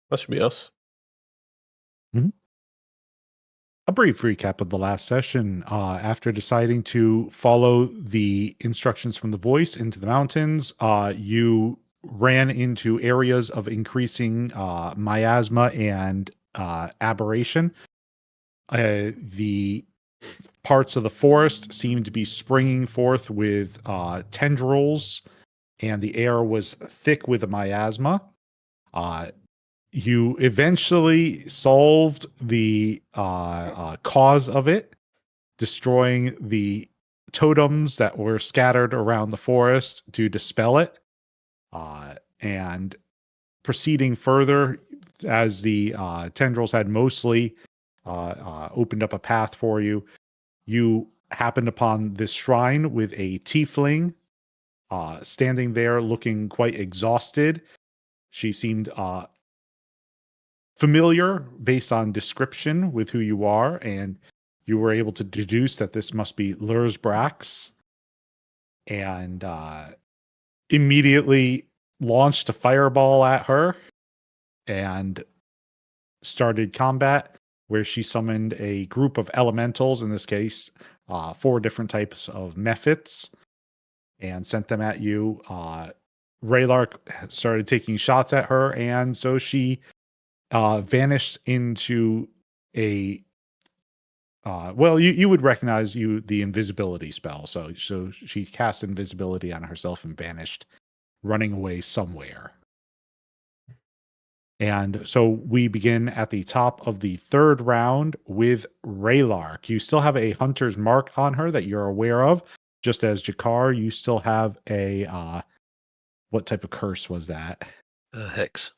That should be us. A brief recap of the last session. After deciding to follow the instructions from the voice into the mountains, you ran into areas of increasing miasma and aberration. The parts of the forest seemed to be springing forth with tendrils, and the air was thick with the miasma. You eventually solved the cause of it, destroying the totems that were scattered around the forest to dispel it, and proceeding further as the tendrils had mostly opened up a path for you. You happened upon this shrine with a tiefling standing there looking quite exhausted. She seemed familiar based on description with who you are, and you were able to deduce that this must be Lursbrax, and immediately launched a fireball at her and started combat, where she summoned a group of elementals, in this case 4 different types of mephits, and sent them at you. Raylark started taking shots at her, and so she vanished into a you would recognize the invisibility spell. So she cast invisibility on herself and vanished, running away somewhere. And so we begin at the top of the 3rd round with Raylark. You still have a hunter's mark on her that you're aware of, just as Jakar, you still have a what type of curse was that? Hex.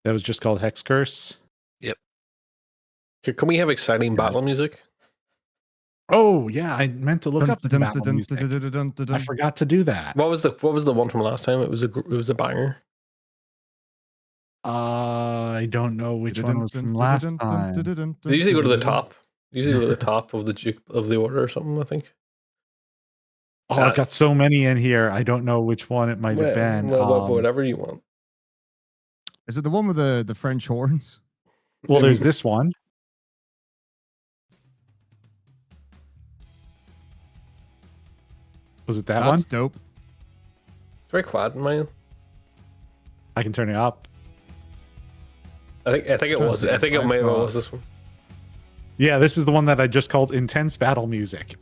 That was just called Hex Curse? Yep. Can we have exciting battle music? Oh, yeah, I meant to look up the battle music. I forgot to do that. What was the one from last time? It was a banger. I don't know which one was from last time. They usually go to the top. Usually go to the top of the order or something, I think. Oh, I've got so many in here. I don't know which one it might have been. Whatever you want. Is it the one with the French horns? Well, there's this one. Was it that one? That's dope. It's very quiet in mine. I can turn it up. I think it was. I think it may have was this one. Yeah, this is the one that I just called intense battle music.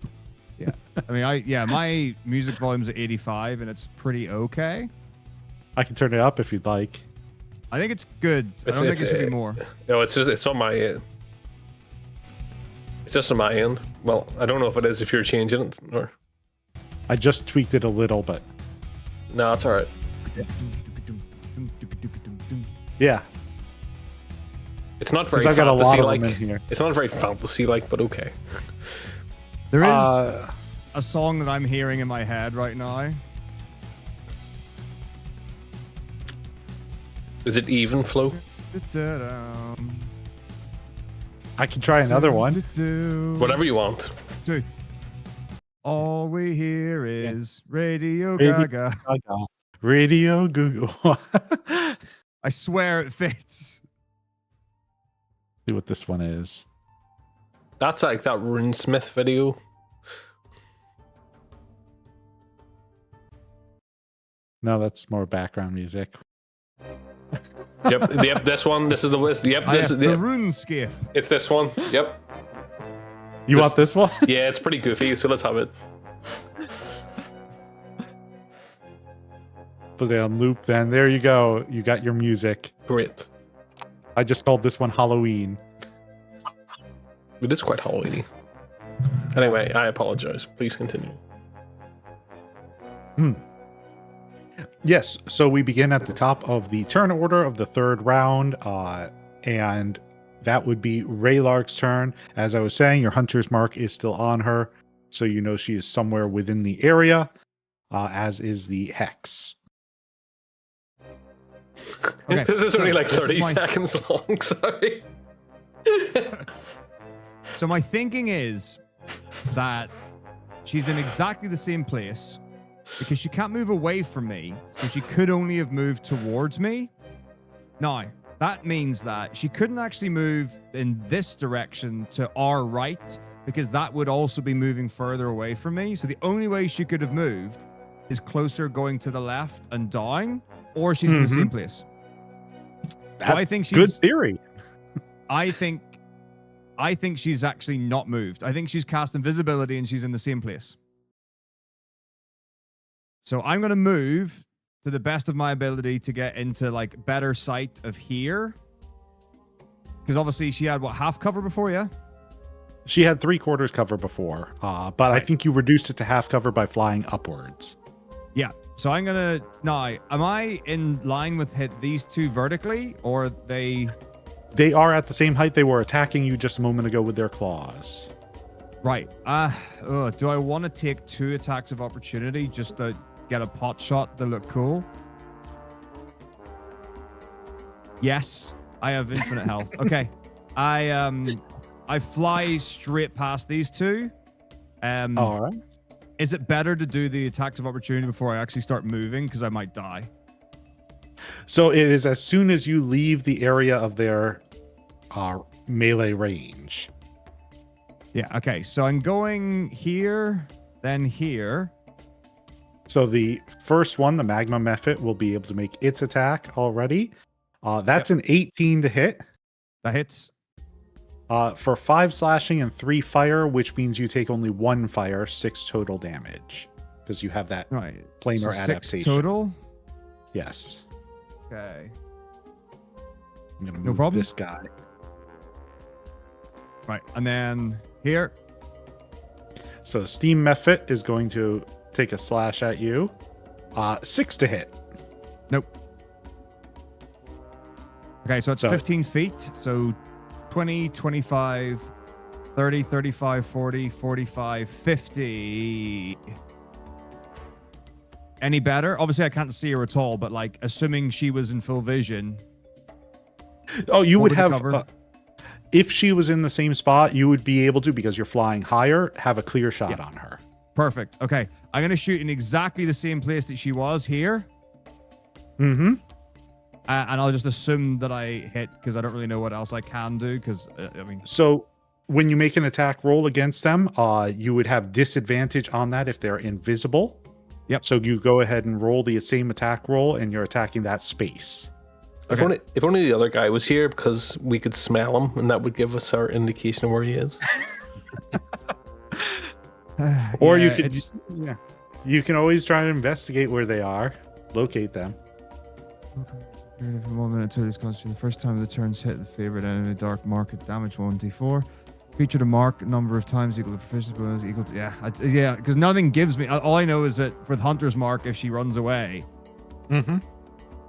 Yeah. I mean, my music volume's at 85 and it's pretty okay. I can turn it up if you'd like. I think it's good. I don't think it should be more. No, it's on my end. It's just on my end. Well, I don't know if it is if you're changing it or. I just tweaked it a little, but. No, it's all right. Yeah. It's not very fantasy-like. It's not very fantasy-like, but okay. There is a song that I'm hearing in my head right now. Is it even flow? I can try another one. Whatever you want. All we hear is Radio Gaga. Radio Google. I swear it fits. See what this one is. That's like that Runesmith video. No, that's more background music. Yep, this one. This is the list. Yep, this is the RuneScape. It's this one. Yep. You want this one? Yeah, it's pretty goofy, so let's have it. Put it on loop then. There you go. You got your music. Great. I just called this one Halloween. It is quite Halloweeny. Anyway, I apologize. Please continue. Yes, so we begin at the top of the turn order of the 3rd round, and that would be Raylark's turn. As I was saying, your hunter's mark is still on her, so you know she is somewhere within the area, as is the hex. Okay, this is only like 30 seconds long, sorry. So my thinking is that she's in exactly the same place because she can't move away from me, so she could only have moved towards me. Now, that means that she couldn't actually move in this direction to our right because that would also be moving further away from me. So the only way she could have moved is closer going to the left and down, or she's in the same place. That's I think good theory. I think she's actually not moved. I think she's cast invisibility and she's in the same place. So I'm going to move to the best of my ability to get into like better sight of here. Because obviously she had what, half cover before, yeah? She had 3/4 cover before, but I think you reduced it to half cover by flying upwards. Yeah. So I'm going to... Now, am I in line with hit these two vertically, or they... They are at the same height they were attacking you just a moment ago with their claws. Right. Do I want to take 2 attacks of opportunity just to get a pot shot to look cool? Yes. I have infinite health. Okay. I fly straight past these two. All right. Is it better to do the attacks of opportunity before I actually start moving? Because I might die. So it is as soon as you leave the area of their melee range. Yeah, okay. So I'm going here, then here. So the first one, the magma mephit, will be able to make its attack already. That's an 18 to hit. That hits. For 5 slashing and 3 fire, which means you take only 1 fire, 6 total damage. Because you have that planar so 6 adaptation. Total? Yes. Okay. I'm going to move this guy. Right, and then here. So Steam Mephit is going to take a slash at you. 6 to hit. Nope. Okay, so it's 15 feet. So 20, 25, 30, 35, 40, 45, 50. Any better? Obviously, I can't see her at all, but like, assuming she was in full vision. Oh, you would have... if she was in the same spot, you would be able to, because you're flying higher, have a clear shot on her. Perfect. Okay. I'm going to shoot in exactly the same place that she was here. Mm-hmm. And I'll just assume that I hit because I don't really know what else I can do because, I mean... So when you make an attack roll against them, you would have disadvantage on that if they're invisible. Yep. So you go ahead and roll the same attack roll and you're attacking that space. Okay. If only the other guy was here, because we could smell him and that would give us our indication of where he is. Or you could, you can always try to investigate where they are, locate them. For 1 minute until this costs you the first time the turns hit the favorite enemy dark market damage 1d4. Feature the mark number of times equal to proficiency bonus equal to because nothing gives me. All I know is that with Hunter's Mark, if she runs away,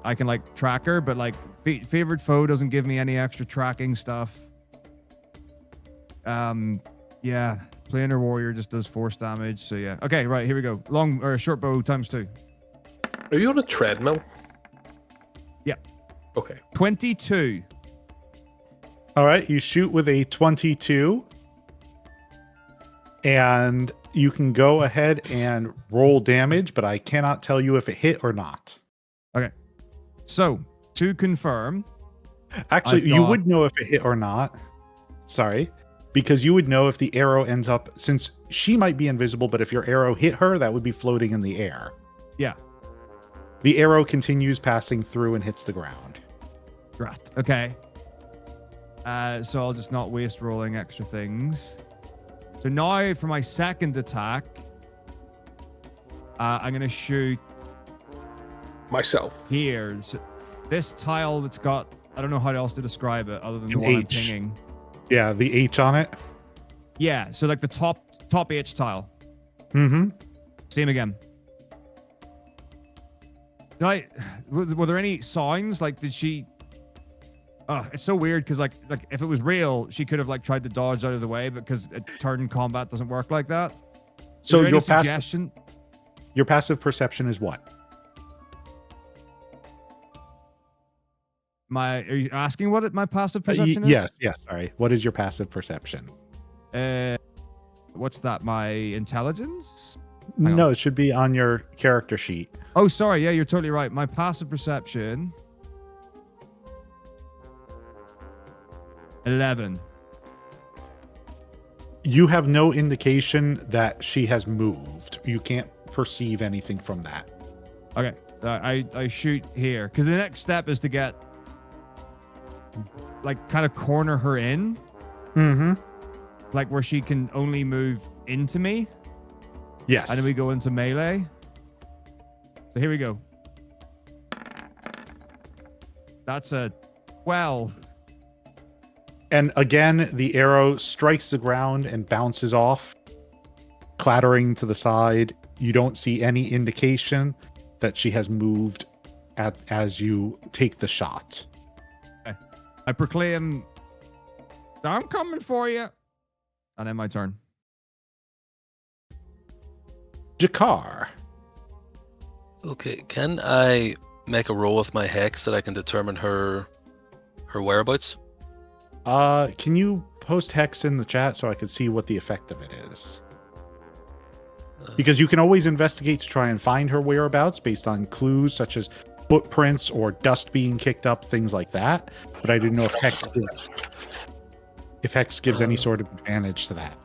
I can like track her, but like favorite foe doesn't give me any extra tracking stuff. Planar warrior just does force damage. So yeah, okay, right, here we go. Long or short bow ×2. Are you on a treadmill? Yeah. Okay. 22. All right, you shoot with a 22. And you can go ahead and roll damage, but I cannot tell you if it hit or not. Okay. So, to confirm... Actually, you would know if it hit or not. Sorry. Because you would know if the arrow ends up... Since she might be invisible, but if your arrow hit her, that would be floating in the air. Yeah. The arrow continues passing through and hits the ground. Right. Okay. So I'll just not waste rolling extra things. So now for my second attack, I'm going to shoot myself here. So this tile that's got, I don't know how else to describe it other than the one I'm pinging. Yeah, the H on it. Yeah, so like the top H tile. Mm-hmm. Same again. Were there any sounds? Like, did she... it's so weird because like if it was real, she could have like tried to dodge out of the way, but because turn combat doesn't work like that. So your passive perception is what? Are you asking what my passive perception is? Yes. Sorry. What is your passive perception? What's that? My intelligence? No, it should be on your character sheet. Oh, sorry. Yeah, you're totally right. My passive perception 11. You have no indication that she has moved. You can't perceive anything from that. Okay. I shoot here because the next step is to get like kind of corner her in. Mm-hmm. Like where she can only move into me. Yes. And then we go into melee. So here we go. That's a 12. And again, the arrow strikes the ground and bounces off, clattering to the side. You don't see any indication that she has moved as you take the shot. Okay. I proclaim, I'm coming for you. And then my turn. Jakar. Okay, can I make a roll with my hex that I can determine her whereabouts? Can you post hex in the chat so I can see what the effect of it is? Because you can always investigate to try and find her whereabouts based on clues such as footprints or dust being kicked up, things like that. But I didn't know if hex gives any sort of advantage to that.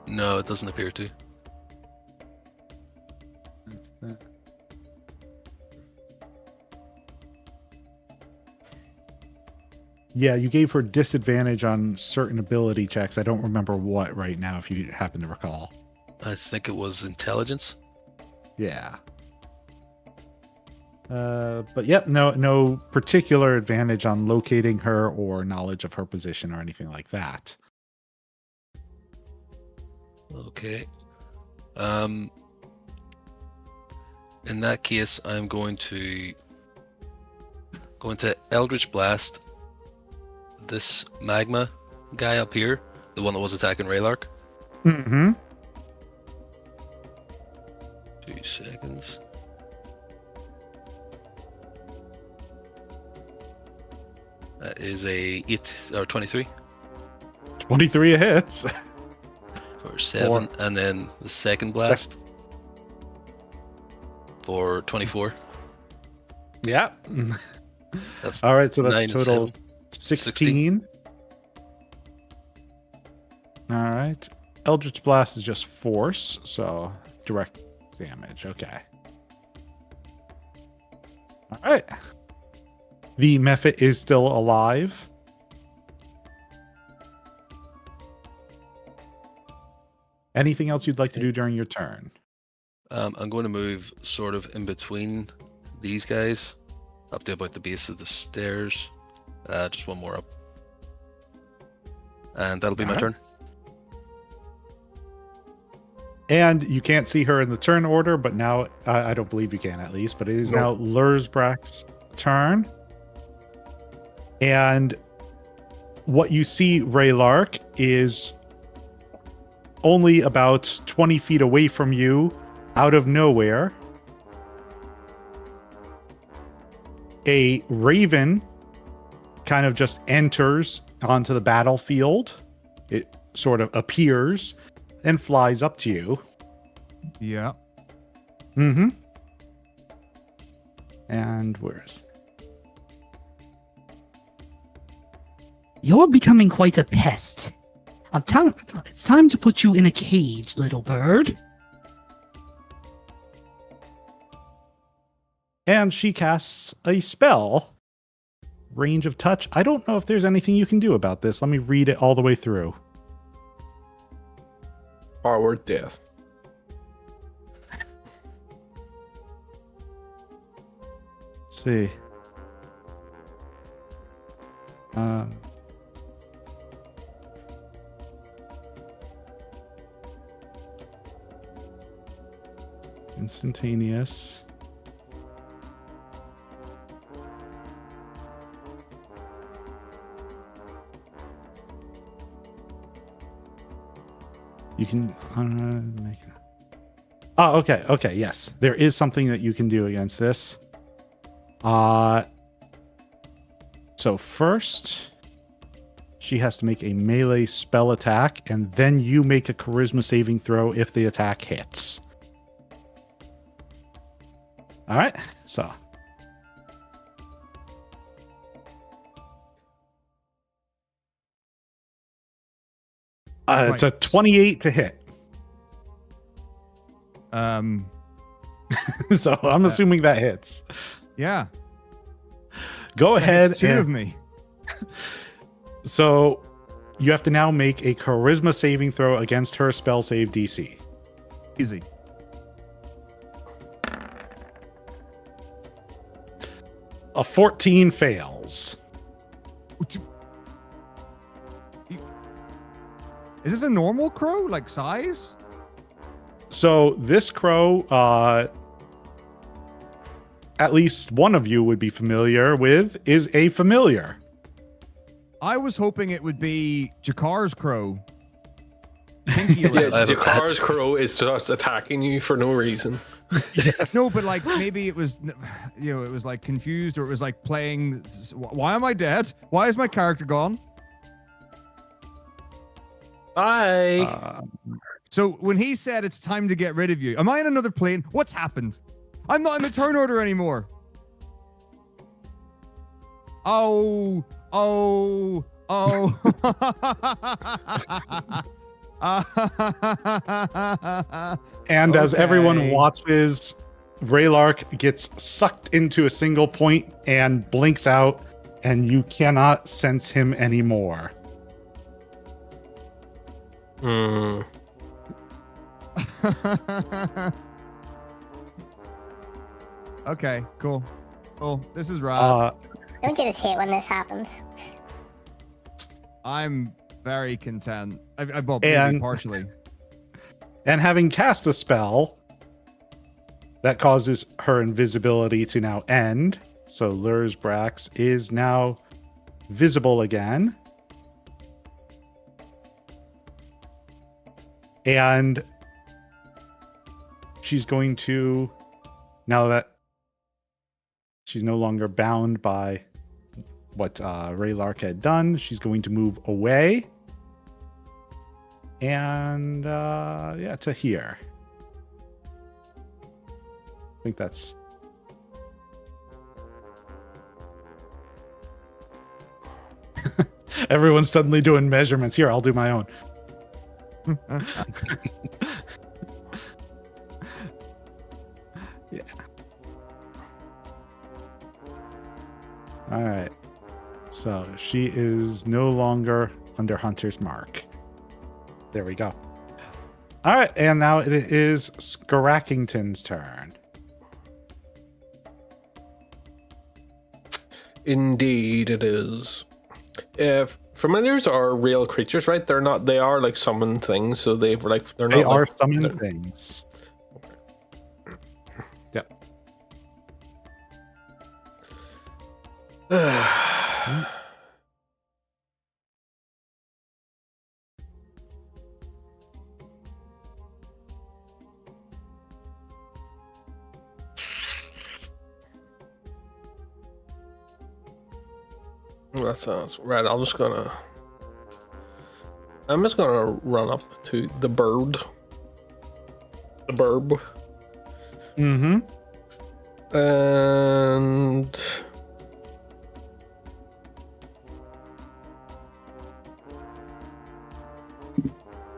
No, it doesn't appear to. Yeah, you gave her disadvantage on certain ability checks. I don't remember what right now, if you happen to recall. I think it was intelligence. Yeah. But yep, no particular advantage on locating her or knowledge of her position or anything like that. Okay. In that case, I'm going to Eldritch Blast this magma guy up here, the one that was attacking Raylark. Mm-hmm. 2 seconds. That is a 23 23 hits. for 7, and then the second blast for 24. Yeah. That's All right, so 9 that's and total 7. 16. All right. Eldritch Blast is just force, so direct damage. Okay. All right. The Mephit is still alive. Anything else you'd like to do during your turn? I'm going to move sort of in between these guys up to about the base of the stairs. Just one more up. And that'll be my turn. And you can't see her in the turn order, but now I don't believe you can at least, but it is now Lurzbrak's turn. And what you see, Raylark, is only about 20 feet away from you, out of nowhere. A raven kind of just enters onto the battlefield. It sort of appears and flies up to you. Yeah. Mm-hmm. And where's... You're becoming quite a pest. It's time to put you in a cage, little bird. And she casts a spell. Range of touch. I don't know if there's anything you can do about this. Let me read it all the way through. Forward death. Let's see. Instantaneous. You can make it. Oh, okay. Okay. Yes. There is something that you can do against this. So first, she has to make a melee spell attack, and then you make a charisma saving throw if the attack hits. All right. So. It's a Right. 28 to hit. So I'm assuming that hits. Yeah. Go That ahead hits two and of me. so you have to now make a charisma saving throw against her spell save DC. Easy. A 14 fails. Is this a normal crow, like size? So this crow, at least one of you would be familiar with, is a familiar. I was hoping it would be Jakar's crow. Pinky Yeah, leg. Jakar's crow is just attacking you for no reason. No, but like maybe it was, it was like confused, or it was like playing. Why am I dead? Why is my character gone? Bye. So when he said it's time to get rid of you, am I in another plane? What's happened? I'm not in the turn order anymore. Oh. And as everyone Okay. watches, Raylark gets sucked into a single point and blinks out, and you cannot sense him anymore. Hmm. Okay, cool. This is right. Don't you just hate when this happens? I'm very content. Well, maybe And- partially. And having cast a spell, that causes her invisibility to now end. So Lur's Brax is now visible again. And she's going to, now that she's no longer bound by what Raylark had done, she's going to move away. And to here. I think that's everyone's suddenly doing measurements. Here, I'll do my own. Yeah. All right. So she is no longer under Hunter's mark. There we go. All right, and now it is Scrackington's turn. Indeed, it is. If familiars are real creatures, right? They're not. They are like summoned things, so they're not. They are like, summoned they're- things. Yep. That sounds right. I'm just gonna run up to the bird. The burb. Mm-hmm. And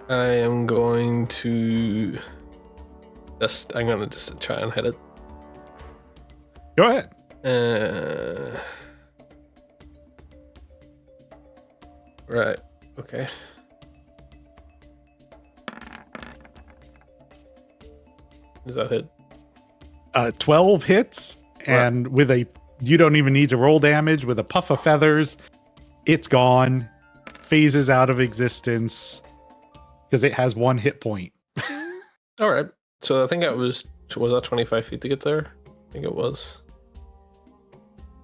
I am going to I'm gonna just try and hit it. Go ahead. Right. Okay. Does that hit? 12 hits, and with you don't even need to roll damage. With a puff of feathers, it's gone, phases out of existence because it has 1 hit point. All right. So I think that was that 25 feet to get there? I think it was.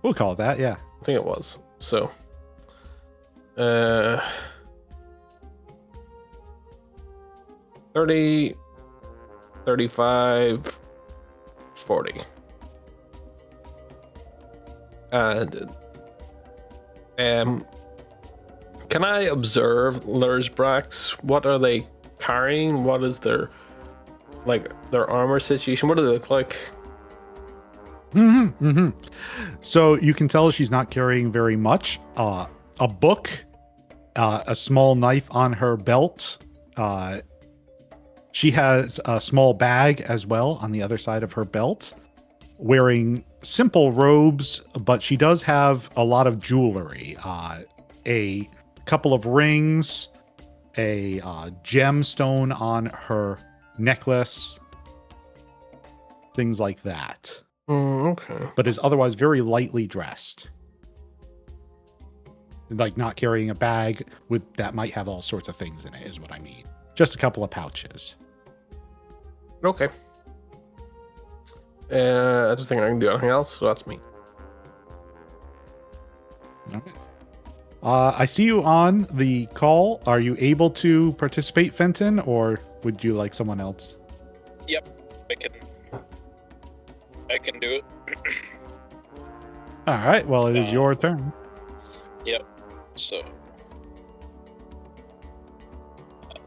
We'll call it that, yeah. I think it was. So, 30, 35, 40. And can I observe Lur's Brax? What are they carrying? What is their armor situation? What do they look like? So you can tell she's not carrying very much. A book, a small knife on her belt. She has a small bag as well on the other side of her belt, wearing simple robes, but she does have a lot of jewelry. A couple of rings, a gemstone on her necklace, things like that. Okay. But is otherwise very lightly dressed. Like not carrying a bag with that might have all sorts of things in it, is what I mean. Just a couple of pouches. Okay. I don't think I can do anything else, so that's me. Okay. I see you on the call. Are you able to participate, Fenton, or would you like someone else? I can do it. All right. Well, it is your turn. Yep. So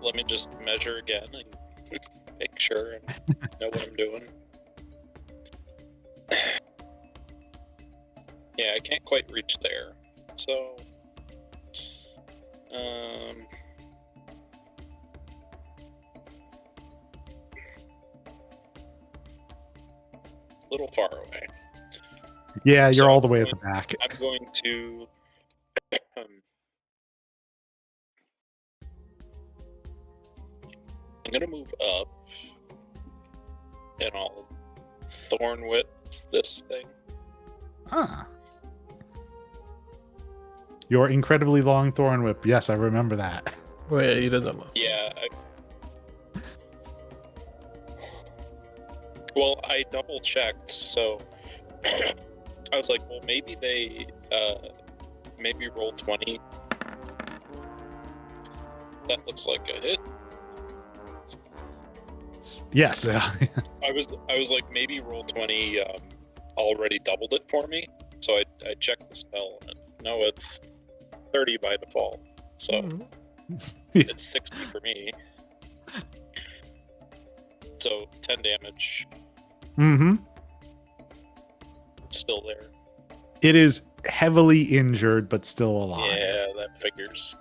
let me just measure again and make sure and know what I'm doing. Yeah, I can't quite reach there. So a little far away. Yeah, you're So all the way at the back. I'm going to I'm gonna move up and I'll thorn whip this thing. Ah. Your incredibly long thorn whip. Yes, I remember that. Wait, you did that one. Yeah. Well, I double checked, so I was like, well, maybe they maybe roll 20. That looks like a hit. Yes. I was like, maybe roll 20 already doubled it for me. So I checked the spell and no, it's 30 by default. So it's 60 for me. So 10 damage. Mm-hmm. It's still there. It is heavily injured, but still alive. Yeah, that figures.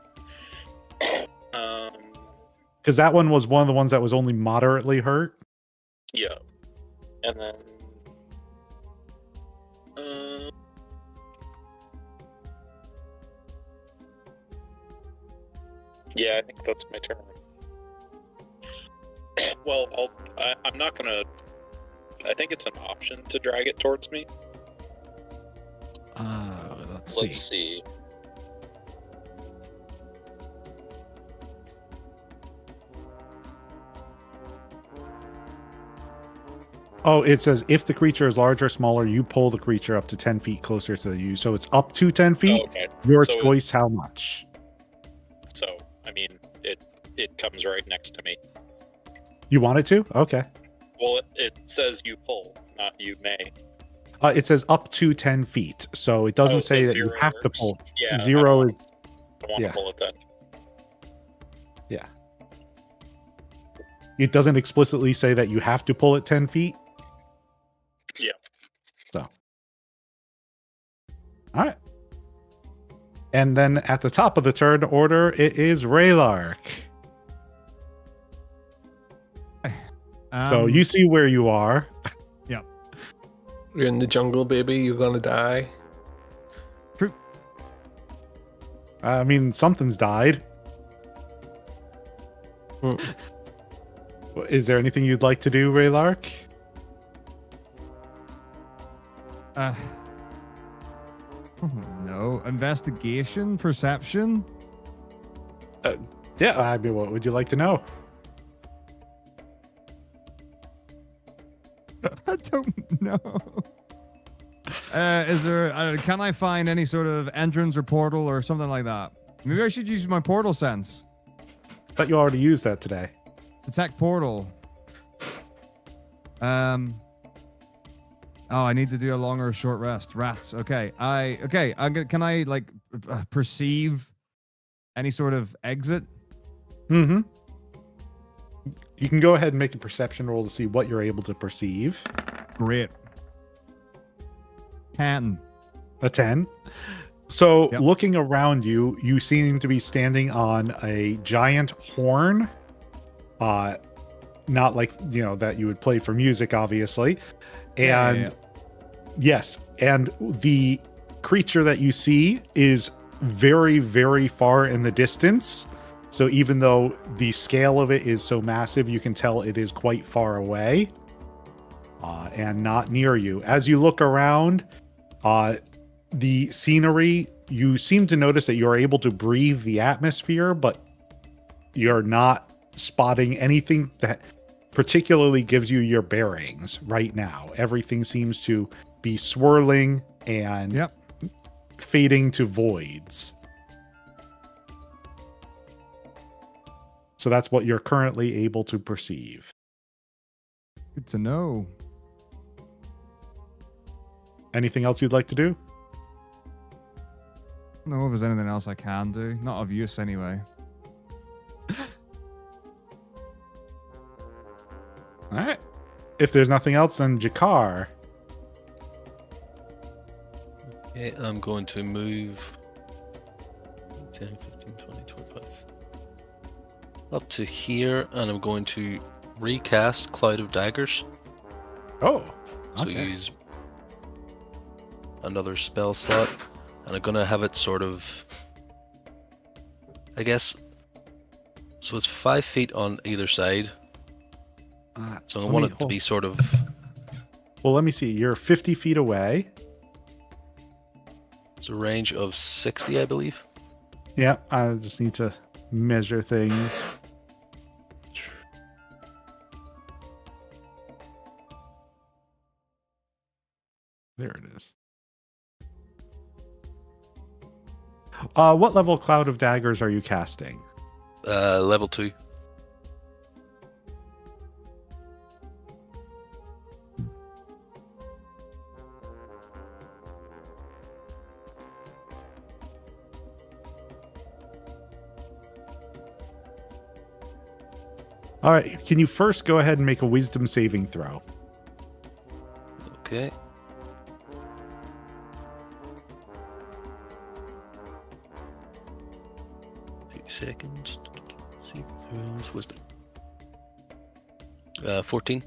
Because that one was one of the ones that was only moderately hurt. Yeah. And then yeah, I think that's my turn. Well, I'm not gonna. I think it's an option to drag it towards me. Let's see. See. Oh, it says if the creature is larger or smaller, you pull the creature up to 10 feet closer to you. So it's up to 10 feet. Oh, okay. Your So choice how much. So I mean, it comes right next to me. You want it to? Okay. Well, it says you pull, not you may. It says up to 10 feet. So it doesn't Oh, so say that you zero have to works. pull. Yeah, Zero is. I want yeah. to pull it then. Yeah. It doesn't explicitly say that you have to pull it 10 feet. Yeah. So. All right. And then at the top of the turn order, it is Raylark. So you see where you are. You're in the jungle, baby. You're gonna die. True. I mean, something's died. Is there anything you'd like to do, Raylark? No. Investigation? Perception? Yeah, I mean, what would you like to know? I don't know. Is there? Can I find any sort of entrance or portal or something like that? Maybe I should use my portal sense. Thought you already used that today. Detect portal. Oh, I need to do a long or a short rest. Rats. Okay. Can I like perceive any sort of exit? Mm-hmm. You can go ahead and make a perception roll to see what you're able to perceive. Great. 10. A 10. So Yep. looking around you, you seem to be standing on a giant horn. Not like, that you would play for music, obviously. And Yeah. yes, and the creature that you see is very, very far in the distance. So even though the scale of it is so massive, you can tell it is quite far away and not near you. As you look around, the scenery, you seem to notice that you're able to breathe the atmosphere, but you're not spotting anything that particularly gives you your bearings right now. Everything seems to be swirling and Yep. fading to voids. So that's what you're currently able to perceive. Good to know. Anything else you'd like to do? I don't know if there's anything else I can do. Not of use, anyway. All right. If there's nothing else, then Jakar. Okay, I'm going to move 10, 15, 20, 25 up to here, and I'm going to recast Cloud of Daggers. Oh, So okay. use another spell slot, and I'm gonna have it sort of, I guess, so it's 5 feet on either side. So I want it to be sort of, Well, let me see. You're 50 feet away. it's a range of 60, I believe. Yeah, I just need to measure things. There it is. What level Cloud of Daggers are you casting? Level 2. All right, can you first go ahead and make a wisdom saving throw? Okay. Few seconds. See throws wisdom. 14.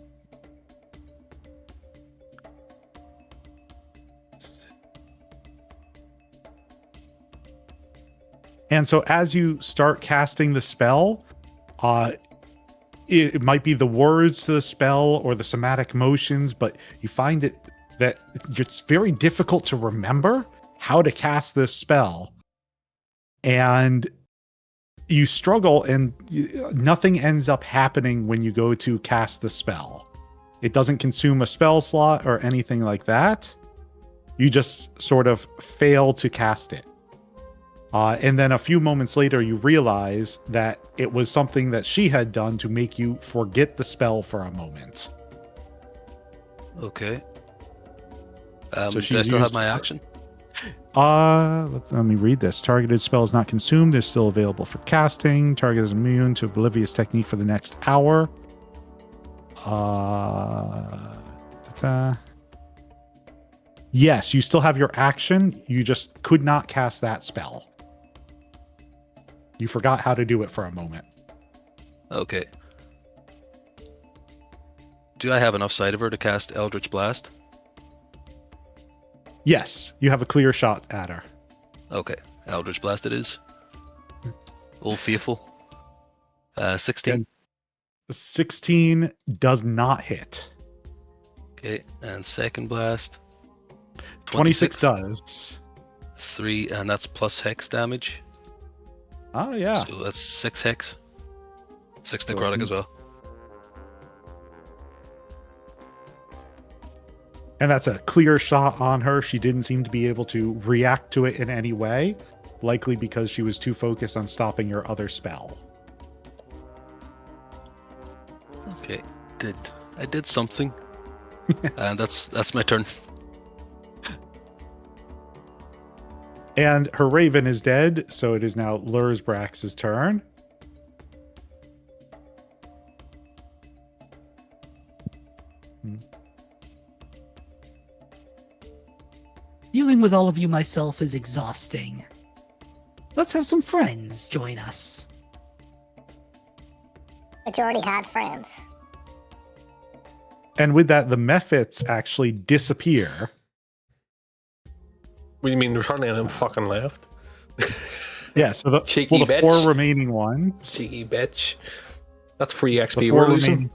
And so as you start casting the spell, it might be the words to the spell or the somatic motions, but you find that it's very difficult to remember how to cast this spell. And you struggle, and nothing ends up happening when you go to cast the spell. It doesn't consume a spell slot or anything like that. You just sort of fail to cast it. And then a few moments later, you realize that it was something that she had done to make you forget the spell for a moment. Okay. So Do I she's still have used- my action? Let me read this. Targeted spell is not consumed. Is still available for casting. Target is immune to oblivious technique for the next hour. Yes, you still have your action. You just could not cast that spell. You forgot how to do it for a moment. Okay. Do I have enough sight of her to cast Eldritch Blast? Yes, you have a clear shot at her. Okay. Eldritch Blast it is. Old Faithful. 16. 16 does not hit. Okay. And second blast. 26 does. 3, and that's plus hex damage. Oh, yeah. So that's 6 hex. 6 So necrotic if as well. And that's a clear shot on her. She didn't seem to be able to react to it in any way, likely because she was too focused on stopping your other spell. Okay. I did something. And that's my turn. And her raven is dead, so it is now Lurzbrax's turn. Dealing with all of you myself is exhausting. Let's have some friends join us. But you already had friends. And with that, the mephits actually disappear. What do you mean they're turning and fucking left? Yeah, so the, Cheeky well, the bitch. 4 remaining ones. Cheeky bitch. That's free The XP 4 we're losing.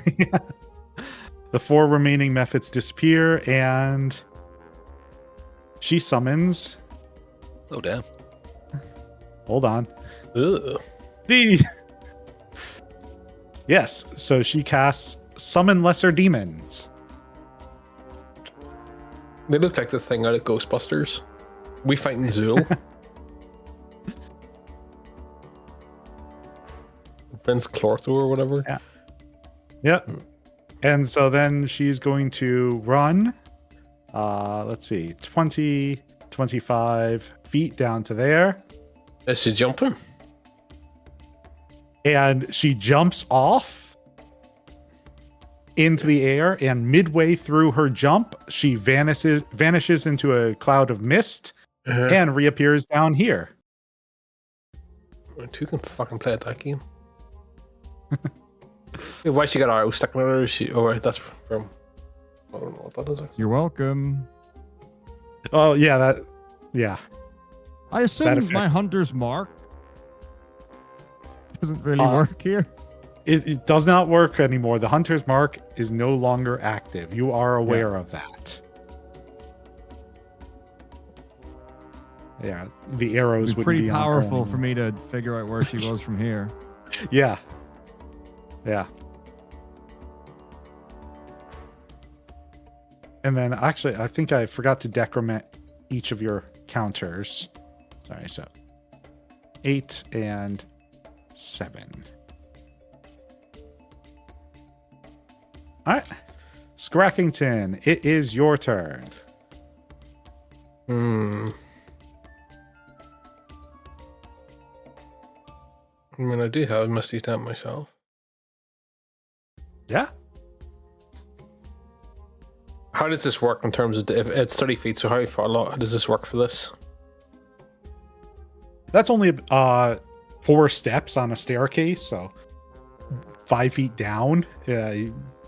remaining, the 4 remaining mephits disappear, and she summons. Oh damn. Hold on. Ugh. The yes, so she casts Summon Lesser Demons. They look like the thing out of Ghostbusters. We fighting Zool. Vince Clortho or whatever. Yeah. Yep. And so then she's going to run, let's see, 20, 25 feet down to there. Is she jumping? And she jumps off into the air, and midway through her jump, she vanishes into a cloud of mist and reappears down here. Two can fucking play at that game. Why she got our arrow stuck in her? Oh, right, that's from. I don't know what that is. You're welcome. Oh yeah, yeah. I assume effect. my hunter's mark doesn't really work here. It does not work anymore. The hunter's mark is no longer active. You are aware of that. Yeah, the arrows It would was pretty be on powerful point. for me to figure out where she was from here. Yeah. Yeah. And then actually, I think I forgot to decrement each of your counters. Sorry, so 8 and 7. All right. Scrackington, it is your turn. I mean, I do have Misty Step myself. Yeah. How does this work in terms of if it's 30 feet? So how far does this work for this? That's only 4 steps on a staircase, so 5 feet down.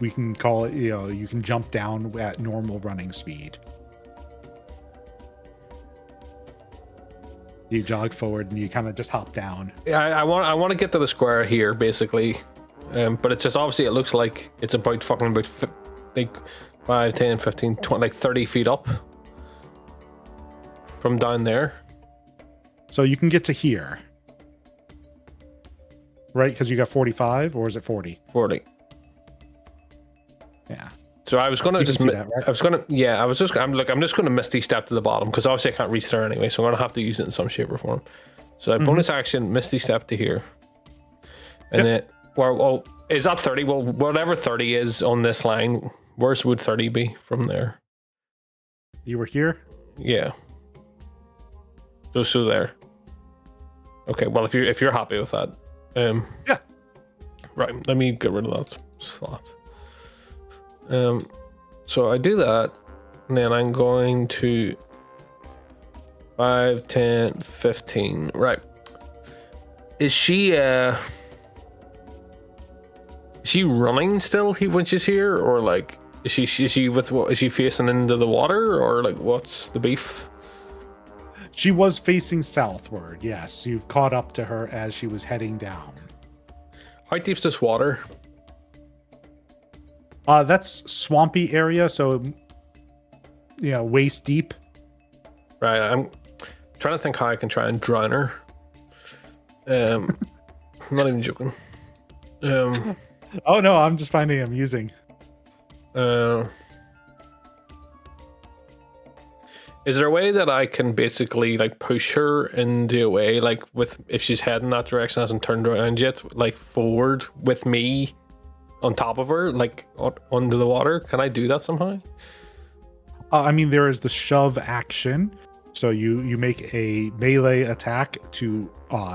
We can call it, you can jump down at normal running speed. You jog forward and you kind of just hop down. Yeah, I want to get to the square here, basically. But it's just obviously it looks like it's about like 5, 10, 15, 20, like 30 feet up from down there. So you can get to here. Right? Because you got 45, or is it 40? 40. Yeah. So I was gonna You can just, see that, right? I'm just gonna Misty Step to the bottom because obviously I can't reach there anyway, so I'm gonna have to use it in some shape or form. So bonus action, Misty Step to here, and then well, is that 30? Well, whatever 30 is on this line, where's would 30 be from there? You were here? Yeah. So there. Okay. Well, if you're happy with that, Yeah. Right. Let me get rid of that slot. So I do that, and then I'm going to 5, 10, 15. Right. Is she running still when she's here, or like is she with what? Is she facing into the water, or like what's the beef? She was facing southward, yes. You've caught up to her as she was heading down. How deep's this water? That's swampy area, so waist deep. Right. I'm trying to think how I can try and drown her. I'm not even joking. Oh no, I'm just finding it amusing. Is there a way that I can basically like push her into a way, like if she's heading that direction, hasn't turned around yet, like forward with me on top of her, like under the water? Can I do that somehow? I mean, there is the shove action. So you make a melee attack to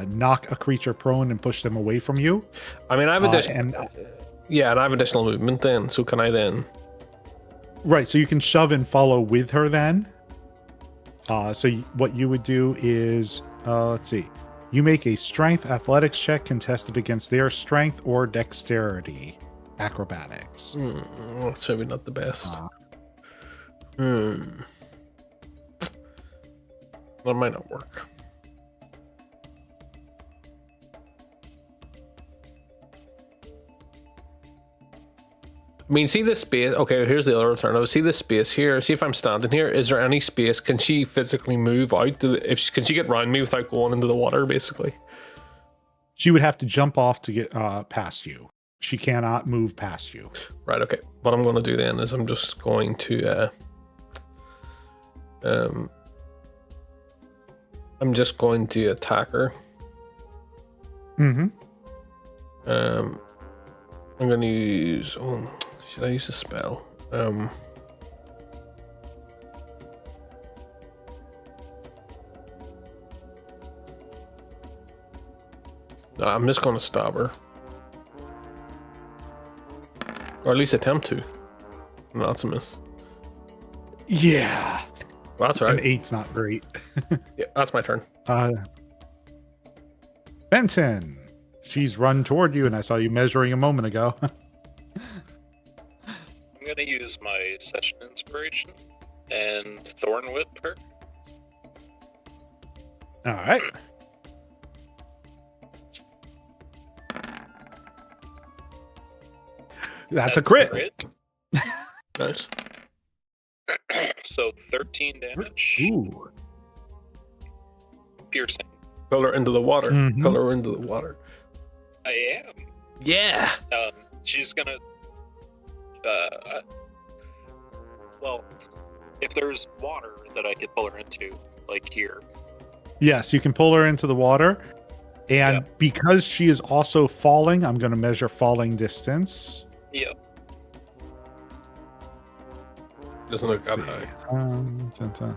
knock a creature prone and push them away from you. I mean, I have and I have additional movement then. So can I then? Right. So you can shove and follow with her then. What you would do is, let's see, you make a strength athletics check contested against their strength or dexterity acrobatics. That's maybe not the best. That might not work. I mean, see this space. Okay, here's the other alternative. See this space here. See if I'm standing here. Is there any space? Can she physically move out? Can she get around me without going into the water? Basically, She would have to jump off to get past you. She cannot move past you. right? Okay. What I'm going to do then is I'm just going to I'm just going to attack her. Mm-hmm. I'm going to use. Oh, should I use a spell? I'm just going to stab her. Or at least attempt to. No, that's a miss. Yeah. That's An right. 8's not great. Yeah, that's my turn. Benton. She's run toward you, and I saw you measuring a moment ago. I'm gonna use my session inspiration and thorn whip her. All right. That's a crit. Nice. So 13 damage. Ooh. Piercing. Pull her into the water. Mhm. Pull her into the water. I am. Yeah. She's gonna. Well, if there's water that I could pull her into, like here. Yes, you can pull her into the water. And Yeah. because she is also falling, I'm going to measure falling distance. Yeah. Doesn't look Let's that see. high.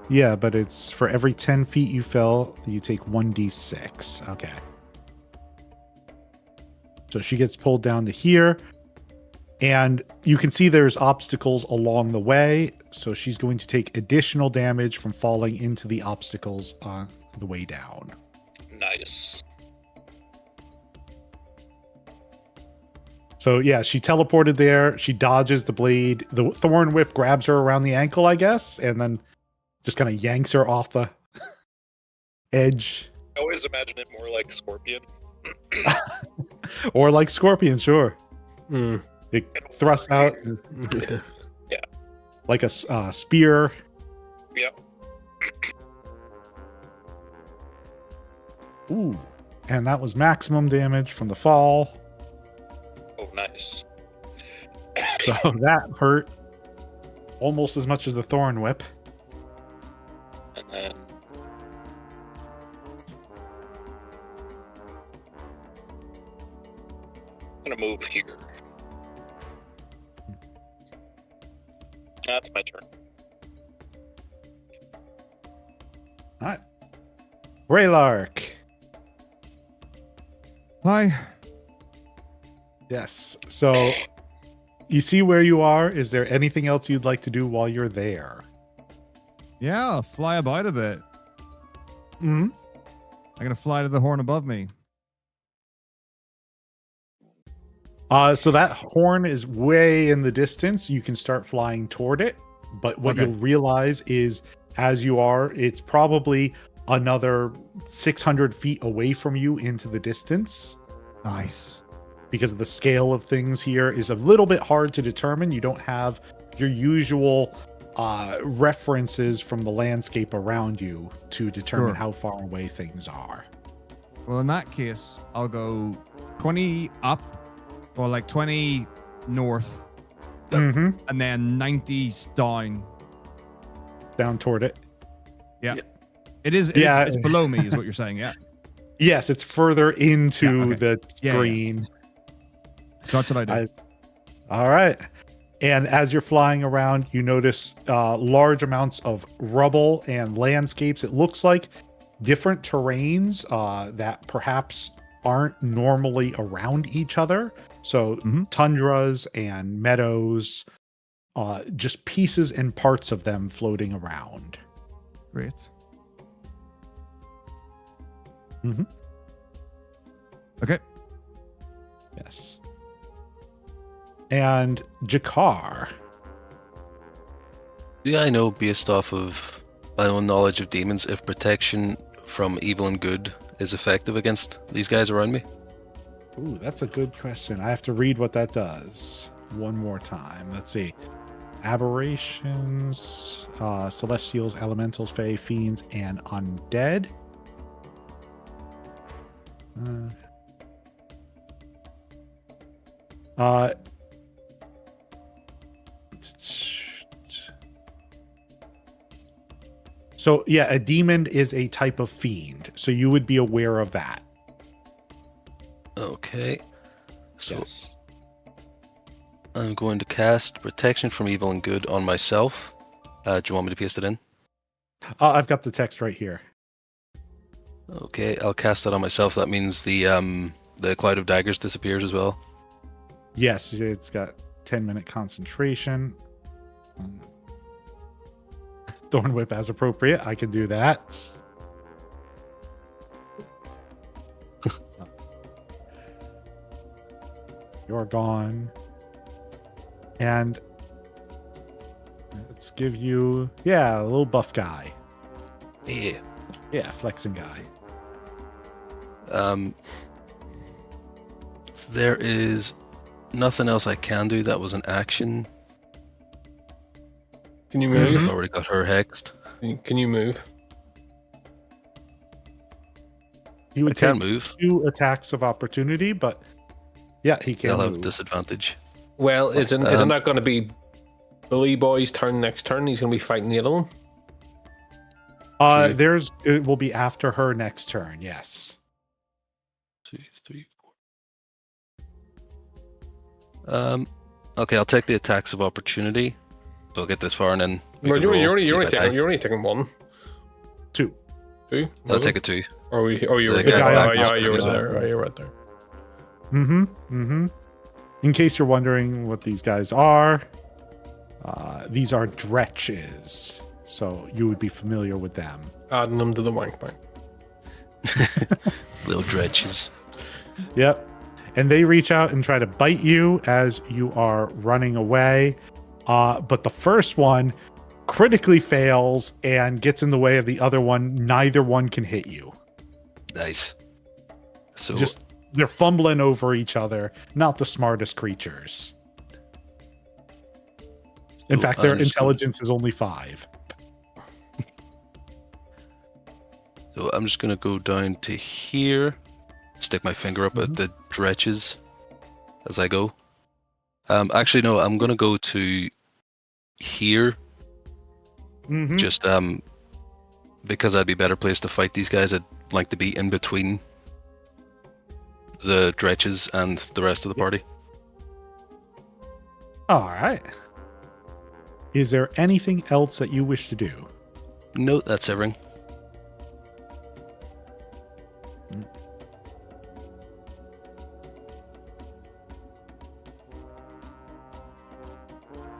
Yeah, but it's for every 10 feet you fell, you take 1d6. Okay. So she gets pulled down to here. And you can see there's obstacles along the way. So she's going to take additional damage from falling into the obstacles on the way down. Nice. So yeah, she teleported there. She dodges the blade. The thorn whip grabs her around the ankle, I guess, and then just kind of yanks her off the edge. I always imagine it more like Scorpion. Or like Scorpion, sure. Hmm. It thrusts out Yeah. like a spear. Yeah. Ooh. And that was maximum damage from the fall. Oh, nice. So that hurt almost as much as the thorn whip. And then I'm gonna move here. That's my turn. All right. Raylark. Hi. Yes. So you see where you are. Is there anything else you'd like to do while you're there? Yeah, I'll fly about a bit. Mm-hmm. I'm gonna fly to the horn above me. So that horn is way in the distance. You can start flying toward it. But what Okay. you'll realize is as you are, it's probably another 600 feet away from you into the distance. Nice. Because of the scale of things here is a little bit hard to determine. You don't have your usual references from the landscape around you to determine Sure. how far away things are. Well, in that case, I'll go 20 up, or like 20 north, Mm-hmm. and then 90 down. Down toward it. Yeah. Yeah. It's Yeah. it's below me, is what you're saying. Yeah. Yes, it's further into Yeah, okay. the Yeah, yeah. screen. So that's what I do. All right. And as you're flying around, you notice large amounts of rubble and landscapes. It looks like different terrains that perhaps aren't normally around each other. So Mhm. tundras and meadows, just pieces and parts of them floating around. Great. Mm-hmm. Okay. Yes. And Jakar. Do I know, based off of my own knowledge of demons, if protection from evil and good is effective against these guys around me? Ooh, that's a good question. I have to read what that does one more time. Let's see. Aberrations, celestials, elementals, fae, fiends, and undead. So yeah, a demon is a type of fiend, so you would be aware of that. Okay. So Yes. I'm going to cast protection from evil and good on myself. Do you want me to paste it in? I've got the text right here. Okay, I'll cast that on myself. That means the cloud of daggers disappears as well. Yes, it's got 10-minute concentration. Thorn whip as appropriate. I can do that. You're gone. And let's give you, a little buff guy. Yeah. Yeah, flexing guy. There is nothing else I can do. That was an action. Can you I've move? already got her hexed. Can you move? He would I can take move. 2 attacks of opportunity, but yeah, he can I'll have move. disadvantage. Well, isn't that going to be Billy Boy's turn next turn? He's going to be fighting the other one. It will be after her next turn. Yes. 2, 3, 4. Okay, I'll take the attacks of opportunity. So I'll get this far and then You're only taking 1. 2. 2. I'll take a 2. Oh, you were The there. guy Oh, on yeah, top you were is there. Oh, you're right there. In case you're wondering what these guys are, these are dretches. So you would be familiar with them. Adding them to the wank bank. Little dredges. Yep. And they reach out and try to bite you as you are running away. But the first one critically fails and gets in the way of the other one. Neither one can hit you. Nice. So They're fumbling over each other. Not the smartest creatures. In fact, their intelligence is only 5. So I'm just gonna go down to here, stick my finger up at the dretches as I go. Actually, no, I'm gonna go to here. Just because I'd be better placed to fight these guys. I'd like to be in between the dretches and the rest of the party. All right. Is there anything else that you wish to do? No, that's everything.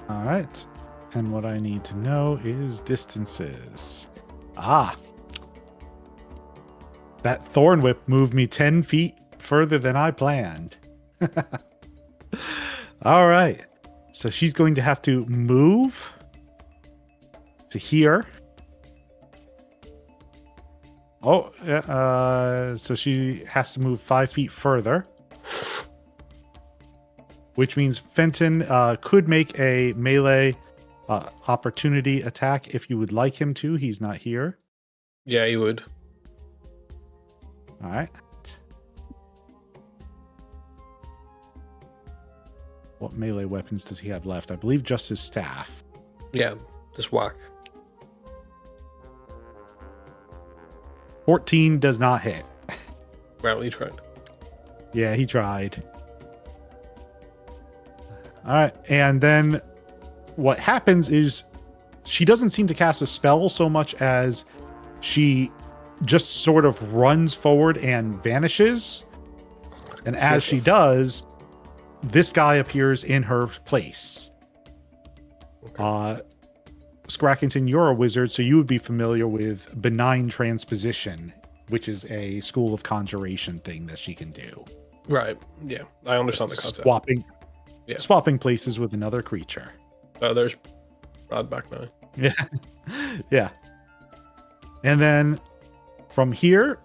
All right. And what I need to know is distances. That thorn whip moved me 10 feet further than I planned. All right. So she's going to have to move to here. So she has to move 5 feet further. Which means Fenton could make a melee opportunity attack if you would like him to. He's not here. Yeah, he would. All right. What melee weapons does he have left? I believe just his staff. Yeah, just whack. 14 does not hit. Well, he tried. Yeah, he tried. All right. And then what happens is she doesn't seem to cast a spell so much as she just sort of runs forward and vanishes. And as she does, this guy appears in her place. Scrackington, you're a wizard, so you would be familiar with benign transposition, which is a school of conjuration thing that she can do. Right. Yeah. I understand the concept. Swapping places with another creature. Oh, there's Brad back now. Yeah. Yeah. And then from here,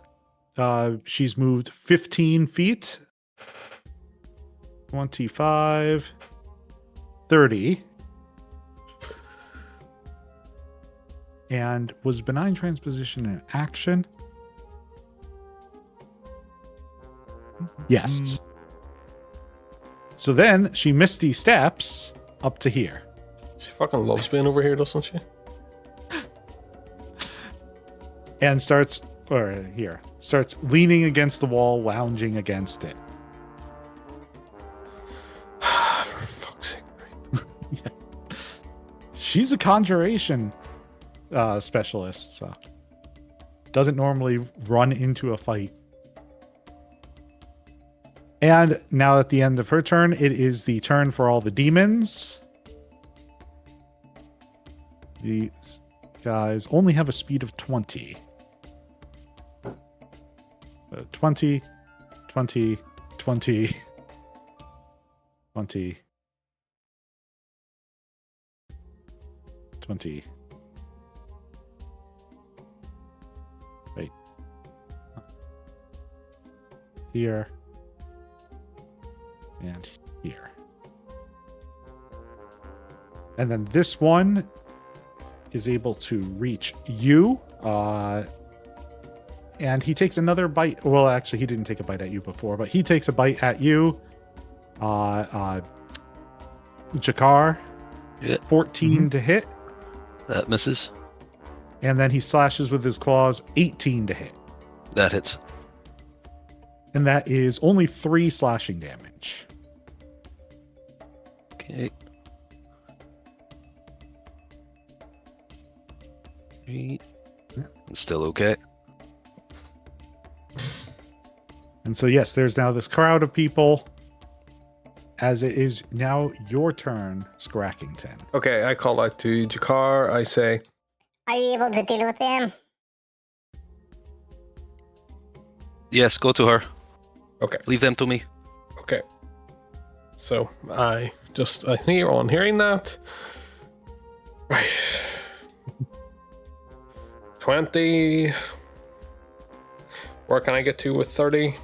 she's moved 15 feet. 25, 30. And was benign transposition an action? Yes. So then she misty steps up to here. She fucking loves being over here, doesn't she? And starts leaning against the wall, lounging against it. For fuck's sake, right. Yeah. She's a conjuration specialist, so doesn't normally run into a fight. And now at the end of her turn, it is the turn for all the demons. These guys only have a speed of 20. 20, 20, 20, 20, 20. Wait. Here. And here. And then this one is able to reach you. And he takes another bite. Well, actually, he didn't take a bite at you before, but he takes a bite at you. Jakar. Yeah. 14 to hit. That misses. And then he slashes with his claws. 18 to hit. That hits. And that is only 3 slashing damage. Okay. 3. Still okay. And so, yes, there's now this crowd of people. As it is now your turn, Scrackington. Okay, I call out to Jakar. I say, Are you able to deal with them? Yes, go to her. okay, Leave them to me. okay. So I hear on hearing that. Right. 20. Where can I get to with 30?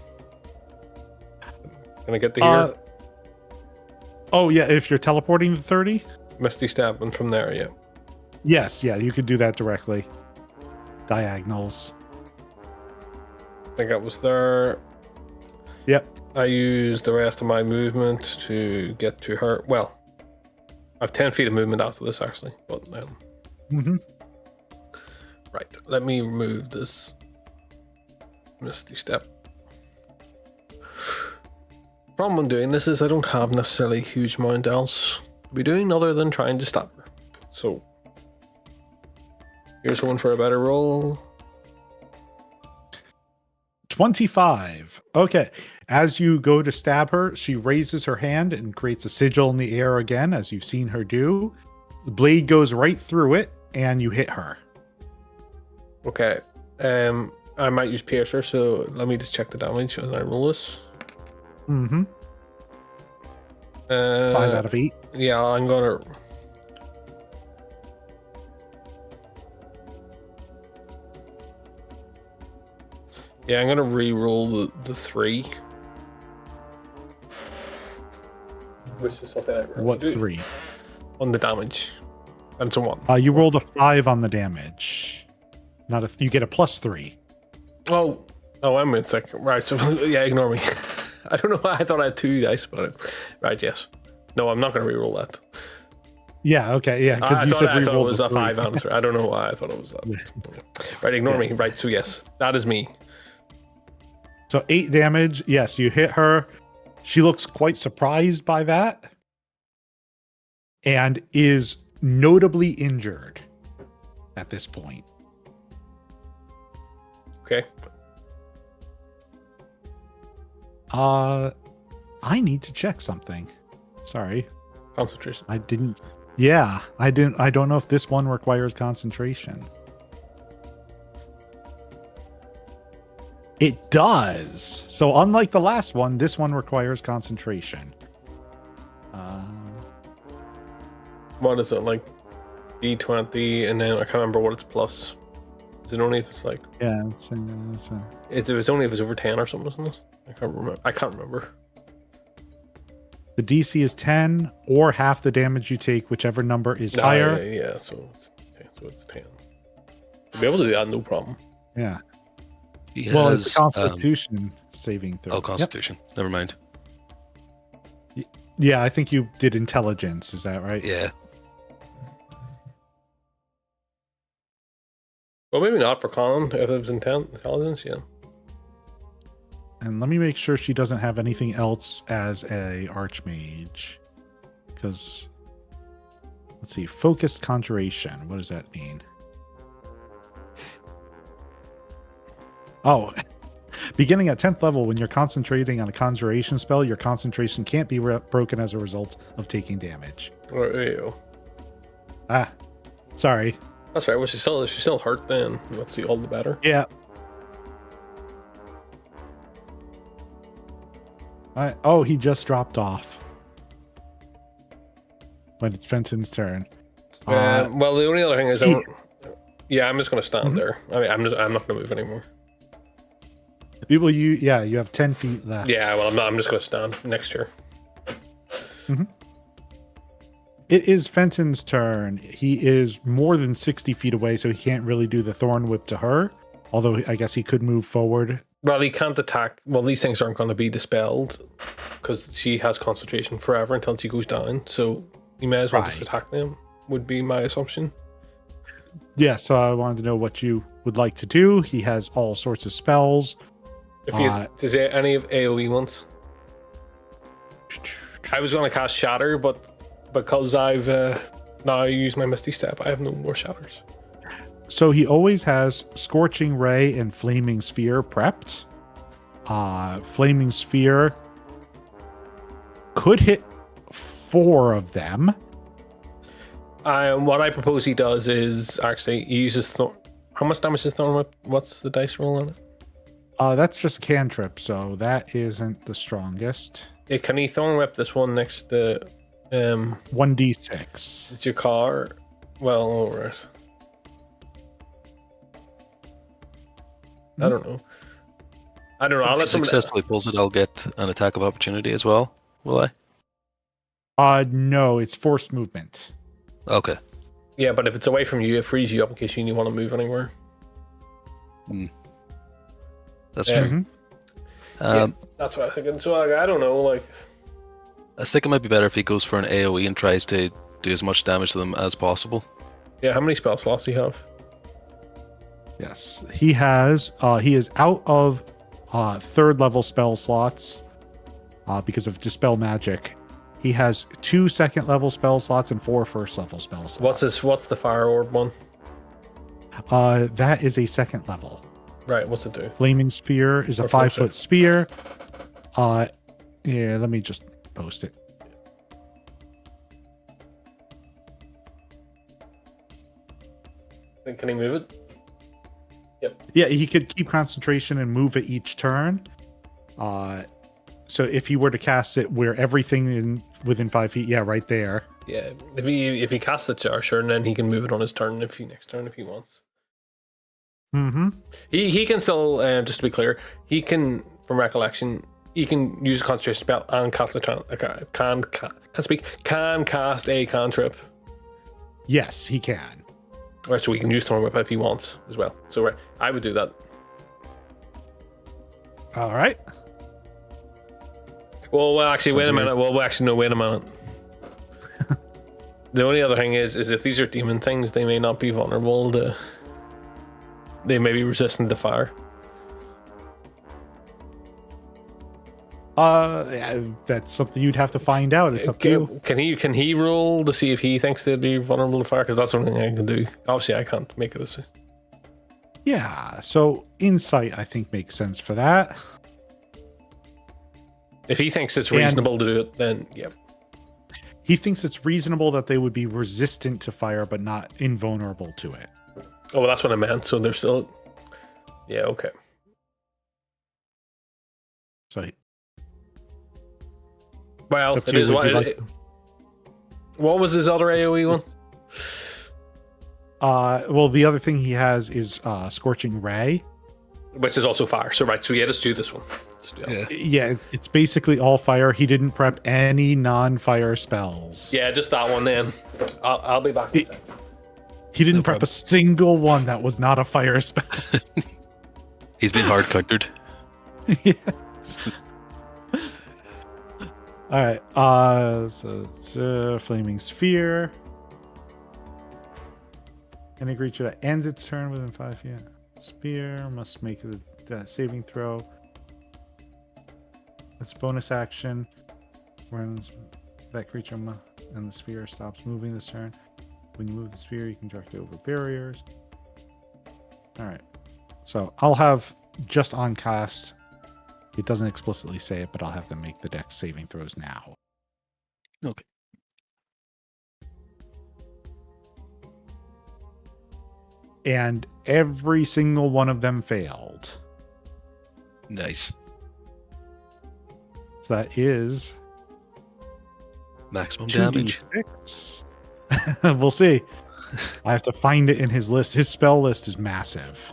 Can I get to here? Oh, yeah, if you're teleporting to 30? Misty Step, and from there, yeah. Yes, yeah, you could do that directly. Diagonals. I think I was there. Yep. I used the rest of my movement to get to her. Well, I have 10 feet of movement after this, actually. But right, let me remove this Misty Step. Problem with doing this is I don't have necessarily a huge amount else to be doing other than trying to stop her. So here's one for a better roll. 25. Okay. As you go to stab her, she raises her hand and creates a sigil in the air again, as you've seen her do. The blade goes right through it, and you hit her. Okay. I might use Piercer, so let me just check the damage as I roll this. 5 out of 8. Yeah, I'm gonna. Yeah, I'm gonna re-roll the 3. Which is something I really What do. 3? On the damage. And so on. You rolled a 5 on the damage. You get a +3. Oh, I'm in thick. Right, so yeah, ignore me. I don't know why I thought I had 2 dice, but right, yes. No, I'm not gonna re-roll that. Yeah, okay, yeah, because you said I thought it re-rolled was a a 5 answer. I don't know why I thought it was that. Right, ignore me. Right, so yes, that is me. So 8 damage. Yes, you hit her. She looks quite surprised by that and is notably injured at this point. Okay. I need to check something. Sorry. Concentration. I didn't Yeah, I don't know if this one requires concentration. It does. So unlike the last one, this one requires concentration. What is it, like D20, and then I can't remember what it's plus. Is it only if it's like... Yeah, It's only if it's over 10 or something, isn't it? I can't remember. the DC is 10 or half the damage you take, whichever number is higher. Yeah, so it's 10. To be able to do that, no problem. Yeah. He Well, has, it's a Constitution saving throw. Oh, Yep. Constitution. Never mind. Yeah, I think you did intelligence. Is that right? Yeah. Well, maybe not for Colin. If it was intelligence, yeah. And let me make sure she doesn't have anything else as a archmage. Because, let's see, focused conjuration. What does that mean? Oh, beginning at 10th level, when you're concentrating on a conjuration spell, your concentration can't be broken as a result of taking damage. Oh, there you go. Ah, sorry. That's right. Well, she's still hurt then. Let's see, all the better. Yeah. Oh, he just dropped off. When it's Fenton's turn. Well, the only other thing is, I'm just going to stand Mhm. there. I mean, I'm not going to move anymore. Well, you have 10 feet left. Yeah, well, I'm just going to stand next year. It is Fenton's turn. He is more than 60 feet away, so he can't really do the thorn whip to her. Although I guess he could move forward. Well, he can't attack. Well, these things aren't going to be dispelled because she has concentration forever until she goes down. So you may as well just Right. attack them, would be my assumption. Yeah, so I wanted to know what you would like to do. He has all sorts of spells. If he has, does he have any of AoE ones? I was going to cast Shatter, but because I've now used my Misty Step, I have no more Shatters. So he always has Scorching Ray and Flaming Sphere prepped. Flaming Sphere could hit 4 of them. What I propose he does is actually he uses Thorn. How much damage is Thorn Whip? What's the dice roll on it? That's just a cantrip, so that isn't the strongest. Can he Thorn Whip this one next to 1d6. it's your car? Well, alright. I don't know. I'll If he let someone. successfully pulls it, I'll get an attack of opportunity as well. Will I? No, it's forced movement. Okay. Yeah, but if it's away from you, it frees you up in case you want to move anywhere. That's Yeah. true. Yeah, that's what I'm thinking. So I don't know, like. I think it might be better if he goes for an AoE and tries to do as much damage to them as possible. Yeah, how many spell slots do you have? Yes, he has. He is out of 3rd level spell slots because of Dispel Magic. He has 2 2nd level spell slots and 4 1st level spell slots. What's the Fire Orb one? That is a 2nd level. Right, what's it do? Flaming Spear is a Or 5-foot spear. Yeah, let me just post it. Can he move it? Yep. Yeah, he could keep concentration and move it each turn. So if he were to cast it where everything in within 5 feet, yeah, right there. Yeah, if he casts the charge, sure, and then he can move it on his turn next turn if he wants. Mm-hmm. He can still, just to be clear, he can, from recollection, he can use a concentration spell and cast can cast a cantrip. Yes, he can. Right, so he can use Thorn Whip if he wants as well. So right, I would do that. All right. Well, actually, So wait a weird. minute. Well, actually, no, wait a minute. The only other thing is if these are demon things, they may not be vulnerable to. They may be resistant to fire. Yeah, that's something you'd have to find out. It's up to you. Can he roll to see if he thinks they'd be vulnerable to fire? Because that's the only thing I can do. Obviously, I can't make a decision. Yeah. So insight, I think, makes sense for that. If he thinks it's And- reasonable to do it, then yeah. he thinks it's reasonable that they would be resistant to fire, but not invulnerable to it. Oh, well, that's what I meant. So they're still. Yeah. Okay. So Well, it's up to it you. is Would what. you like- What was his other AOE one? well, the other thing he has is Scorching Ray. Which is also fire. So right. So yeah, just do this one. Just do that. Yeah. Yeah, it's basically all fire. He didn't prep any non-fire spells. Yeah, just that one then. I'll be back. in a It- sec. He didn't No prep problem. a single one that was not a fire spell. He's been hard countered. Yes. All right. So it's Flaming Sphere. Any creature that ends its turn within 5 feet. Spear must make a saving throw. That's a bonus action. When that creature and the sphere stops moving this turn. When you move the sphere, you can direct it over barriers. All right. So I'll have just on cast. It doesn't explicitly say it, but I'll have them make the dex saving throws now. Okay. And every single one of them failed. Nice. So that is Maximum damage. 2d6. We'll see. I have to find it in his list. His spell list is massive.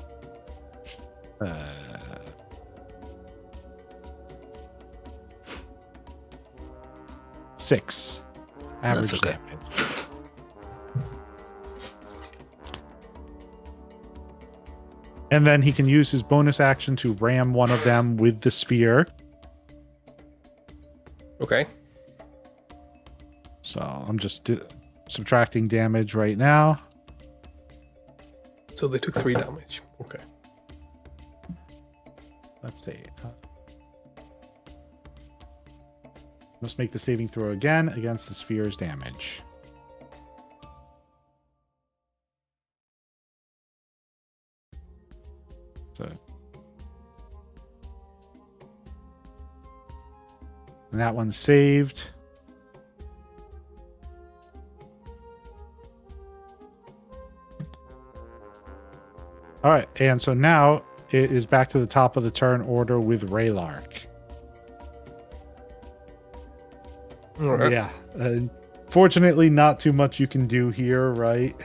Six. Average That's okay. damage. And then he can use his bonus action to ram one of them with the sphere. Okay. So I'm just subtracting damage right now. So they took 3 damage. Okay. Let's see. Must make the saving throw again against the sphere's damage. So. And that one's saved. All right, and so now it is back to the top of the turn order with Raylark. Alright. Yeah. Fortunately, not too much you can do here, right?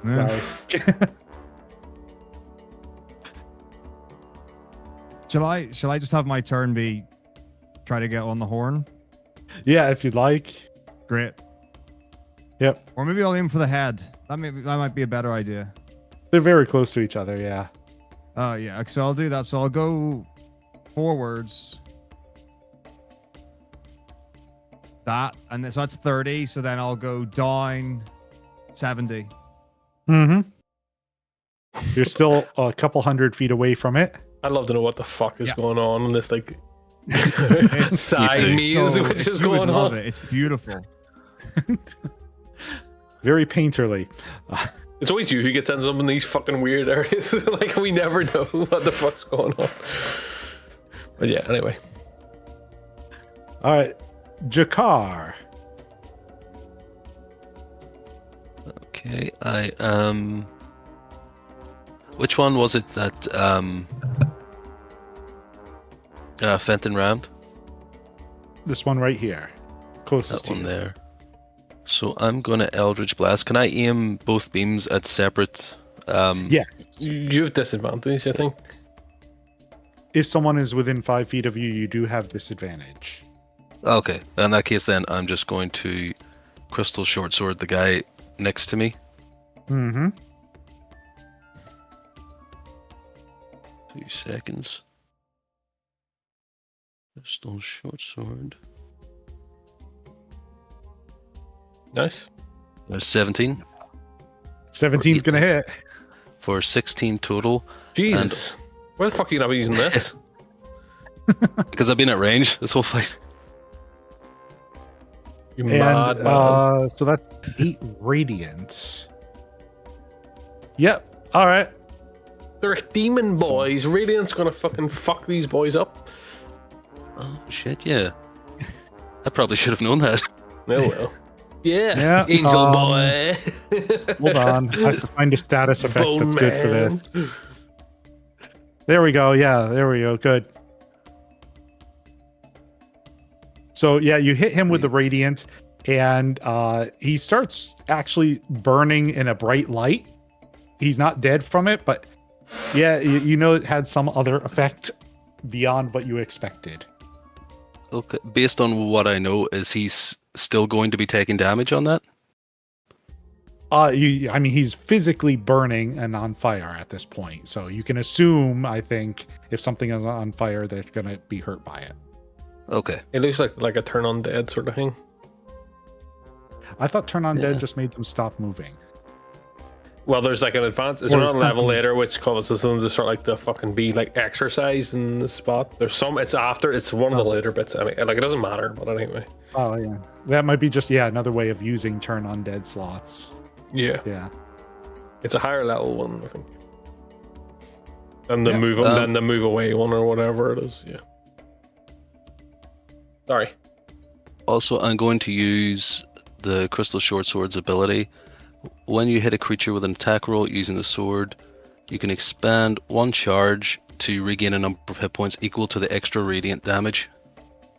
Yeah. Sorry. Shall I just have my turn be try to get on the horn? Yeah, if you'd like. Great. Yep. Or maybe I'll aim for the head. That might be a better idea. They're very close to each other, yeah. Oh yeah, so I'll do that. So I'll go forwards. That and so that's 30. So then I'll go down 70. Mm-hmm. You're still a couple 100 feet away from it. I'd love to know what the fuck is Yeah. going on in this like It's side It's maze so- which is you would going love on. it. It's beautiful. Very painterly. It's always you who gets ends up in these fucking weird areas. Like we never know what the fuck's going on. But yeah, anyway. All right. Jakar. Okay, I which one was it that Fenton rammed? This one right here. Closest That to one you. there. So I'm gonna Eldritch Blast. Can I aim both beams at separate? Yeah. You have disadvantage, I think. If someone is within 5 feet of you, you do have disadvantage. Okay, in that case, then I'm just going to Crystal Short Sword the guy next to me. Mm-hmm. 2 seconds. Crystal Short Sword. Nice. There's 17 17's going to hit. for 16 total. Jesus. Where the fuck are you gonna be using this? Because I've been at range this whole fight. You mad And man. so that's 8 radiant. Yep. All right. They're demon boys. Radiant's gonna fucking fuck these boys up. Oh shit! Yeah, I probably should have known that. Oh well. Yeah, Yeah, Angel Boy. Hold on. I have to find a status effect Bone that's good for Man. this. There we go. Yeah, there we go. Good. So yeah, you hit him with the radiant, and he starts actually burning in a bright light. He's not dead from it, but yeah, you know it had some other effect beyond what you expected. Okay, based on what I know, is he still going to be taking damage on that? I mean, he's physically burning and on fire at this point, so you can assume, I think, if something is on fire, they're gonna be hurt by it. Okay. It looks like a turn on dead sort of thing. I thought turn on Yeah. dead just made them stop moving. Well, there's like an advanced. It's Or another level something. later, which causes them to start like the fucking be like exercise in the spot. There's some. It's after. It's one of the later bits. I mean, like it doesn't matter, but anyway. Oh yeah, that might be just another way of using turn on dead slots. Yeah, Yeah. it's a higher level one, I think. And the Yeah. than the move away one or whatever it is. Yeah. Sorry. Also, I'm going to use the Crystal Short Sword's ability. When you hit a creature with an attack roll using the sword, you can expand one charge to regain a number of hit points equal to the extra radiant damage.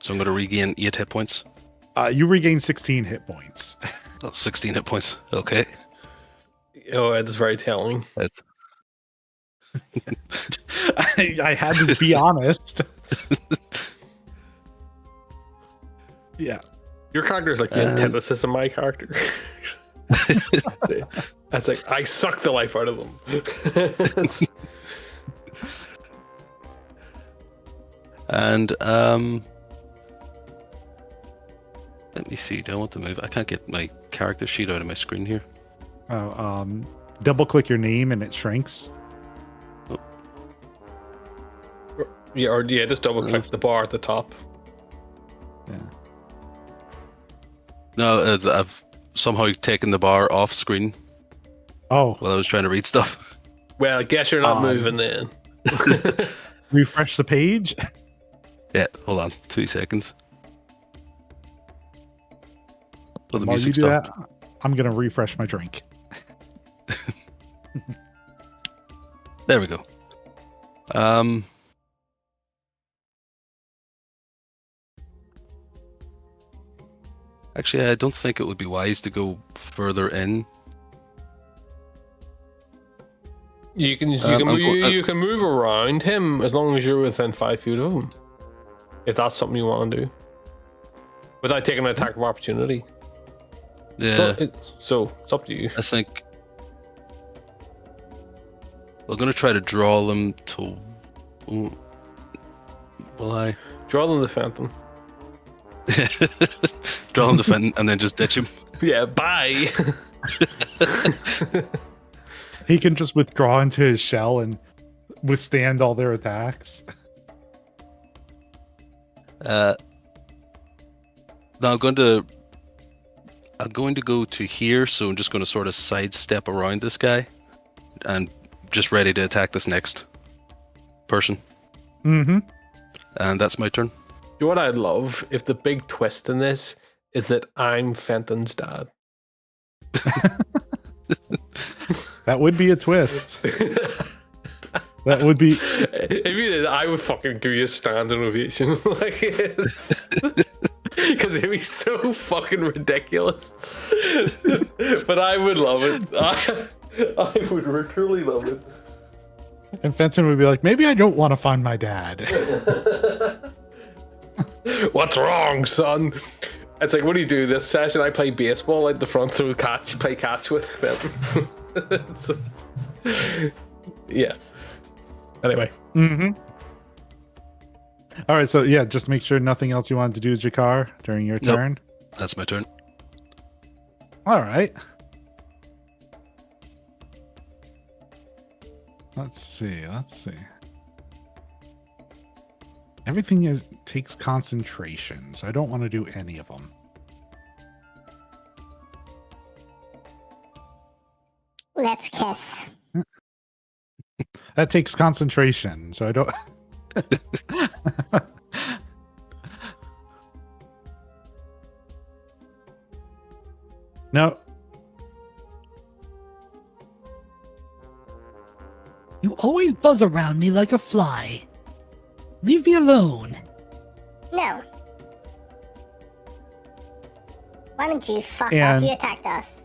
So I'm going to regain 8 hit points. You regain 16 hit points. Oh, 16 hit points. Okay. Oh, that's very telling. That's... I had to be honest. Yeah. Your character is like the antithesis of my character. That's like I suck the life out of them. And let me see. Do I want to move? I can't get my character sheet out of my screen here. Double click your name and it shrinks. Yeah, just double click the bar at the top. Yeah. No, I've somehow taken the bar off screen Oh, while I was trying to read stuff. Well, I guess you're not moving then. refresh the page. Yeah, hold on. 2 seconds. Oh, the While you music do stopped. that, I'm gonna refresh my drink. There we go. Actually, I don't think it would be wise to go further in. You can I'm you can move around him as long as you're within 5 feet of him. If that's something you want to do, without taking an attack of opportunity. Yeah, So it's up to you. I think we're going to try to draw them to. Ooh, will I? Draw them the phantom. Draw them to fin and then just ditch him. Yeah, bye. He can just withdraw into his shell and withstand all their attacks. Now I'm going to go to here, so I'm just going to sort of sidestep around this guy and just ready to attack this next person. Mm-hmm. And that's my turn. You know what I'd love if the big twist in this is that I'm Fenton's dad. That would be a twist. That would be. If you did, I would fucking give you a standing ovation. Like, because it'd be so fucking ridiculous. But I would love it. I would truly love it. And Fenton would be like, maybe I don't want to find my dad. What's wrong, son? It's like, what do you do this session? I play baseball out the front, throw catch, play catch with them. So, yeah. Anyway. Mm-hmm. All right, so yeah, just make sure nothing else you wanted to do, Jakar, during your Nope. turn. That's my turn. All right. Let's see. Everything takes concentration, so I don't want to do any of them. Let's kiss. That takes concentration, so I don't. No. You always buzz around me like a fly. Leave me alone. No. Why don't you fuck And- off? You attacked us.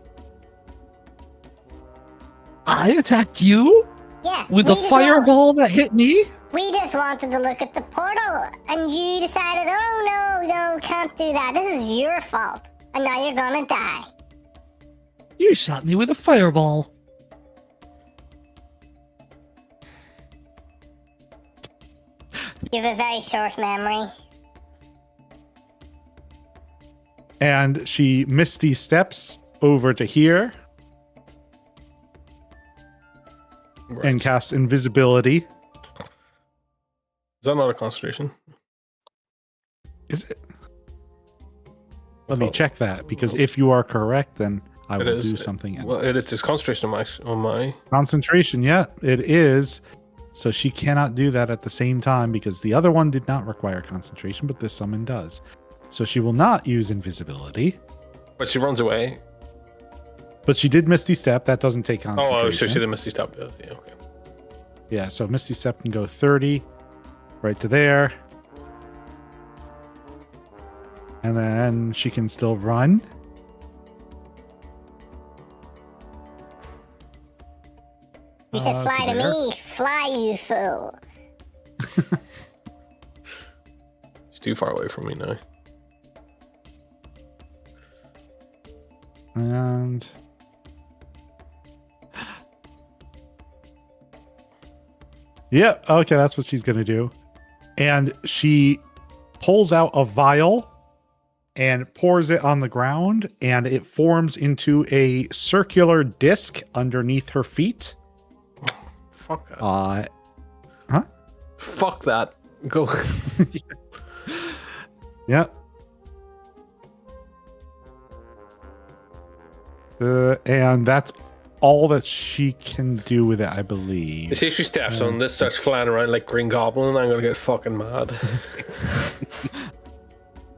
I attacked you Yeah. with we a just fireball that hit me? We just wanted to look at the portal, and you decided, oh no, can't do that. This is your fault. And now you're gonna die. You shot me with a fireball. You have a very short memory. And she misty steps over to here Right. and casts invisibility. Is that not a concentration? Is it? Let me So- check that, because if you are correct, then I It will is. do something else. Well, it's concentration on my. Concentration, yeah, it is. So she cannot do that at the same time because the other one did not require concentration, but this summon does. So she will not use invisibility, But she runs away. but she did Misty Step. That doesn't take concentration. Oh, so she did Misty Step. Yeah, okay. Yeah, so Misty Step can go 30 right to there. And then she can still run. You said fly to there. me. Fly, you fool. She's too far away from me now. And yeah, okay, that's what she's gonna do. And she pulls out a vial and pours it on the ground, and it forms into a circular disc underneath her feet. Fuck that. Fuck that. Go. Yeah. And that's all that she can do with it, I believe. You see if she steps on this, starts flying around like Green Goblin, I'm gonna get fucking mad.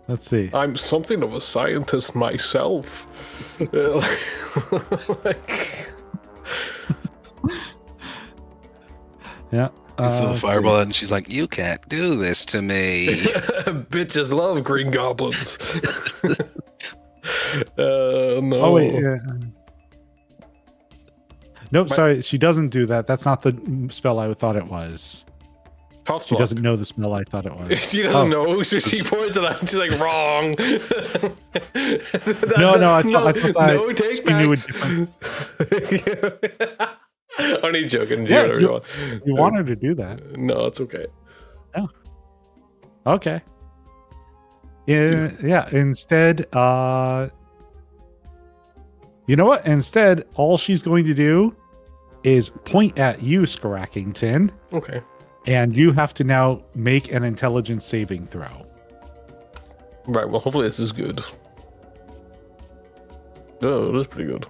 Let's see. I'm something of a scientist myself. Like, Yeah. It's a let's see. fireball, and she's like, "You can't do this to me." bitches love Green Goblins. No. Oh wait. Yeah. Nope. Sorry, she doesn't do that. That's not the spell I thought it was. Tough She luck. doesn't know the spell I thought it was. She doesn't Oh. know, so she pours it out. She's like, wrong. No, I thought no, take she knew a backs. Only joking. Do Yeah, whatever you want. You want her to do that? No, it's okay. Okay. Yeah. Yeah. Instead, you know what? Instead, all she's going to do is point at you, Skarackington, Okay. and you have to now make an intelligence saving throw. Right. Well, hopefully this is good. Oh, it is pretty good.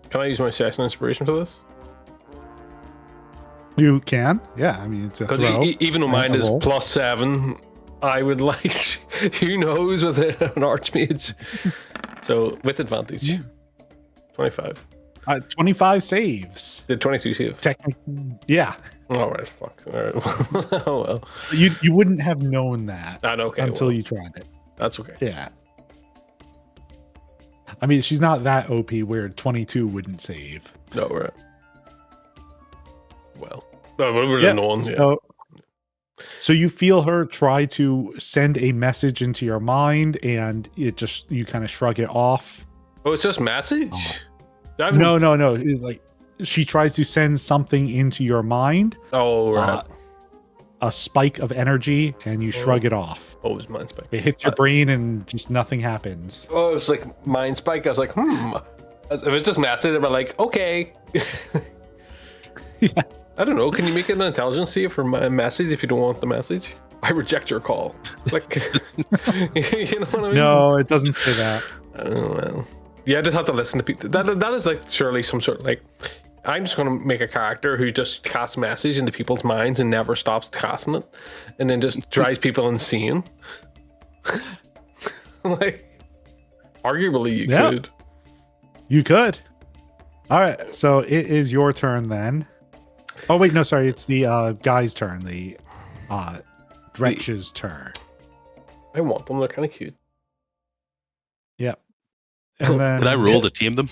Can I use my session inspiration for this? You can. Yeah. I mean, it's a Because throw. even though and mine a is roll. +7, I would like, who knows, with an archmage. So with advantage. Yeah. 25. 25 saves. Did 22 save? Technically, yeah. All right, fuck. All right. Oh well. You wouldn't have known that Okay. until well, you tried it. That's okay. Yeah. I mean, she's not that OP where 22 wouldn't save. No, right. Well, no, we're the ones. Yeah. So you feel her try to send a message into your mind, and it just you kind of shrug it off. Oh, it's just message. I No. It's like she tries to send something into your mind, Oh right. a spike of energy, and you shrug it off. Oh, it's mind spike. It hits your brain, and just nothing happens. Oh, it's like mind spike. I was like, If it's just message, I'd be like, okay. Yeah. I don't know. Can you make an intelligence save for my message if you don't want the message? I reject your call. Like, you know what I mean? No, it doesn't say that. Oh, well. Yeah, I just have to listen to people. That is like surely some sort of like. I'm just going to make a character who just casts message into people's minds and never stops casting it, and then just drives people insane. Like, arguably, you Yeah. could. You could. All right, so it is your turn then. Oh wait, no, sorry, it's the guy's turn. The Dretch's turn. I want them. They're kind of cute. Yep. And then Can I roll to tame them?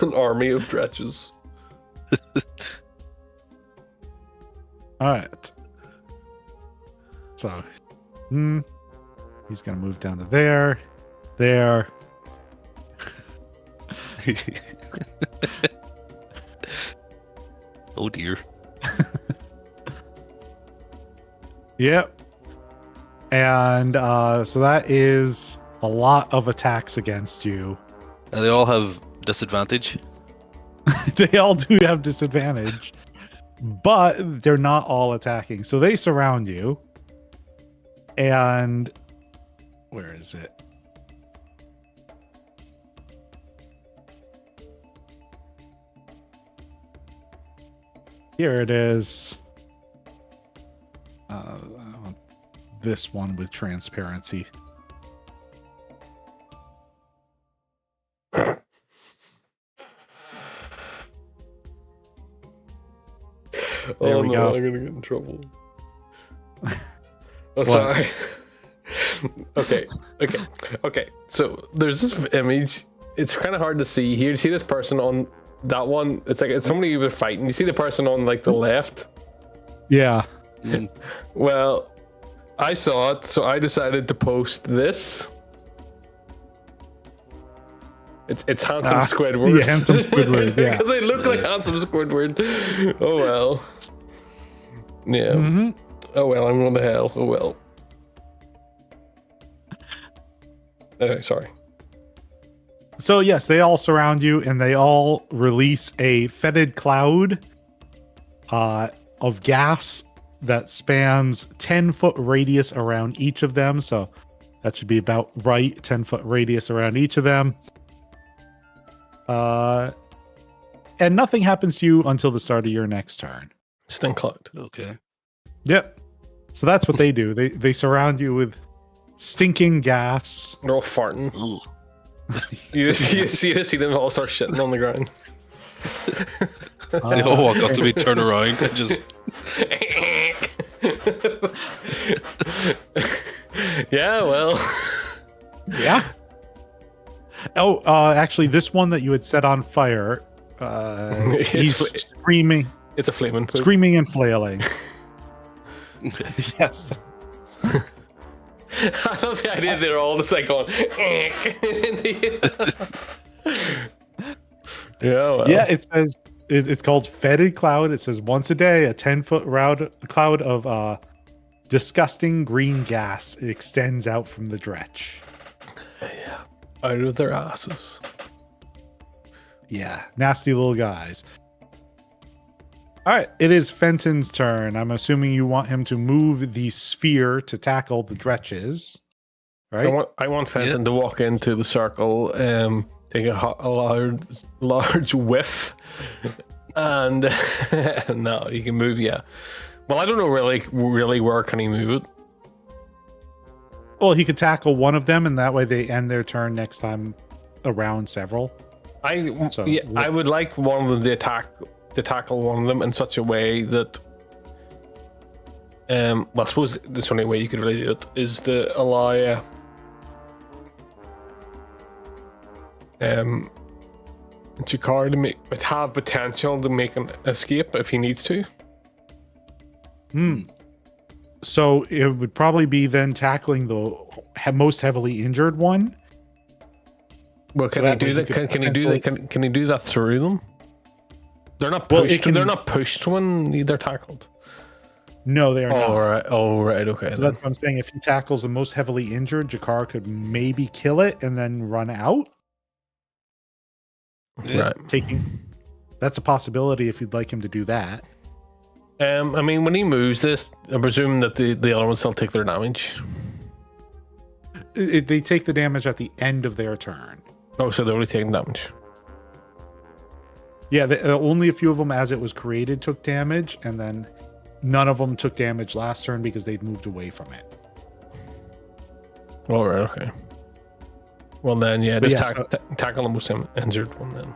An army of dretches. All right. So, he's gonna move down to there. Oh dear. Yep. And so that is a lot of attacks against you. They all have disadvantage. They all do have disadvantage, but they're not all attacking. So they surround you. And where is it? Here it is. I want this one with transparency. There we go. I'm gonna get in trouble. Oh, sorry. Okay. So there's this image. It's kind of hard to see here. You see this person on that one? It's like it's somebody you were fighting. You see the person on like the left? Yeah. Well, I saw it, so I decided to post this. It's handsome Squidward. Yeah, handsome Squidward. Yeah. Because they look like handsome Squidward. Oh well. Yeah. Mm-hmm. Oh well, I'm going to hell. Oh well. Okay, sorry. So yes, they all surround you and they all release a fetid cloud of gas that spans 10-foot radius around each of them. So that should be about right, 10-foot radius around each of them. And nothing happens to you until the start of your next turn. Stink cloud. Okay. Yep. So that's what they do. They surround you with stinking gas. They're all farting. Ooh. You see them all start shitting on the ground. They all walk up to me, turn around, and just. Yeah, well. Yeah. Oh, actually, this one that you had set on fire, he's screaming. It's a flaming poop. Screaming and flailing. Yes. I love the idea they're all just like going. Yeah, well. Yeah, it says it's called fetid cloud. It says once a day, a 10-foot cloud of disgusting green gas extends out from the dretch. Yeah, out of their asses. Yeah, nasty little guys. All right, it is Fenton's turn. I'm assuming you want him to move the sphere to tackle the dretches, right? I want Fenton to walk into the circle, take a large whiff, and no, he can move. Yeah. Well, I don't know really where can he move it. Well, he could tackle one of them, and that way they end their turn next time around several. I would like one of them to tackle one of them in such a way that well, I suppose the only way you could really do it is to allow Jakar to have potential to make an escape if he needs to. So it would probably be then tackling the most heavily injured one. Well, can So he do that? Can he do that? Can he do that through them? They're not Well, pushed. They're not pushed when they're tackled. No, they are not. All right. Oh, right. Okay. So that's what I'm saying. If he tackles the most heavily injured, Jakar could maybe kill it and then run out. Right. That's a possibility if you'd like him to do that. I mean, when he moves this, I presume that the other ones still take their damage. They take the damage at the end of their turn. Oh, so they're only taking damage. Yeah, only a few of them, as it was created, took damage, and then none of them took damage last turn because they'd moved away from it. All right. Okay. Well, then, yeah, But just yeah, tackle the most injured one then.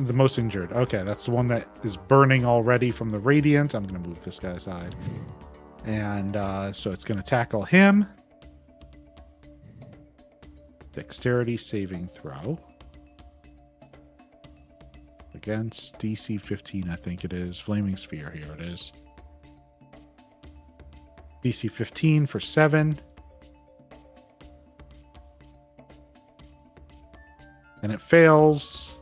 The most injured. Okay, that's the one that is burning already from the radiant. I'm going to move this guy aside. And so it's going to tackle him. Dexterity saving throw. Against DC 15, I think it is. Flaming Sphere, here it is. DC 15 for 7. And it fails.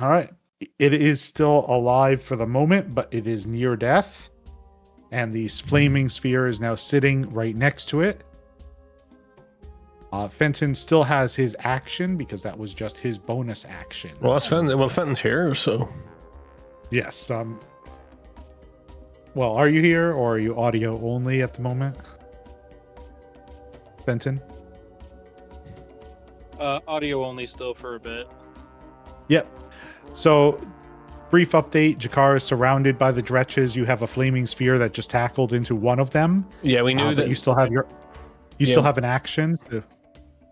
All right. It is still alive for the moment, but it is near death. And the flaming sphere is now sitting right next to it. Fenton still has his action because that was just his bonus action. Well, that's Fenton. Well, Fenton's here, so. Yes. Well, are you here or are you audio only at the moment? Fenton? Audio only still for a bit. Yep. So, brief update. Jakar is surrounded by the Dretches. You have a flaming sphere that just tackled into one of them. Yeah, we knew that. You still have still have an action.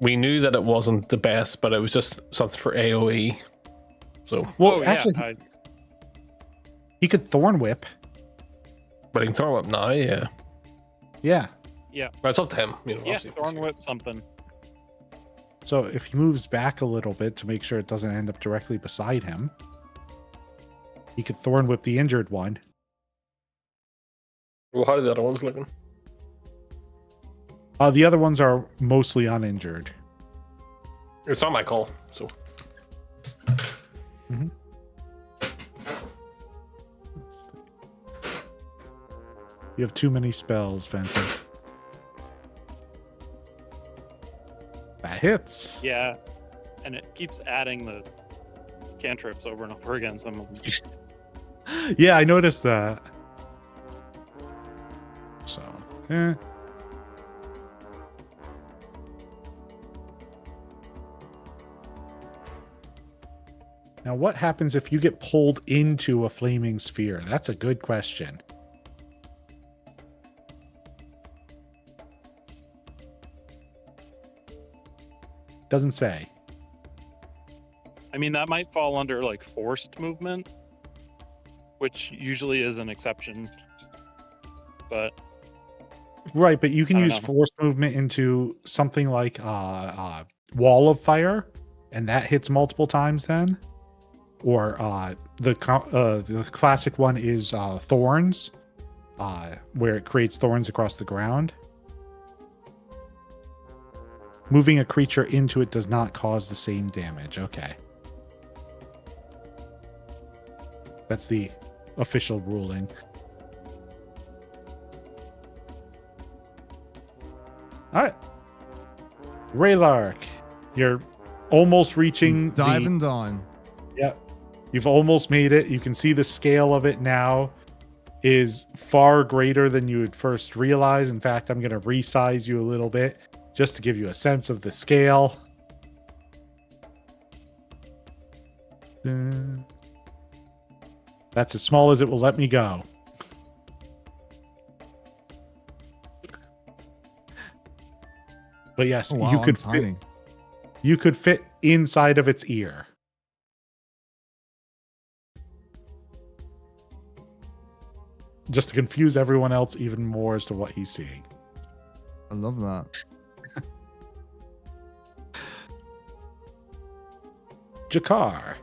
We knew that it wasn't the best, but it was just something for AoE. So. Well, actually, he could Thorn Whip. But he can Thorn Whip now, yeah. Yeah. Yeah. But it's up to him. You know, Yeah, Thorn Whip something. So if he moves back a little bit to make sure it doesn't end up directly beside him, he could Thorn Whip the injured one. Well, how are the other ones looking? The other ones are mostly uninjured. It's not my call, so. Mm-hmm. You have too many spells, Fenton. That hits. Yeah, and it keeps adding the cantrips over and over again. Some of them. Yeah, I noticed that. So, Now, what happens if you get pulled into a flaming sphere? That's a good question. Doesn't say. I mean, that might fall under like forced movement, which usually is an exception. But right, but you can use know. forced movement into something like Wall of Fire, and that hits multiple times then. Or the classic one is Thorns, where it creates thorns across the ground. Moving a creature into it does not cause the same damage. Okay. That's the official ruling. All right. Raylark, you're almost reaching diving down. Yep. You've almost made it. You can see the scale of it now is far greater than you would first realize. In fact, I'm going to resize you a little bit just to give you a sense of the scale. That's as small as it will let me go. But yes, Oh, wow, you could I'm tiny. you could fit inside of its ear. Just to confuse everyone else even more as to what he's seeing. I love that. Jakar,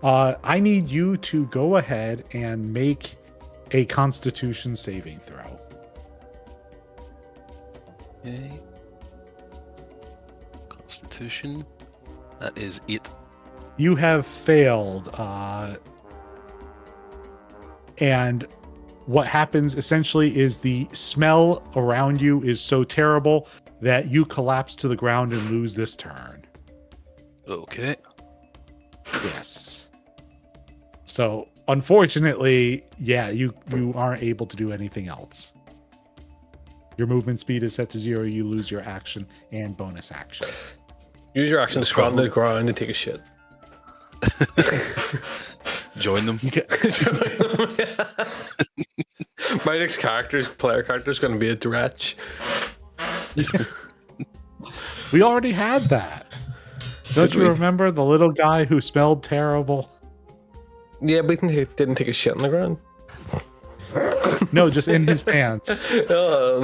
I need you to go ahead and make a Constitution saving throw. Okay. Constitution. That is it. You have failed. And what happens essentially is the smell around you is so terrible that you collapse to the ground and lose this turn. Okay. Yes. So unfortunately, yeah, you aren't able to do anything else. Your movement speed is set to 0. You lose your action and bonus action. Use your action to scrub on the ground and take a shit. Join them. You can, My next player character is going to be a Dretch. We already had that. Don't Did you we? remember the little guy who smelled terrible? Yeah, but he didn't take a shit on the ground. No, just in his pants. Oh,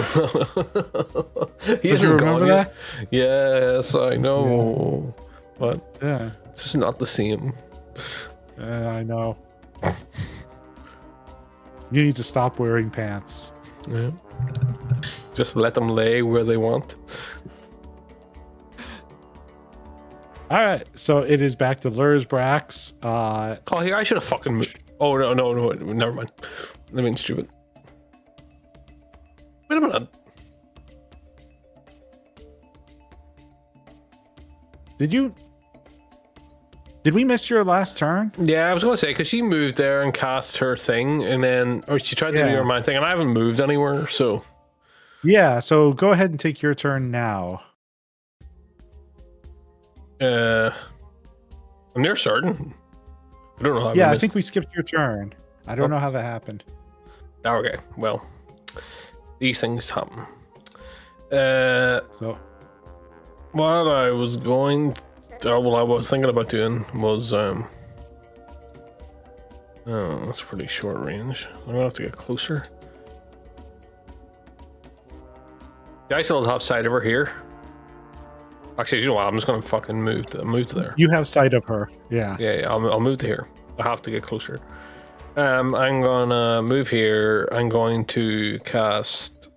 he Don't you isn't remember gone that? yet. Yes, I know. But Yeah, it's just not the same. I know. You need to stop wearing pants. Yeah. Just let them lay where they want. All right, so it is back to Lurzbrax. Oh, here, I should have fucking moved. Oh, no, never mind. I mean, stupid. Wait a minute. Did we miss your last turn? Yeah, I was going to say, because she moved there and cast her thing, and then, or she tried to do Yeah. her mind thing, and I haven't moved anywhere, so. Yeah, so go ahead and take your turn now. I'm near certain. I don't know how. Yeah, I missed. think we skipped your turn. I don't know how that happened. Okay, well, these things happen. So What I was going, well, I was thinking about doing was, oh, that's pretty short range. I'm gonna have to get closer. Yeah, I still have sight over here. Actually, you know what? I'm just gonna fucking move to there. you have sight of her. Yeah. Yeah, I'll move to here. I have to get closer. I'm gonna move here. I'm going to cast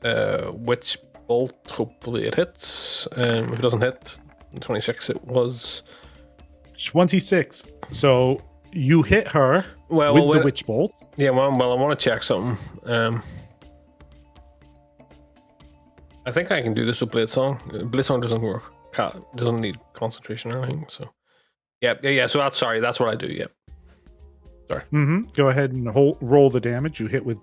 Witch Bolt. Hopefully it hits. If it doesn't hit, 26 it was. 26. So you hit her Well, with wait- the witch bolt. Yeah, well, I want to check something. I think I can do this with Blade-Song. Blade-Song doesn't work. Doesn't need concentration or anything. So, yeah. So that's what I do. Yep. Go ahead and roll the damage you hit with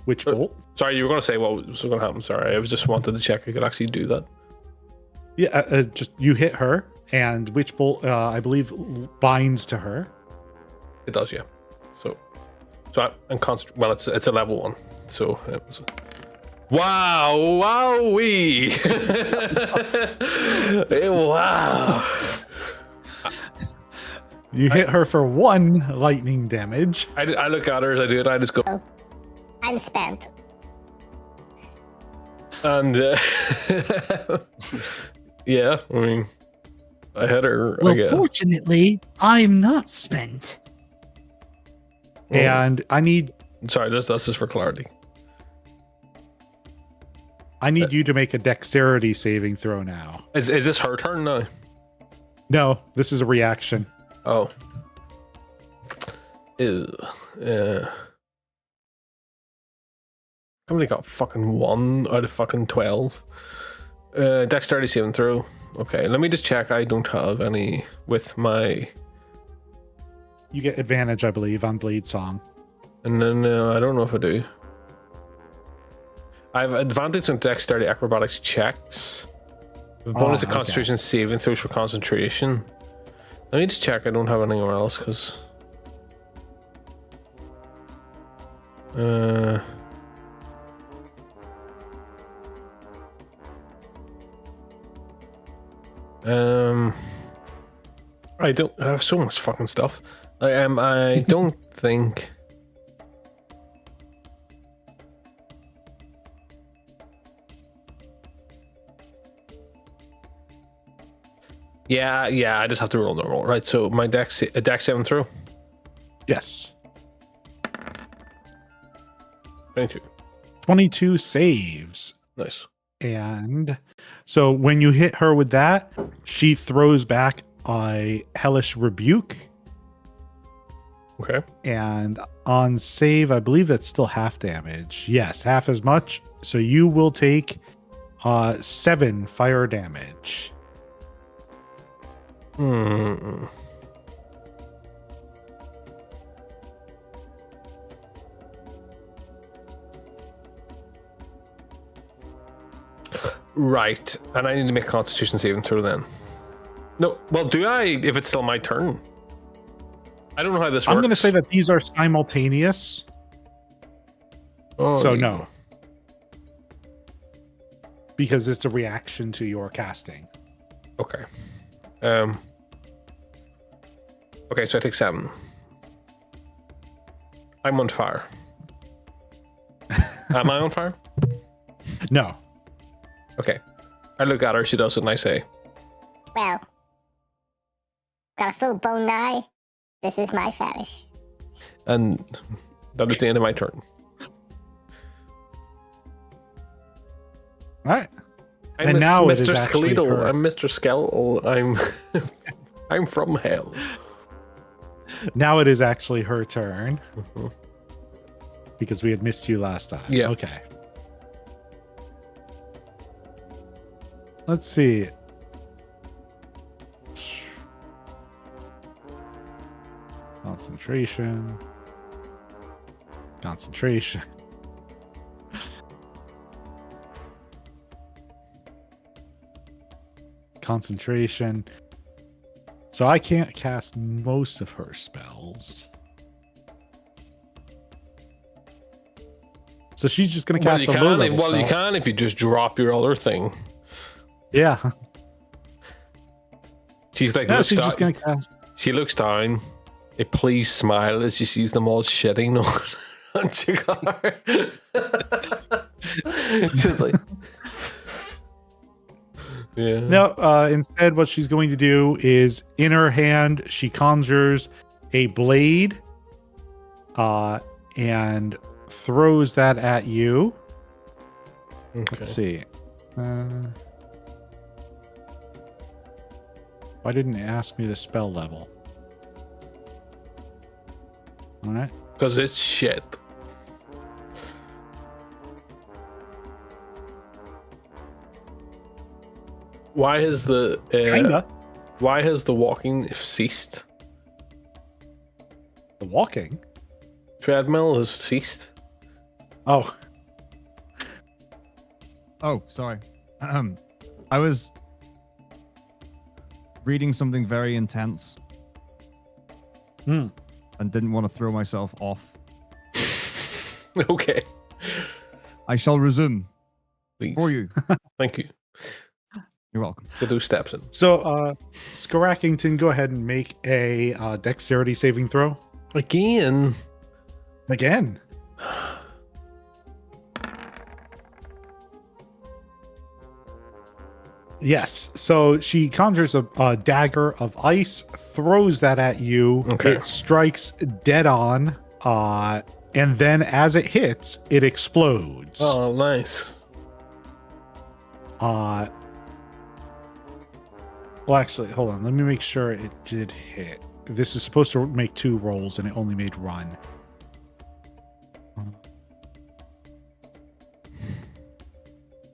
witch bolt. Sorry, you were going to say what was going to happen. Sorry, I was just wanted to check I could actually do that. Yeah, just you hit her, and witch bolt, I believe, binds to her. It does, yeah. So I'm constant. Well, it's a level 1. So it was. Wowee! Wow. You hit her for 1 lightning damage. I look at her as I do it. I just go, I'm spent. and yeah. I mean, I hit her. I Well, guess. fortunately, I'm not spent. And I need Sorry, that's just for clarity. you to make a dexterity saving throw now. Is this her turn now? No, this is a reaction. Oh. Ew. Yeah. Somebody got fucking 1 out of fucking 12. Dexterity saving throw. Okay, let me just check. I don't have any with my. You get advantage, I believe, on Blade Song. And then I don't know if I do. I have advantage on dexterity acrobatics checks. The bonus of okay. concentration saving throws for concentration. Let me just check. I don't have anywhere else because. I don't I have so much fucking stuff. I don't think. Yeah, I just have to roll normal, right? So my dex 7 through. Yes. 22. 22 saves. Nice. And so when you hit her with that, she throws back a hellish rebuke. Okay. And on save, I believe that's still half damage. Yes, half as much. So you will take 7 fire damage. Hmm. Right, and I need to make a Constitution saving throw then. No, well, do I? If it's still my turn, I don't know how this works. I'm going to say that these are simultaneous. Oh, So yeah. no. Because it's a reaction to your casting. Okay. Okay, so I take 7. I'm on fire. Am I on fire? No. Okay. I look at her, she does it, and I say, Well, got a full bone eye. This is my fetish. and that is the end of my turn. All right. I'm And now it is Mr. actually Skeletal. her. I'm Mr. Skeletal. I'm from hell. Now it is actually her turn Mhm. because we had missed you last time. Yeah. Okay. Let's see. Concentration. Concentration. Concentration. So I can't cast most of her spells. So she's just going to Well, cast you a low can. level Well, you spell. can if you just drop your other thing. Yeah. She's like, No, looks she's down, just going to cast. she looks down. A pleased smile as she sees them all shitting on Chigar. She's like, yeah. No, instead, what she's going to do is in her hand, she conjures a blade and throws that at you. Okay. Let's see. Why didn't it ask me the spell level? All right. Because it's shit. Why has the Kinda. why has the walking ceased? The walking. Treadmill has ceased. Oh, Oh, sorry. I was reading something very intense Hmm. and didn't want to throw myself off. Okay. I shall resume Please. for you. Thank you. You're welcome. Get those steps in. So, Skarackington, go ahead and make a dexterity saving throw. Again. Again. Yes. So she conjures a dagger of ice, throws that at you. Okay. It strikes dead on. And then as it hits, it explodes. Oh, nice. Well, actually, hold on. Let me make sure it did hit. This is supposed to make 2 rolls, and it only made 1.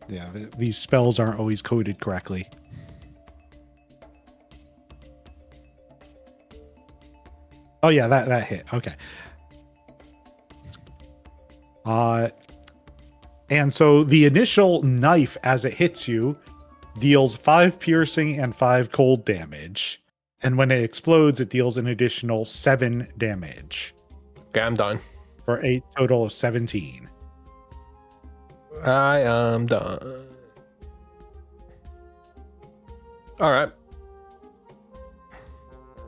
Yeah, these spells aren't always coded correctly. Oh yeah, that hit. Okay. And so the initial knife as it hits you deals 5 piercing and 5 cold damage. And when it explodes, it deals an additional 7 damage Okay, I'm done. for a total of 17. I am done. All right.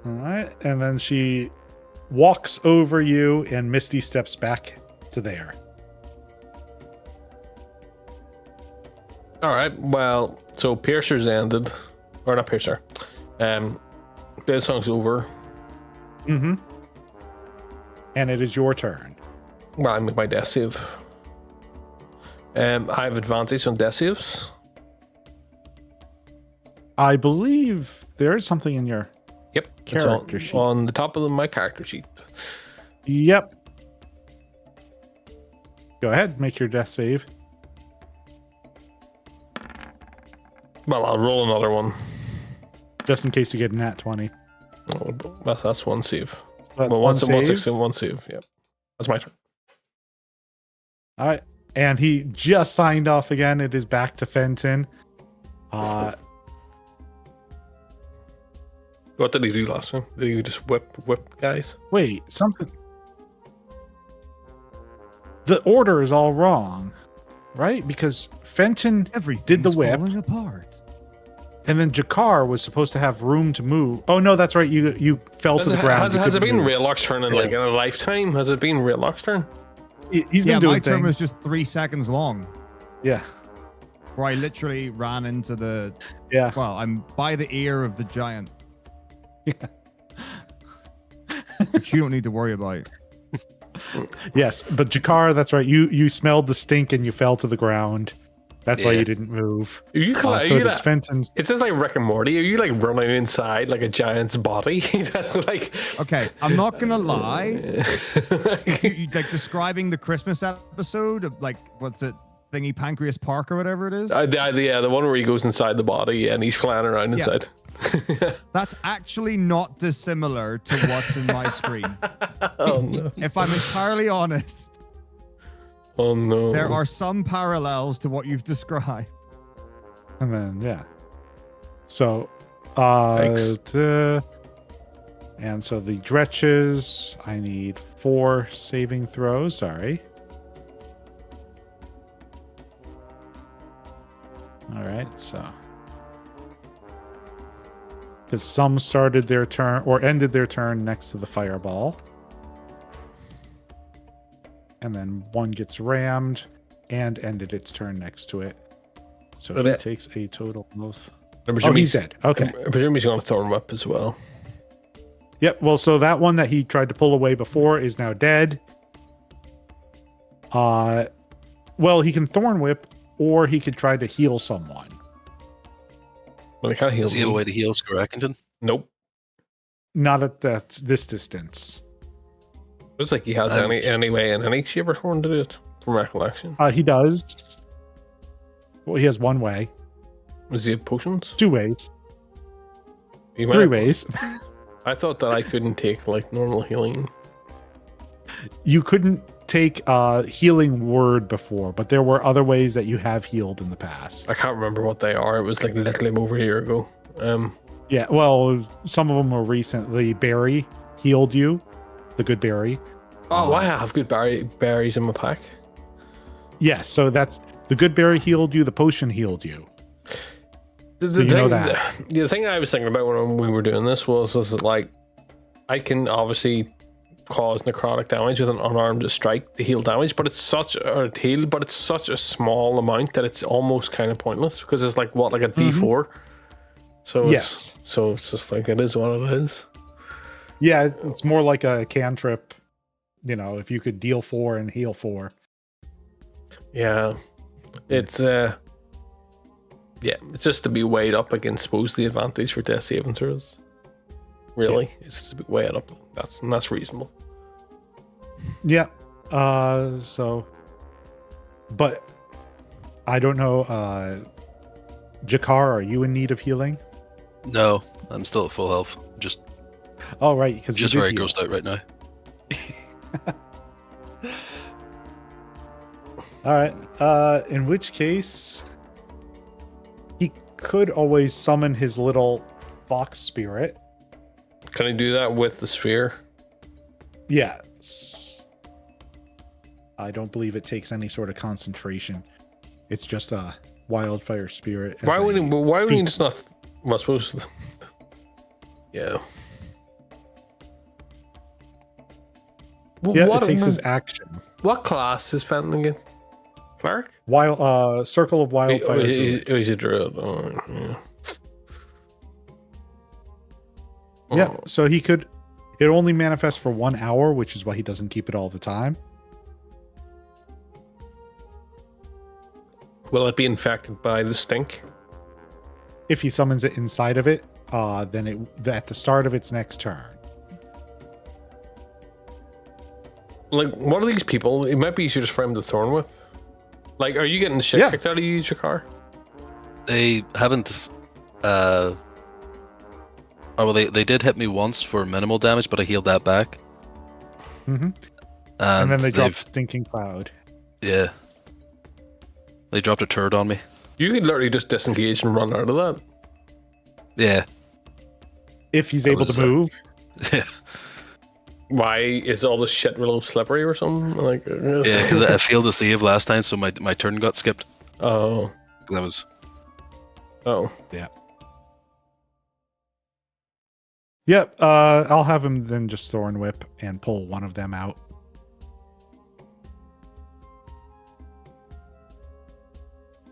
All right. And then she walks over you and Misty steps back to there. All right. Well, so Piercer's ended, or not Piercer. This song's over. Mm-hmm. And it is your turn. Well, I make my death save. I have advantage on death saves. I believe there is something in your... Yep. It's Character sheet. on the top of my character sheet. Yep. Go ahead, make your death save. Well, I'll roll another one. Just in case you get a nat 20. Oh, that's one save. So that's Well, one one save. 6 and one save. Yep. That's my turn. All right. And he just signed off again. It is back to Fenton. What did he do last time? Did he just whip guys? Wait, something. the order is all wrong, right? Because Fenton did the whip, falling apart. and then Jakar was supposed to have room to move. Oh no, that's right. You fell to the ground. Has it been move. Rayloc's turn in like in a lifetime? Has it been Rayloc's turn? He's been doing my turn things. was just 3 seconds long, Yeah, where I literally ran into the. yeah. Well, I'm by the ear of the giant. Yeah. Which you don't need to worry about. Yes, but Jakar, that's right. You smelled the stink and you fell to the ground. That's why Yeah. you didn't move. Are you, So are you does Fenton's. it's just like Rick and Morty. Are you like running inside like a giant's body? Like, Okay, I'm not gonna lie. You like describing the Christmas episode of like what's it, Thingy Pancreas Park or whatever it is. the one where he goes inside the body and he's flying around inside. That's actually not dissimilar to what's in my screen. Oh no! If I'm entirely honest, Oh no! there are some parallels to what you've described. And then yeah. So Thanks. and so the dretches, I need 4 saving throws, sorry. All right, so because some started their turn or ended their turn next to the fireball. And then one gets rammed and ended its turn next to it. So But he it- takes a total of. I Oh, presume he's dead. Okay. I presume he's going to throw him up as well. Yep. Well, so that one that he tried to pull away before is now dead. Well, he can thorn whip, or he could try to heal someone. Well, he can't heal Is he a me. way to heal Scarakington? Nope. Not at this distance. Looks like he has any way in any shape or form to do it, from recollection. He does. Well, he has one way, Does he have potions? 2 ways, He might 3 have- ways. I thought that I couldn't take like normal healing. You couldn't take healing word before, but there were other ways that you have healed in the past. I can't remember what they are. It was like literally over a year ago. Yeah, well, some of them were recently. Berry healed you, the good berry. Oh, I have good berries in my pack. Yes, so that's the good berry healed you. The potion healed you. The you know that. The thing I was thinking about when we were doing this was that, like, I can obviously cause necrotic damage with an unarmed strike to heal damage, but it's such a small amount that it's almost kind of pointless because it's like what, like a D4. So Yes. so it's just like it is what it is. Yeah, it's more like a cantrip. You know, if you could deal 4 and heal 4. Yeah, it's just to be weighed up against, suppose, the advantage for death saving throws. Really, it's to be weighed up. That's reasonable. Yeah. So, but I don't know. Jakar, are you in need of healing? No, I'm still at full health. Just Oh, right, because just very grossed out right now. All right. In which case, he could always summon his little fox spirit. Can I do that with the sphere? Yes. I don't believe it takes any sort of concentration. It's just a wildfire spirit. as Why would a he feat. just not? Well, I suppose. Yeah. Yeah, it takes his action. What class is Fenton again? Cleric? Circle of wildfire. He's a druid. Oh, yeah. Yeah, Oh. so he could. It only manifests for 1 hour, which is why he doesn't keep it all the time. Will it be infected by the stink? If he summons it inside of it, then at the start of its next turn. Like, what are these people? It might be easier just for him to thorn with. Like, are you getting the shit Yeah. kicked out of you, Jakar? They haven't. Oh well, they did hit me once for minimal damage, but I healed that back. Mm-hmm. And, And then they drop they've- Stinking Cloud. Yeah. They dropped a turd on me. You could literally just disengage and run out of that. Yeah. If he's That able was, to move. Yeah. Why is all this shit real slippery or something? Like, Yeah, because I failed to save last time, so my turn got skipped. oh, That was oh, Yep. I'll have him then just Thorn Whip and pull one of them out.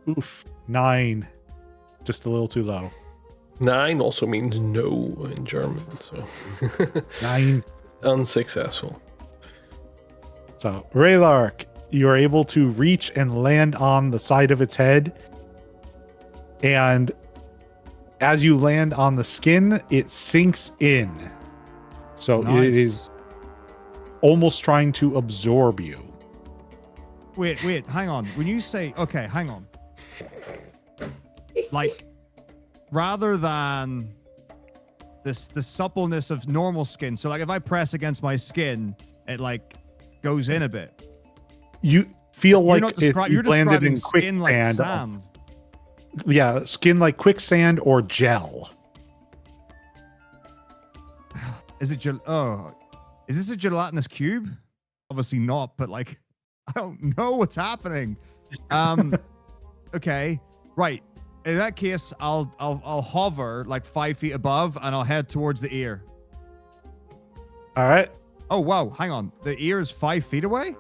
Oof. 9. Just a little too low. 9 also means no in German, so 9. unsuccessful. So, Raylark, you are able to reach and land on the side of its head. And as you land on the skin, it sinks in. So it is almost trying to absorb you. Wait, hang on. When you say, okay, hang on. Like, rather than the suppleness of normal skin. So, like, if I press against my skin, it, like, goes in a bit. You feel You're like not if descri- you you're landed describing in skin like quicksand. sand. Yeah, skin like quicksand or gel. Is it is this a gelatinous cube? Obviously not, but like I don't know what's happening. Okay. Right. In that case, I'll hover like 5 feet above and I'll head towards the ear. All right. Oh wow, hang on. The ear is 5 feet away?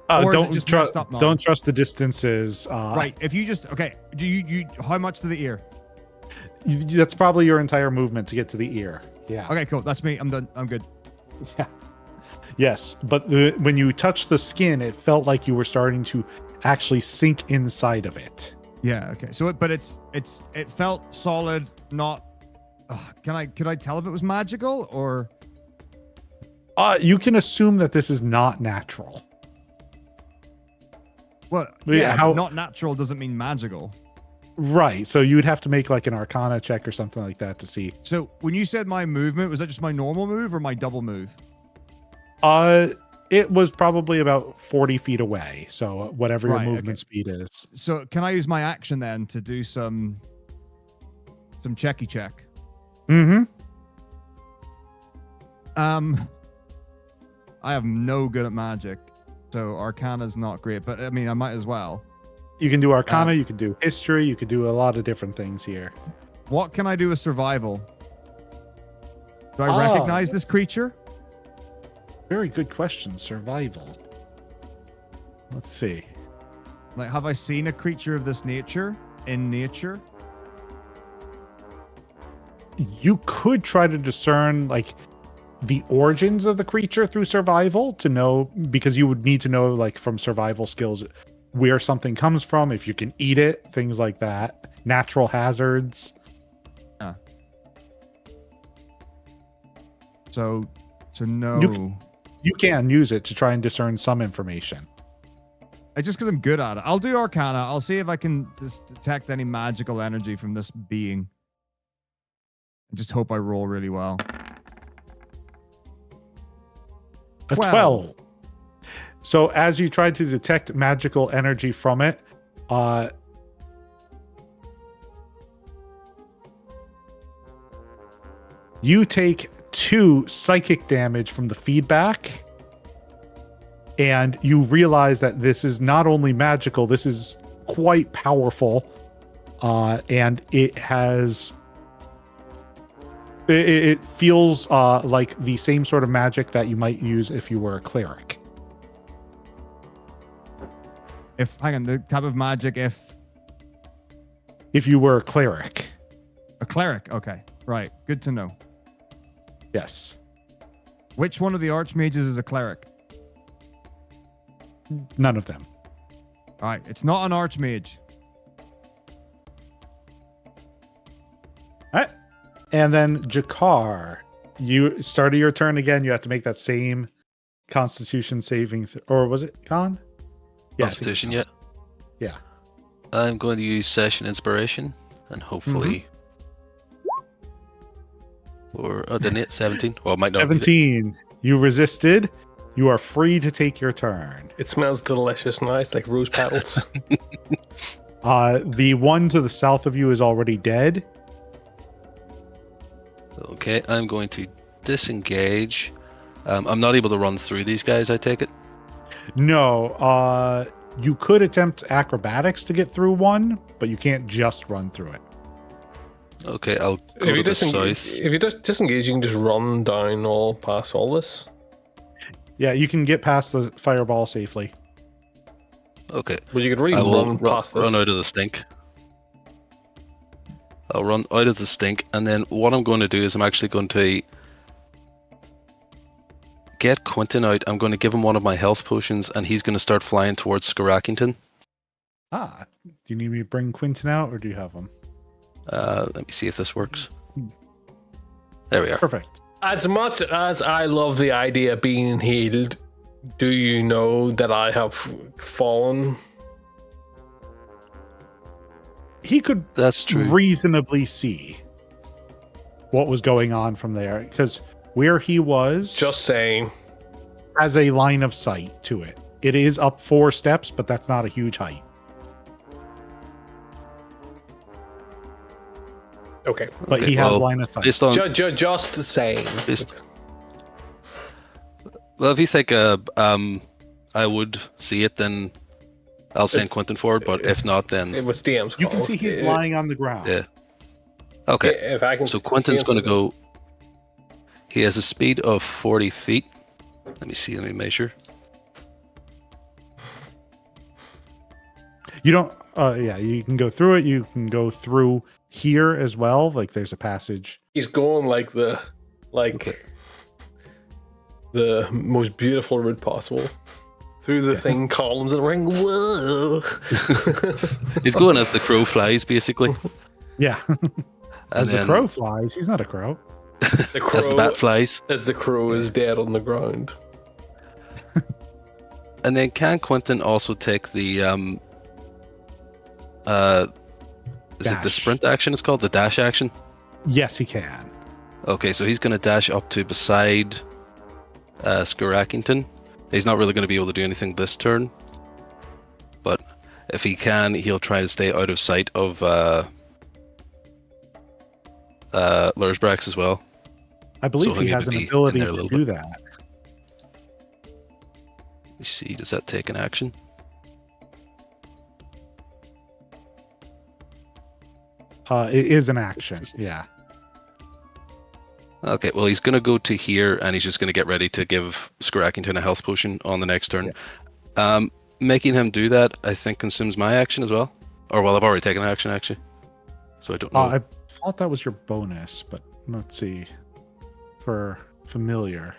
Or is it Don't just trust. messed up now? Don't trust the distances. Right. If you just do you how much to the ear? That's probably your entire movement to get to the ear. Yeah. Okay, cool. That's me. I'm done. I'm good. Yeah. Yes, but when you touched the skin, it felt like you were starting to actually sink inside of it. Yeah. Okay. So, it felt solid. Not. Can I tell if it was magical or? You can assume that this is not natural. Well, Yeah, yeah. Not natural doesn't mean magical. Right. So you would have to make like an Arcana check or something like that to see. So when you said my movement, was that just my normal move or my double move? It was probably about 40 feet away. So whatever your Right, movement okay. speed is. So can I use my action then to do some checky check? Mm-hmm. I have no good at magic, so Arcana's not great. But I mean, I might as well. You can do Arcana, you can do History, you could do a lot of different things here. What can I do with survival? Do I recognize this creature? Very good question. Survival. Let's see. Like, have I seen a creature of this nature in nature? You could try to discern like the origins of the creature through survival to know, because you would need to know like from survival skills where something comes from, if you can eat it, things like that. Natural hazards. So no. You can use it to try and discern some information. Just because I'm good at it. I'll do Arcana. I'll see if I can just detect any magical energy from this being. I just hope I roll really well. A 12. So as you try to detect magical energy from it, you take 2 psychic damage from the feedback, and you realize that this is not only magical, this is quite powerful, and it has... It feels like the same sort of magic that you might use if you were a cleric. Hang on, the type of magic If you were a cleric. a cleric. Okay, right. Good to know. Yes. Which one of the archmages is a cleric? None of them. All right, it's not an archmage. All right. And then Jakar, you started your turn again. You have to make that same Constitution saving, or was it Con? Yeah, I think it's Constitution, Con. yeah. Yeah. I'm going to use Session Inspiration, and hopefully... Or, didn't it? 17? Well, it might not be 17. You resisted. You are free to take your turn. It smells delicious now. It's like rose petals. The one to the south of you is already dead. Okay, I'm going to disengage. I'm not able to run through these guys, I take it? No, you could attempt acrobatics to get through one, but you can't just run through it. Okay, I'll go If you to the disengage, south. if you just disengage, you can just run down all past all this. Yeah, you can get past the fireball safely. Okay, But you could really I will run past this. run out of the stink. I'll run out of the stink, and then what I'm going to do is I'm actually going to get Quentin out. I'm going to give him one of my health potions, and he's going to start flying towards Skarakington. Ah, do you need me to bring Quentin out, or do you have him? Let me see if this works. There we are. Perfect. As much as I love the idea of being healed, do you know that I have fallen? He could That's true. reasonably see what was going on from there, because where he was Just saying. has a line of sight to it. It is up 4 steps, but that's not a huge height. Okay. But Okay, he has well, line of sight. Based on, Just saying. well, if you think I would see it, then I'll send Quentin forward. But if not, then It was DM's call. You can see he's lying on the ground. yeah. Okay. If I can. So Quentin's going to go. He has a speed of 40 feet. Let me see. Let me measure. You don't. Yeah, you can go through it. You can go through here as well. Like there's a passage. He's going like the most beautiful route possible through the thing, columns and ring. Whoa! He's going as the crow flies, basically. Yeah. And As the then crow flies, he's not a crow. The crow, as the bat flies. as the crow is dead on the ground. And then can Quentin also take the is it the Dash. sprint action? It's called the dash action. Yes, he can. Okay, so he's going to dash up to beside Skarakington. He's not really going to be able to do anything this turn, but if he can, he'll try to stay out of sight of Lursbrax as well. I believe So he he'll has an be in ability there a to little do bit. that. Let me see, does that take an action? It is an action. Yeah. Okay, well, he's going to go to here, and he's just going to get ready to give Skarakington a health potion on the next turn. Making him do that, I think, consumes my action as well. Or, well, I've already taken an action, actually. So I don't know. I thought that was your bonus, but let's see. For familiar.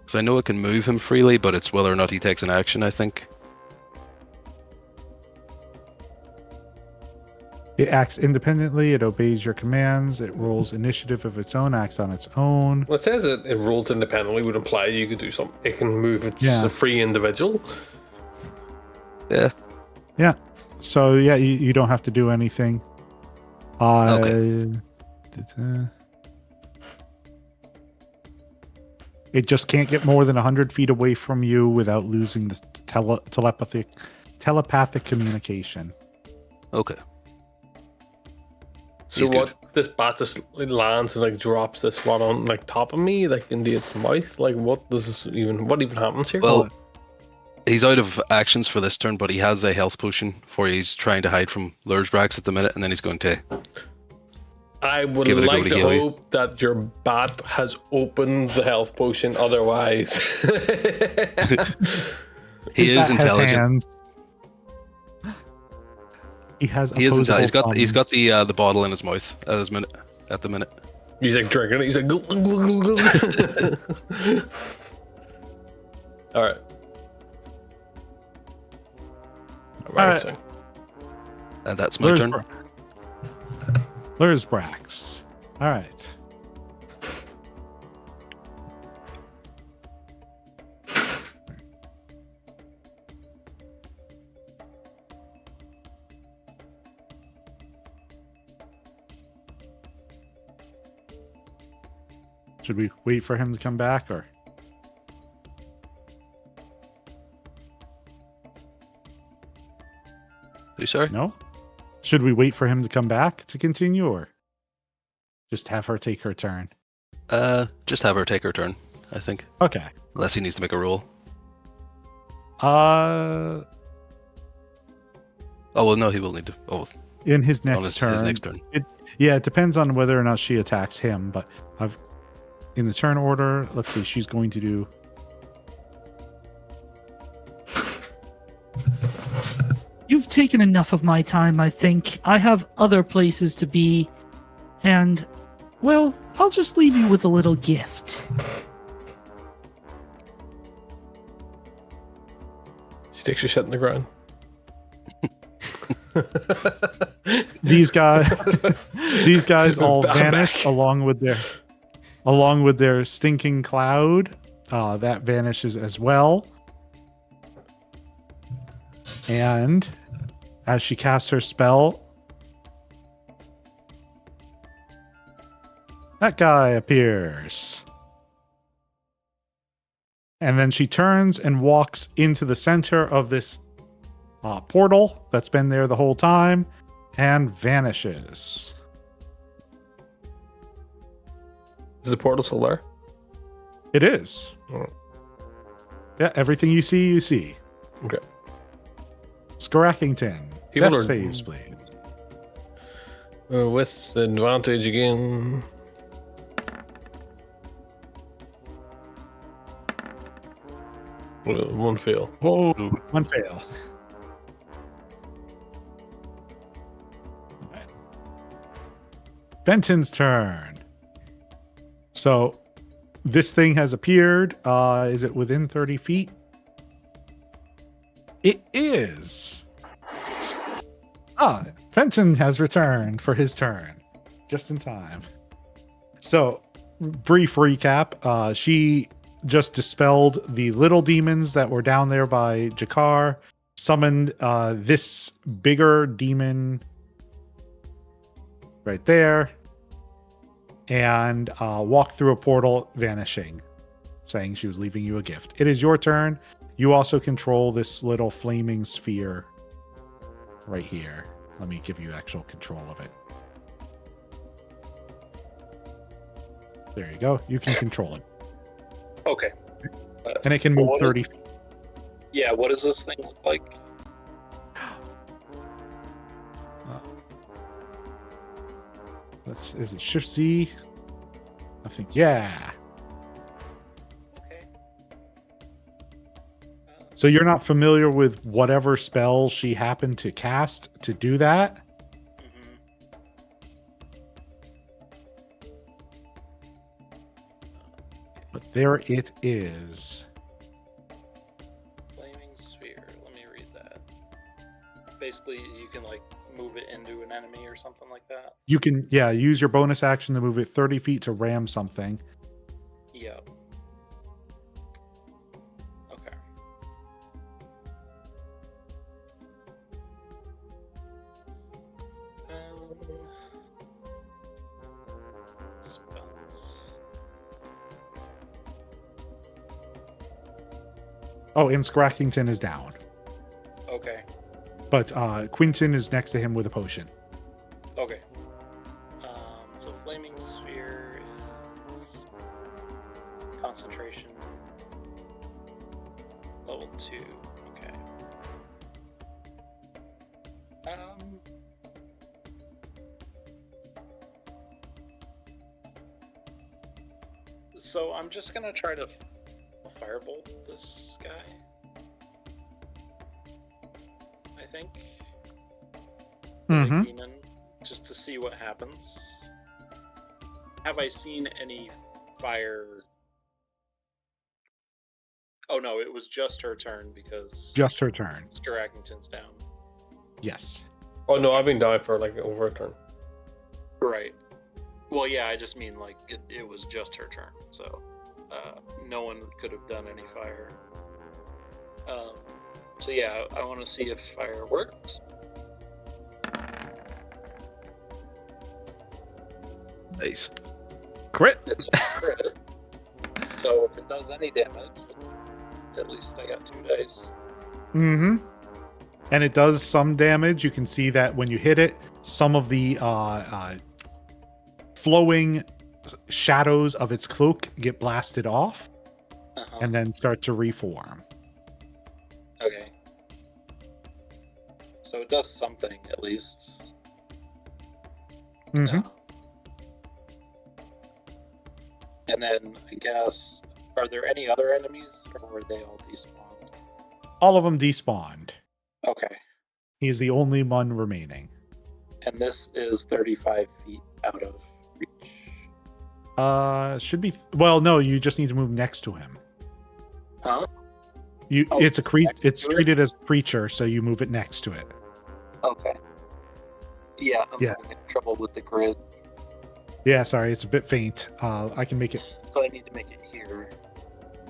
So I know it can move him freely, but it's whether or not he takes an action, I think. It acts independently. It obeys your commands. It rolls initiative of its own, acts on its own. Well, it says it rolls independently would imply you could do something. It can move. It's Yeah. a free individual. Yeah. Yeah. So, yeah, you don't have to do anything. It just can't get more than 100 feet away from you without losing this telepathic communication. Okay. So He's what? good. This bat just lands and like drops this one on like top of me, like into its mouth. Like what does this even? What even happens here? Well, he's out of actions for this turn, but he has a health potion for he's trying to hide from Lursbrax at the minute, and then he's going to. I would give it a go like to to heal you. hope that your bat has opened the health potion. Otherwise, He His is bat has intelligent. hands. He has. He is intelligent. opposable He's got thumbs. the bottle in his mouth at his minute. At the minute. he's like drinking it. He's like, glug, glug, glug, glug. All right. Amazing. And that's my turn. Lursbrax. All right. Should we wait for him to come back, or? You sorry? No? Should we wait for him to come back to continue, or just have her take her turn? Just have her take her turn, I think. Okay. Unless he needs to make a roll. Uh, Oh, well, no, he will need to. Oh, in his on next turn. his next turn. Yeah, it depends on whether or not she attacks him, but I've in the turn order, let's see, she's going to do You've taken enough of my time, I think. I have other places to be. And, well, I'll just leave you with a little gift. Sticks your shit in the ground. these guys all I'm vanish back. along with their stinking cloud. That vanishes as well. And as she casts her spell, that guy appears. And then she turns and walks into the center of this portal that's been there the whole time and vanishes. Is the portal still there? It is. Oh. Yeah, everything you see. Okay. Scrackington. People Death are- saves, please. With advantage again. One fail. Whoa, one fail. Alright. Benton's turn. So this thing has appeared. Is it within 30 feet? It is. Fenton has returned for his turn. Just in time. So, brief recap. She just dispelled the little demons that were down there by Jakar, summoned this bigger demon right there, and walked through a portal, vanishing, saying she was leaving you a gift. It is your turn. You also control this little flaming sphere right here. Let me give you actual control of it. There you go. You can control it. Okay. And it can move What is- 30 feet. Yeah, what does this thing look like? Is it Shift Z? I think, yeah. Okay. So you're not familiar with whatever spell she happened to cast to do that? But there it is. Flaming sphere. Let me read that. Basically, you can like move it into an enemy or something like that. You can, yeah, use your bonus action to move it 30 feet to ram something. Yeah. Okay. Spells. Oh, and Scrackington is down. Okay. But Quinton is next to him with a potion. Okay. So flaming sphere is concentration level 2. Okay. So I'm just gonna try to firebolt this guy. I think. Mm-hmm. Big demon, just to see what happens. Have I seen any fire? Oh no, it was just her turn because Just her turn. Scarackington's down. Yes. Oh no, I've been down for like over a turn. Right. Well, yeah, I just mean like it was just her turn, so no one could have done any fire. So yeah, I want to see if fire works. Nice. Crit. It's a crit. So if it does any damage, at least I got 2 dice. Mm-hmm. And it does some damage. You can see that when you hit it, some of the flowing shadows of its cloak get blasted off Uh-huh. and then start to reform. Okay. So it does something at least. Mhm. And then I guess, are there any other enemies, or were they all despawned? All of them despawned. Okay. He's the only one remaining. And this is 35 feet out of reach. Should be. Well, no, you just need to move next to him. Huh? You, Oh, it's a next It's to it? treated as a creature, so you move it next to it. Okay. Yeah, I'm Yeah. having trouble with the grid, Yeah, sorry, it's a bit faint. I can make it. so I need to make it here,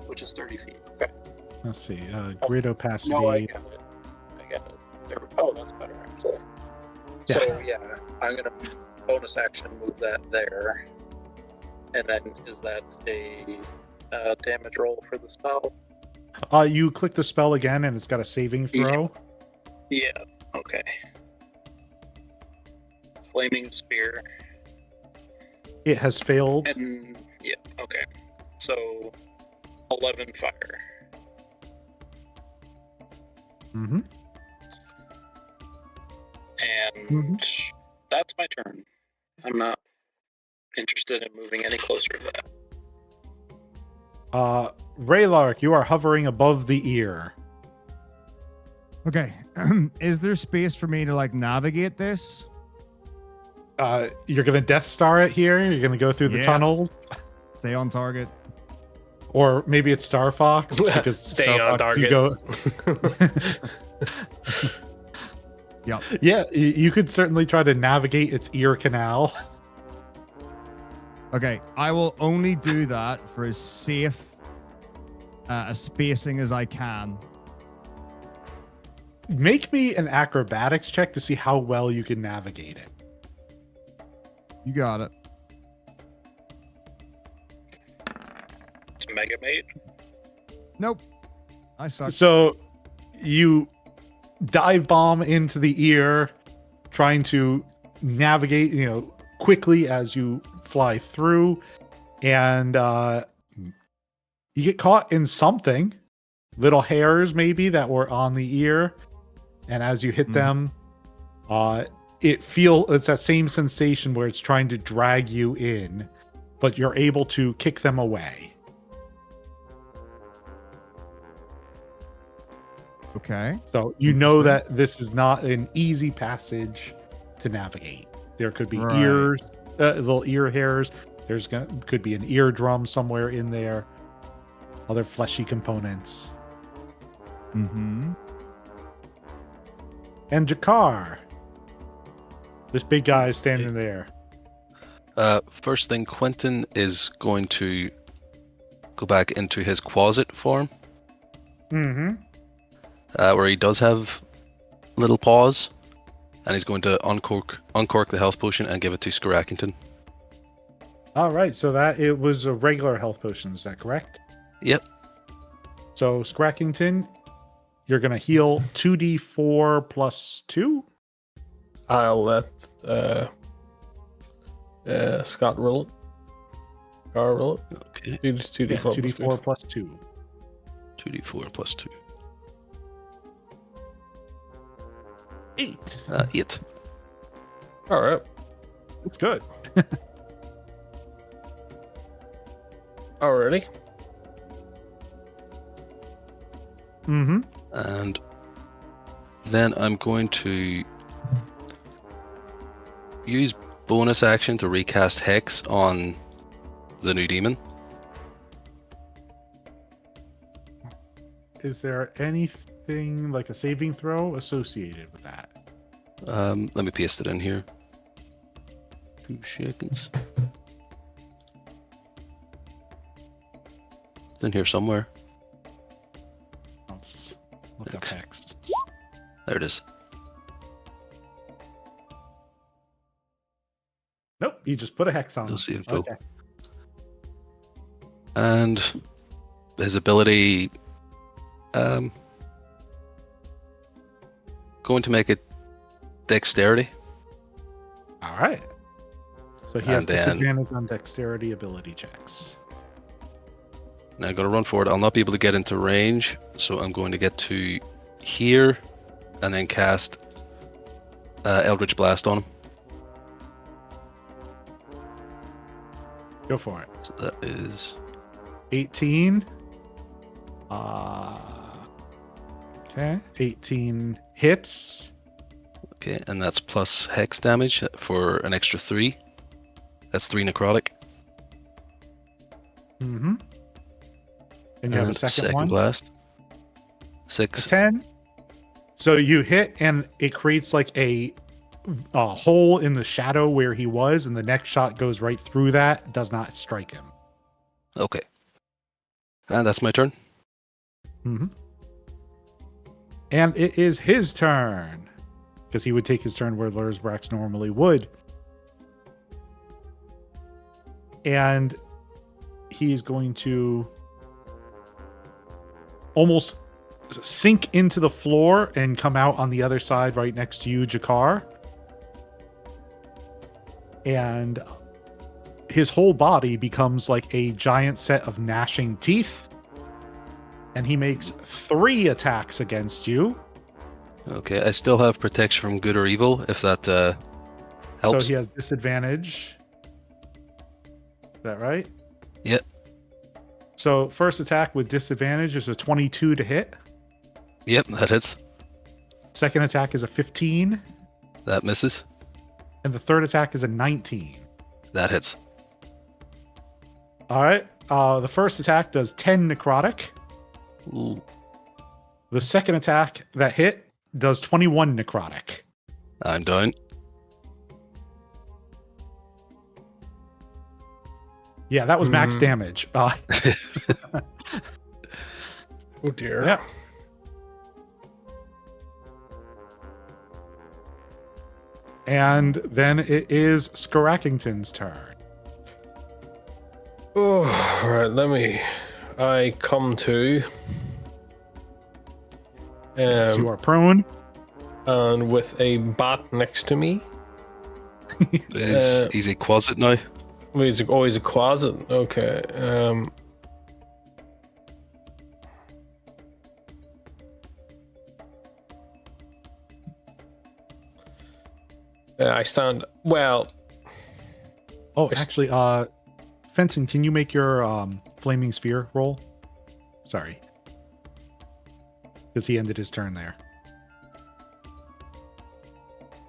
which is 30 feet. Okay. Let's see. Grid opacity. No, I get it. I get it. There, oh, that's better, actually. Yeah. So, yeah, I'm going to bonus action move that there. And then, is that a damage roll for the spell? You click the spell again, and it's got a saving throw. Yeah, okay. Flaming Spear. It has failed. And, yeah, okay. So, 11 fire. Mm-hmm. And that's my turn. I'm not interested in moving any closer to that. Raylark, you are hovering above the ear. Okay. Is there space for me to like navigate this? You're gonna Death Star it here. You're gonna go through the Yeah. tunnels, Stay on target. or maybe it's Star Fox because Staying Star on Fox, you target. go. Yep. Yeah, you could certainly try to navigate its ear canal. Okay, I will only do that for as safe a spacing as I can. Make me an acrobatics check to see how well you can navigate it. You got it. It's Mega Mate. Nope. I suck. So you dive bomb into the ear, trying to navigate, quickly as you fly through, and you get caught in something, little hairs maybe that were on the ear, and as you hit them, it's that same sensation where it's trying to drag you in, but you're able to kick them away. Okay. So you know that this is not an easy passage to navigate. There could be Right. ears, little ear hairs. Could be an eardrum somewhere in there. Other fleshy components. Mm-hmm. And Jakar. This big guy is standing there. First thing, Quentin is going to go back into his Quasit form, Mm-hmm. where he does have little paws, and he's going to uncork the health potion and give it to Skarakington. All right, so it was a regular health potion. Is that correct? Yep. So Scrackington, you're gonna heal 2d4 plus 2. I'll let Scott roll it. Gar roll it. Okay. 2d4. 2d4 plus 2. 2d4 plus 2. 8. 8. All right. That's good. Alrighty. Mm-hmm. And then I'm going to use bonus action to recast Hex on the new demon. Is there anything like a saving throw associated with that? Let me paste it in here. 2 seconds. It's in here somewhere. I'll just look up Okay. hex. There it is. Nope, you just put a hex on. You'll see info. Okay. And his ability, going to make it dexterity. All right. So he has And then- disadvantage on dexterity ability checks. Now I'm going to run forward. I'll not be able to get into range, so I'm going to get to here and then cast Eldritch Blast on him. Go for it. So that is 18. Okay. 18 hits. okay, and that's plus hex damage for an extra 3. That's 3 necrotic. Mm-hmm. And you have a And second one. blast. A 6. 10. So you hit, and it creates like a hole in the shadow where he was, and the next shot goes right through that. Does not strike him. Okay. And that's my turn. Mm-hmm. And it is his turn, because he would take his turn where Lurzbrax normally would. And he's going to almost sink into the floor and come out on the other side right next to you, Jakar. And his whole body becomes like a giant set of gnashing teeth. And he makes 3 attacks against you. Okay, I still have protection from good or evil, if that helps. So he has disadvantage. Is that right? Yep. So first attack with disadvantage is a 22 to hit. Yep, that hits. Second attack is a 15. That misses. And the third attack is a 19. That hits. All right. The first attack does 10 necrotic. Ooh. The second attack that hit does 21 necrotic. I'm down. Yeah, that was max damage. Oh dear. Yeah. And then it is Skarakington's turn. Oh, right. I come to. Yes, you are prone. And with a bat next to me. He's a quasit now. He's always a quasit. Okay. I stand. Well. Oh, actually, Fenton, can you make your flaming sphere roll? Sorry. Because he ended his turn there.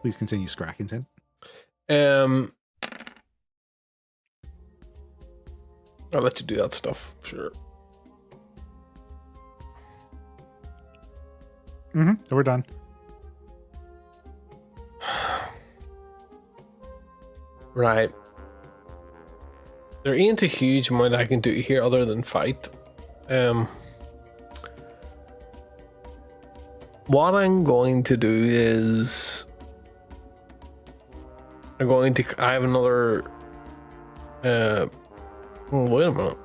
Please continue, Scrackington. I'll let you do that stuff. Sure. We're done. Right. There ain't a huge amount I can do here other than fight. What I'm going to do is I have another wait a minute.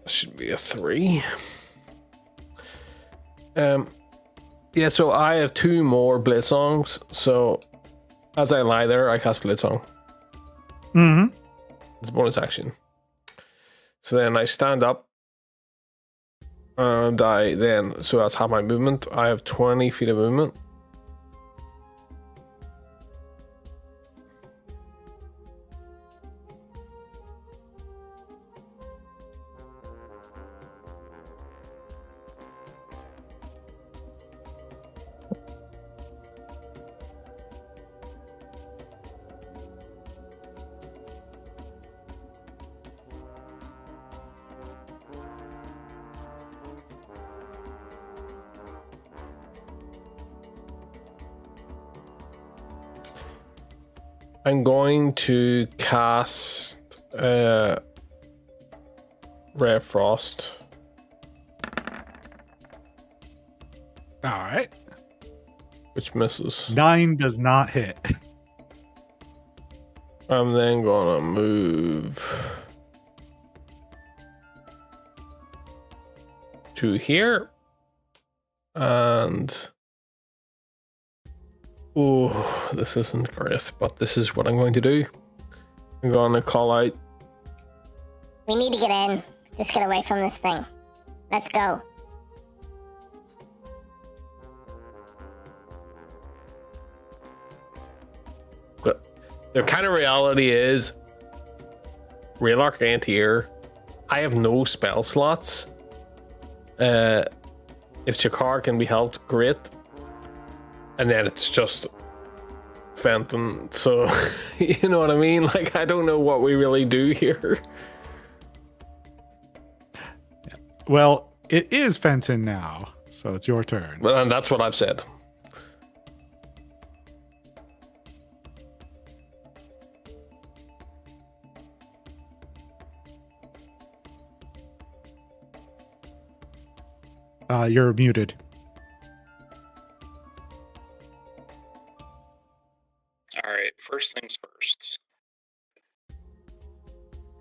Should be a 3. Yeah, so I have 2 more Blitz songs. So as I lie there, I cast Blitz song. It's a bonus action. So then I stand up. And so that's half my movement. I have 20 feet of movement. I'm going to cast Ray of Frost. All right. Which misses. 9 does not hit. I'm then gonna move to here. And oh, this isn't great, but this is what I'm going to do. I'm going to call out. We need to get in. Just get away from this thing. Let's go. But the kind of reality is, Real Arc ain't here. I have no spell slots. If Jakar can be helped, great. And then it's just Fenton. So, you know what I mean? Like, I don't know what we really do here. Well, it is Fenton now, so it's your turn. But and that's what I've said. You're muted. All right, first things first.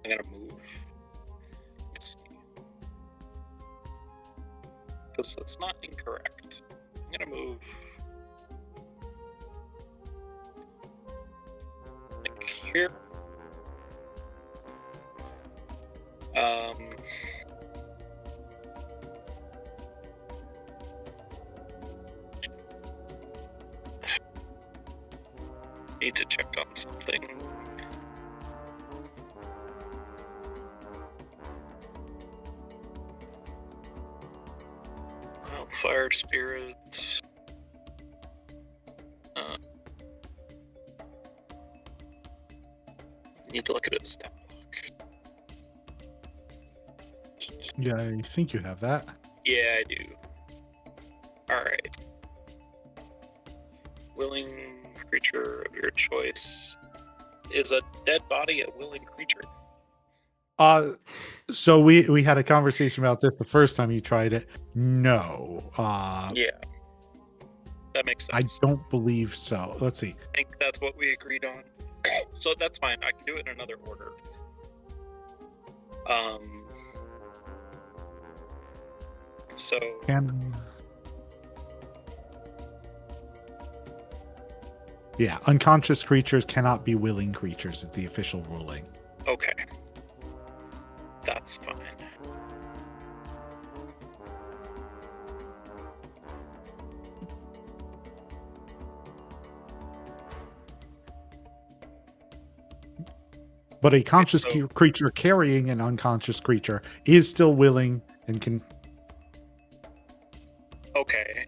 I'm gonna move. Let's see. That's not incorrect. I'm gonna move like here. Need to check on something. Oh, fire spirit. Need to look at his stat block. Yeah, I think you have that. Yeah, I do. Alright. Willing creature of your choice. Is a dead body a willing creature? So we had a conversation about this the first time you tried it. No. Yeah. That makes I sense. don't believe so. Let's see. I think that's what we agreed on. So that's fine. I can do it in another order. So yeah, unconscious creatures cannot be willing creatures at the official ruling. okay. That's fine. But a conscious so- creature carrying an unconscious creature is still willing and can. Okay.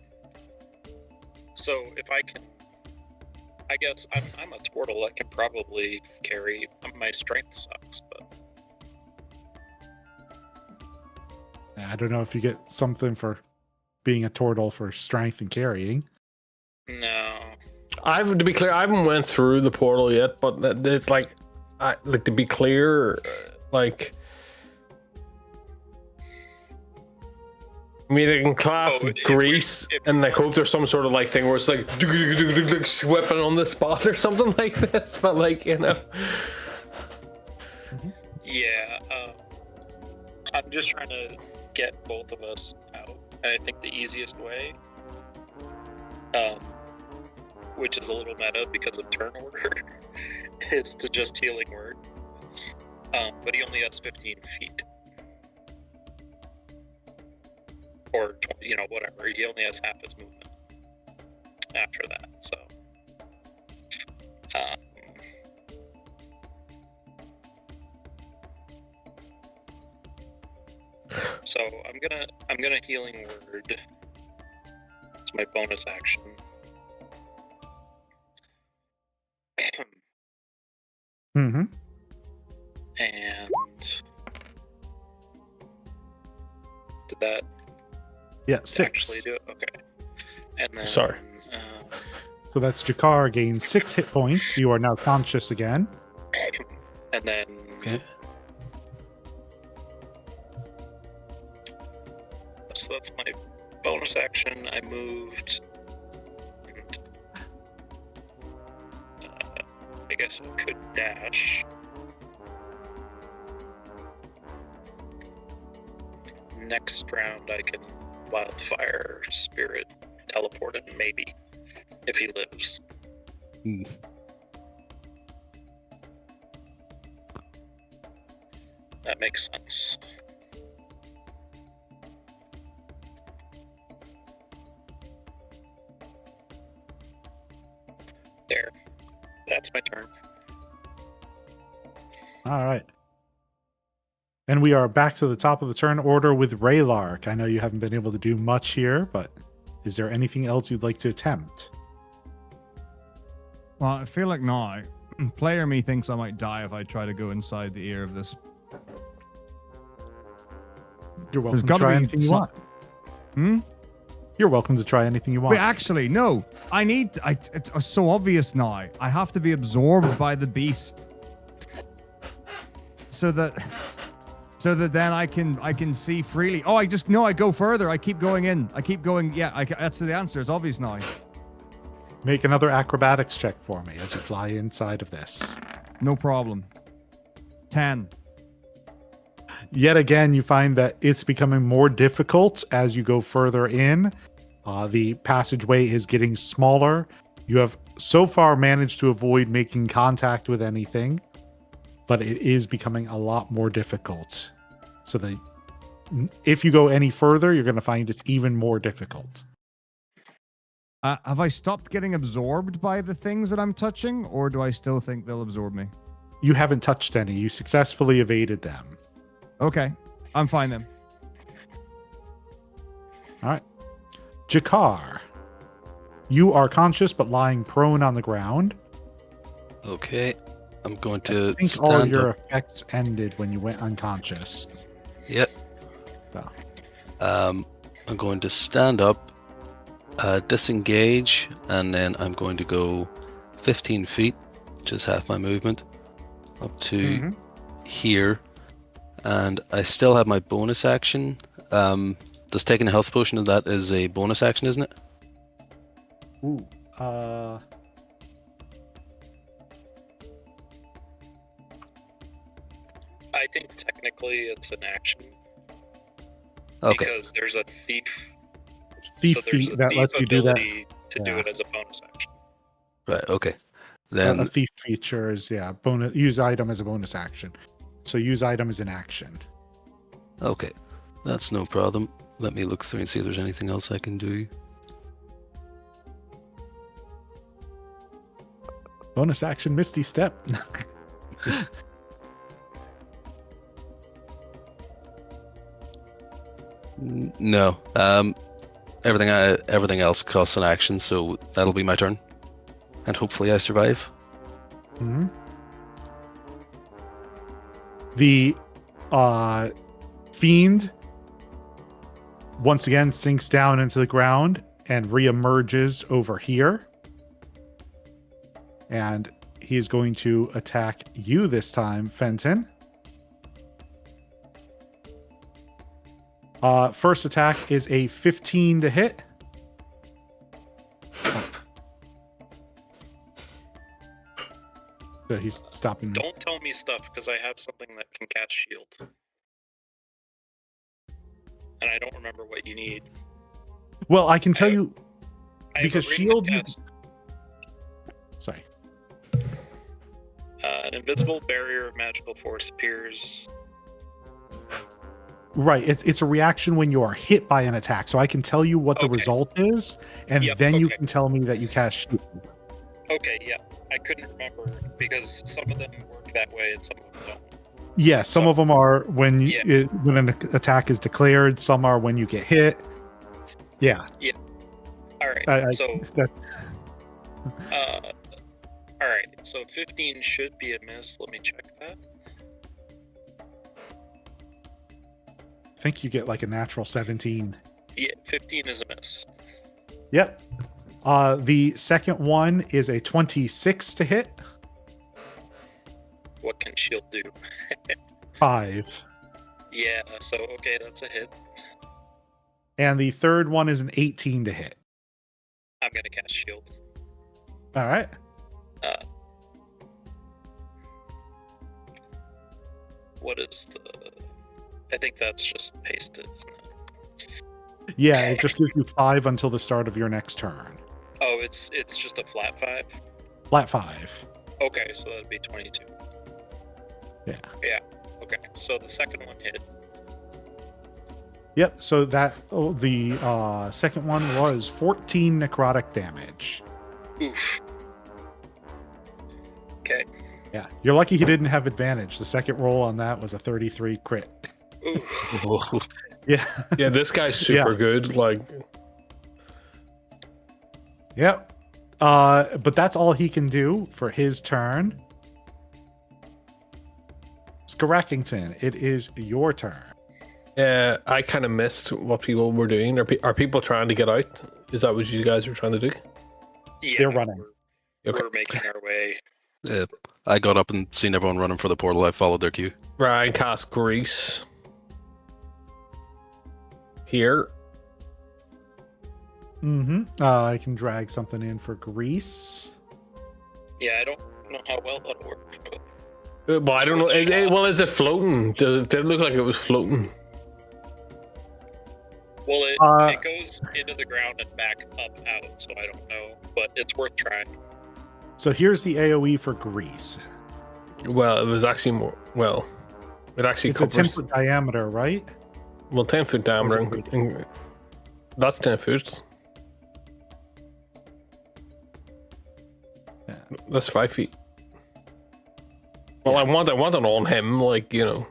So if I can, I guess I'm a turtle. I can probably carry. My strength sucks, but I don't know if you get something for being a turtle for strength and carrying. no. To be clear, I haven't went through the portal yet, but it's like, to be clear, like, I mean, I can class Grease and like hope there's some sort of like thing where it's like whipping on the spot or something like this, but like, you know. Yeah. I'm just trying to get both of us out, and I think the easiest way, which is a little meta because of turn order, is to just healing word. But he only has 15 feet. Or, whatever. He only has half his movement after that, so. So I'm gonna healing word. It's my bonus action. Mm-hmm. And did that Yeah, 6. actually do it? Okay. And then Sorry. So that's Jakar gains 6 hit points. You are now conscious again. And then Okay. so that's my bonus action. I moved. And, I guess guess I could dash. Next round, I can wildfire, spirit, teleport him, maybe, if he lives. Hmm. That makes sense. There. That's my turn. All right. And we are back to the top of the turn order with Raylark. I know you haven't been able to do much here, but is there anything else you'd like to attempt? Well, I feel like now, player me thinks I might die if I try to go inside the ear of this. You're welcome to gotta try be anything you some- want. Hmm? You're welcome to try anything you want. Wait, actually, no. It's so obvious now. I have to be absorbed by the beast, so that then I can see freely. Oh, I go further. I keep going in. I keep going. Yeah, that's the answer. It's obvious now. Make another acrobatics check for me as you fly inside of this. No problem. 10. Yet again, you find that it's becoming more difficult as you go further in. The passageway is getting smaller. You have so far managed to avoid making contact with anything, but it is becoming a lot more difficult. So that if you go any further, you're going to find it's even more difficult. Have I stopped getting absorbed by the things that I'm touching, or do I still think they'll absorb me? You haven't touched any. You successfully evaded them. Okay, I'm fine then. All right. Jakar, you are conscious but lying prone on the ground. Okay, I'm going I to think all stand your up. effects ended when you went unconscious. Yep. So, I'm going to stand up, disengage, and then I'm going to go 15 feet, which is half my movement, up to here. And I still have my bonus action. Does taking a health potion of that is a bonus action, isn't it? ooh, I think technically it's an action Okay. because there's a thief. thief so there's feat a that thief lets you do that. ability to do Yeah. it as a bonus action. Right. Okay. A Then thief feature is bonus. Use item as a bonus action. So use item as an action. okay, that's no problem. Let me look through and see if there's anything else I can do. Bonus action, Misty Step. No. Everything else costs an action, so that'll be my turn, and hopefully I survive. Mhm. The fiend once again sinks down into the ground and reemerges over here. And he is going to attack you this time, Fenton. First attack is a 15 to hit. So he's stopping. Don't tell me stuff because I have something that can cast shield. And I don't remember what you need. Well, I can tell you I have because a ring shield. that You, casts sorry. an invisible barrier of magical force appears. Right. It's a reaction when you are hit by an attack. So I can tell you what the Okay. result is, and Yep, then you okay. can tell me that you cast shield. Okay, yeah. I couldn't remember because some of them work that way and some of them don't. Yeah, some So- of them are when Yeah. when an attack is declared. Some are when you get hit. Yeah. All right. I- so, that- all right. So 15 should be a miss. Let me check that. I think you get like a natural 17. Yeah, 15 is a miss. Yep. The second one is a 26 to hit. What can shield do? 5. Yeah. So okay, that's a hit. And the third one is an 18 to hit. I'm gonna cast shield. All right. what is the? I think that's just pasted, isn't it? Yeah, it just gives you 5 until the start of your next turn. Oh, it's just a flat 5. Flat 5. Okay, so that'd be 22. Yeah. Yeah. Okay, so the second one hit. Yep. So the second one was 14 necrotic damage. Oof. Okay. Yeah, you're lucky he didn't have advantage. The second roll on that was a 33 crit. Oof. Yeah. Yeah, this guy's super Yeah. good. Like, Yep. But that's all he can do for his turn. Skarakington, it is your turn. I kind of missed what people were doing. Are people trying to get out? Is that what you guys are trying to do? Yeah, They're running. Okay. We're making our way. I got up and seen everyone running for the portal. I followed their cue. Right, I cast Grease. Here. I can drag something in for Grease. Yeah, I don't know how well that'll work. But Well, I don't know. Is it floating? Did it look like it was floating? well, it goes into the ground and back up out, so I don't know, but it's worth trying. So here's the AoE for Grease. Well, it was actually more. Well, it actually It's a covers. 10-foot diameter, right? Well, 10-foot diameter. And that's 10 foot. Yeah. That's 5 feet. Well, I want it on him, like, you know.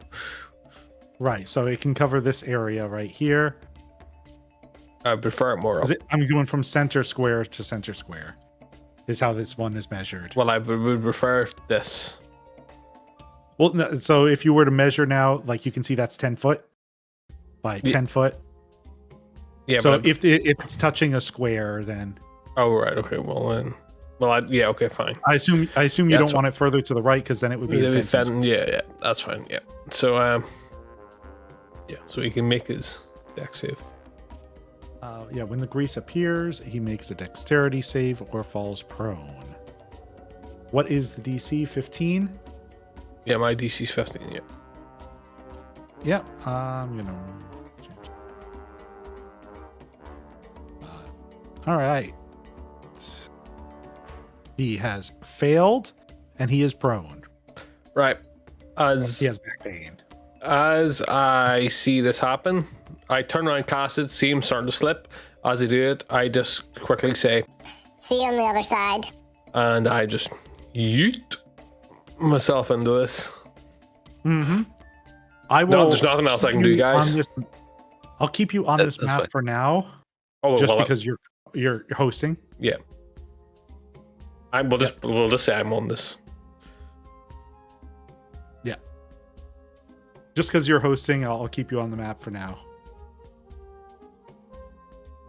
Right. So it can cover this area right here. I prefer it more up. I'm going from center square to center square. Is how this one is measured. Well, I would prefer this. Well, no, so if you were to measure now, like you can see that's 10 foot by 10 foot. Yeah. So but if it's touching a square, then oh, right. Okay. Well, then. Well, yeah. Okay. Fine. I assume you Yeah, don't so- want it further to the right because then it would be. Yeah, offensive. yeah. That's fine. Yeah. So, yeah. So he can make his deck save. Yeah, when the grease appears, he makes a dexterity save or falls prone. What is the DC? 15? Yeah, my DC's 15. Yeah. Yep. I'm gonna. All right. He has failed, and he is prone. Right. He As has back pain. I see this happen, I turn around, cast it, see him starting to slip. As I do it, I just quickly say, See you on the other side. and I just yeet myself into this. Mm-hmm. I will. No, there's nothing else I can do, keep you on guys. I'll keep you on That- this that's map fine. for now, Oh, just well, because you're hosting. yeah. We'll just say I'm on this. Just because you're hosting, I'll keep you on the map for now.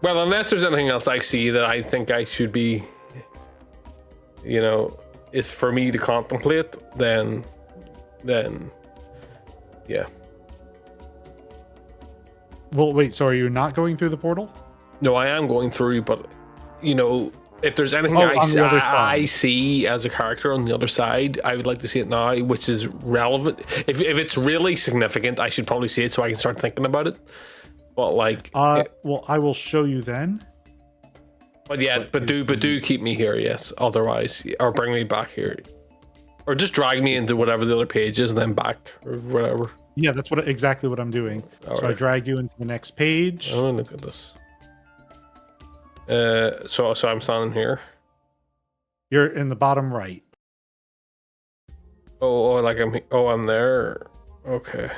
Well, unless there's anything else I see that I think I should be, you know, it's for me to contemplate, then, yeah. Well, wait. So are you not going through the portal? No, I am going through, but, you know, if there's anything Oh, on the other I side. see as a character on the other side, I would like to see it now, which is relevant. If it's really significant, I should probably see it so I can start thinking about it. But like, Well, I will show you then. but yeah, but do keep me here, yes. Otherwise, or bring me back here, or just drag me into whatever the other page is, and then back or whatever. Yeah, that's exactly what I'm doing. All So I right. drag you into the next page. Oh, look at this. So I'm standing here. You're in the bottom right. I'm there. Okay.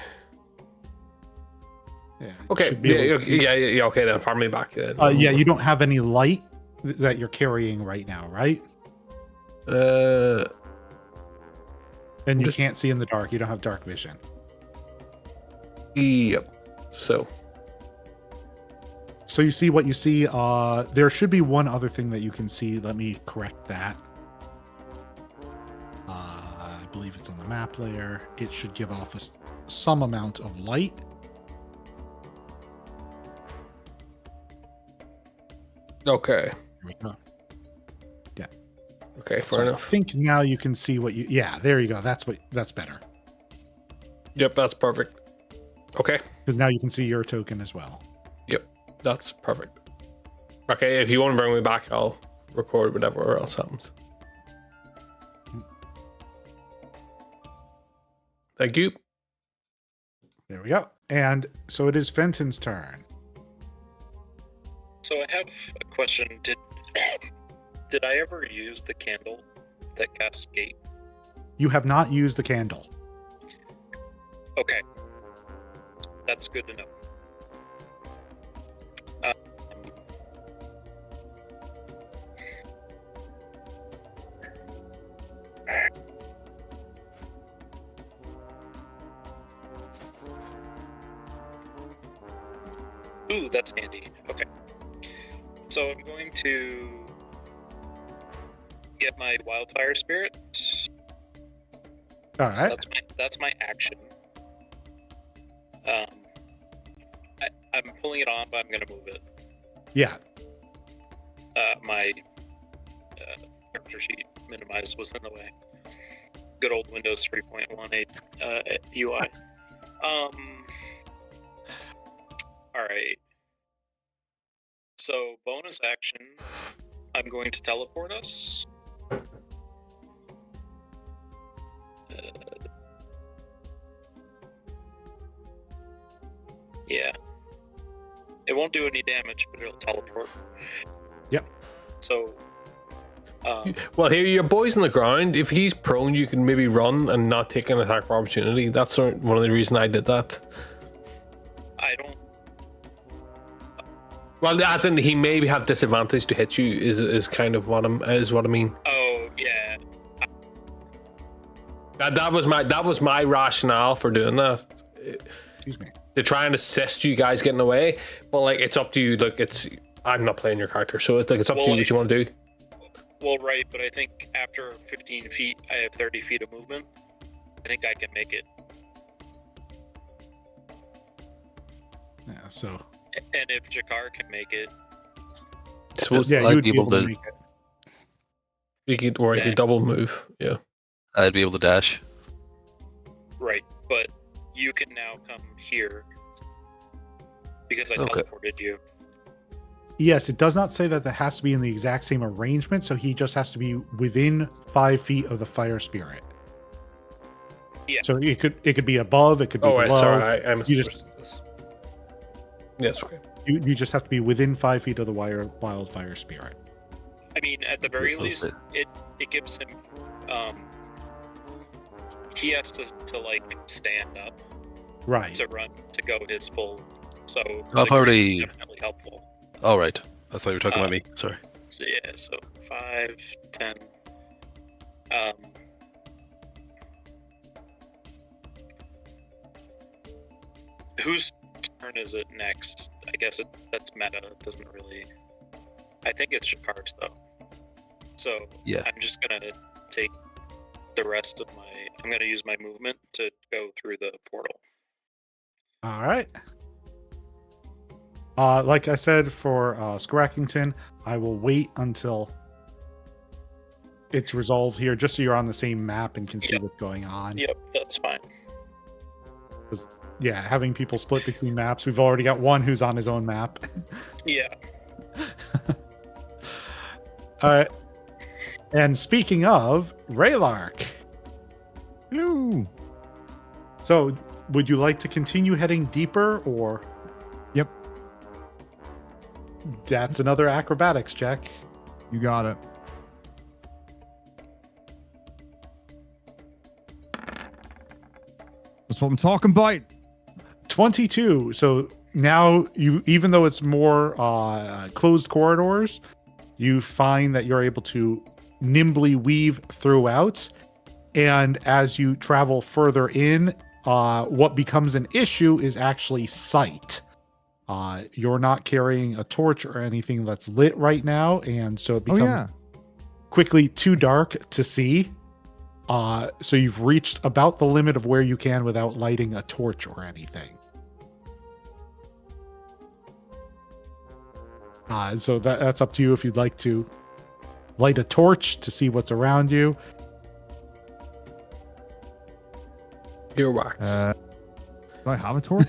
Yeah. you Okay. should be able to see- Yeah. Okay, then farm me back. Then. Yeah, you don't have any light that you're carrying right now, right? And you Just- can't see in the dark. You don't have dark vision. Yep. So. So you see what you see. There should be one other thing that you can see. Let me correct that. I believe it's on the map layer. It should give off some amount of light. Okay. Here we go. Okay. So Fair I enough. think now you can see what you. Yeah, there you go. That's better. Yep, that's perfect. Okay. Because now you can see your token as well. Yep, that's perfect. Okay, if you want to bring me back, I'll record whatever else happens. Thank you. There we go. And so it is Fenton's turn. So I have a question. Did I ever use the candle that casts gate? You have not used the candle. Okay. That's good to know. Ooh, that's handy. Okay. So I'm going to get my wildfire spirit. All right. So that's my action. I'm pulling it on, but I'm gonna move it. Yeah. My character sheet minimized was in the way. Good old Windows 3.18 UI. All right. So bonus action, I'm going to teleport us. Yeah. It won't do any damage, but it'll teleport. Yep. So. Well, here, your boy's on the ground. If he's prone, you can maybe run and not take an attack for opportunity. That's one of the reasons I did that. I don't. Well, as in, he maybe have disadvantage to hit you. Is kind of what I mean. Oh yeah. That was my rationale for doing that. Excuse me. To try and assist you guys getting away, but like it's up to you. Like I'm not playing your character, so it's up to you what you want to do. Well, right, but I think after 15 feet, I have 30 feet of movement. I think I can make it. Yeah. So. And if Jakar can make it, So Yeah, I'd you would be able to- make it. you could double move. Yeah. I'd be able to dash. right, but you can now come here because I Okay. teleported you. Yes, it does not say that that has to be in the exact same arrangement, so he just has to be within 5 feet of the fire spirit. Yeah. So it could be above, it could be Oh, below. sorry, I You just- misunderstood this. Yeah, it's okay. You just have to be within 5 feet of the wildfire spirit. I mean, at the very Close least, it gives him. He has to like stand up Right. to run to go his full. So I've the already- grease is definitely helpful. All right. I thought you were talking about me. Sorry. So yeah, so 5, 10. Whose turn is it next? I guess that's meta. It doesn't really. I think it's Shakar's though. So Yeah. I'm just gonna take the rest of my. I'm gonna use my movement to go through the portal. All right. Like I said for Scrackington, I will wait until it's resolved here, just so you're on the same map and can see Yep. what's going on. Yep, that's fine. Yeah, having people split between maps. We've already got one who's on his own map. Yeah. All right. And speaking of, Raylark. Hello. So, would you like to continue heading deeper, or? Yep. That's another acrobatics check. You got it. That's what I'm talking about. 22. So now you, even though it's more closed corridors, you find that you're able to nimbly weave throughout. And as you travel further in, what becomes an issue is actually sight. You're not carrying a torch or anything that's lit right now, and so it Oh becomes yeah. quickly too dark to see. So you've reached about the limit of where you can without lighting a torch or anything. So that's up to you if you'd like to light a torch to see what's around you. Earwax. Do I have a torch?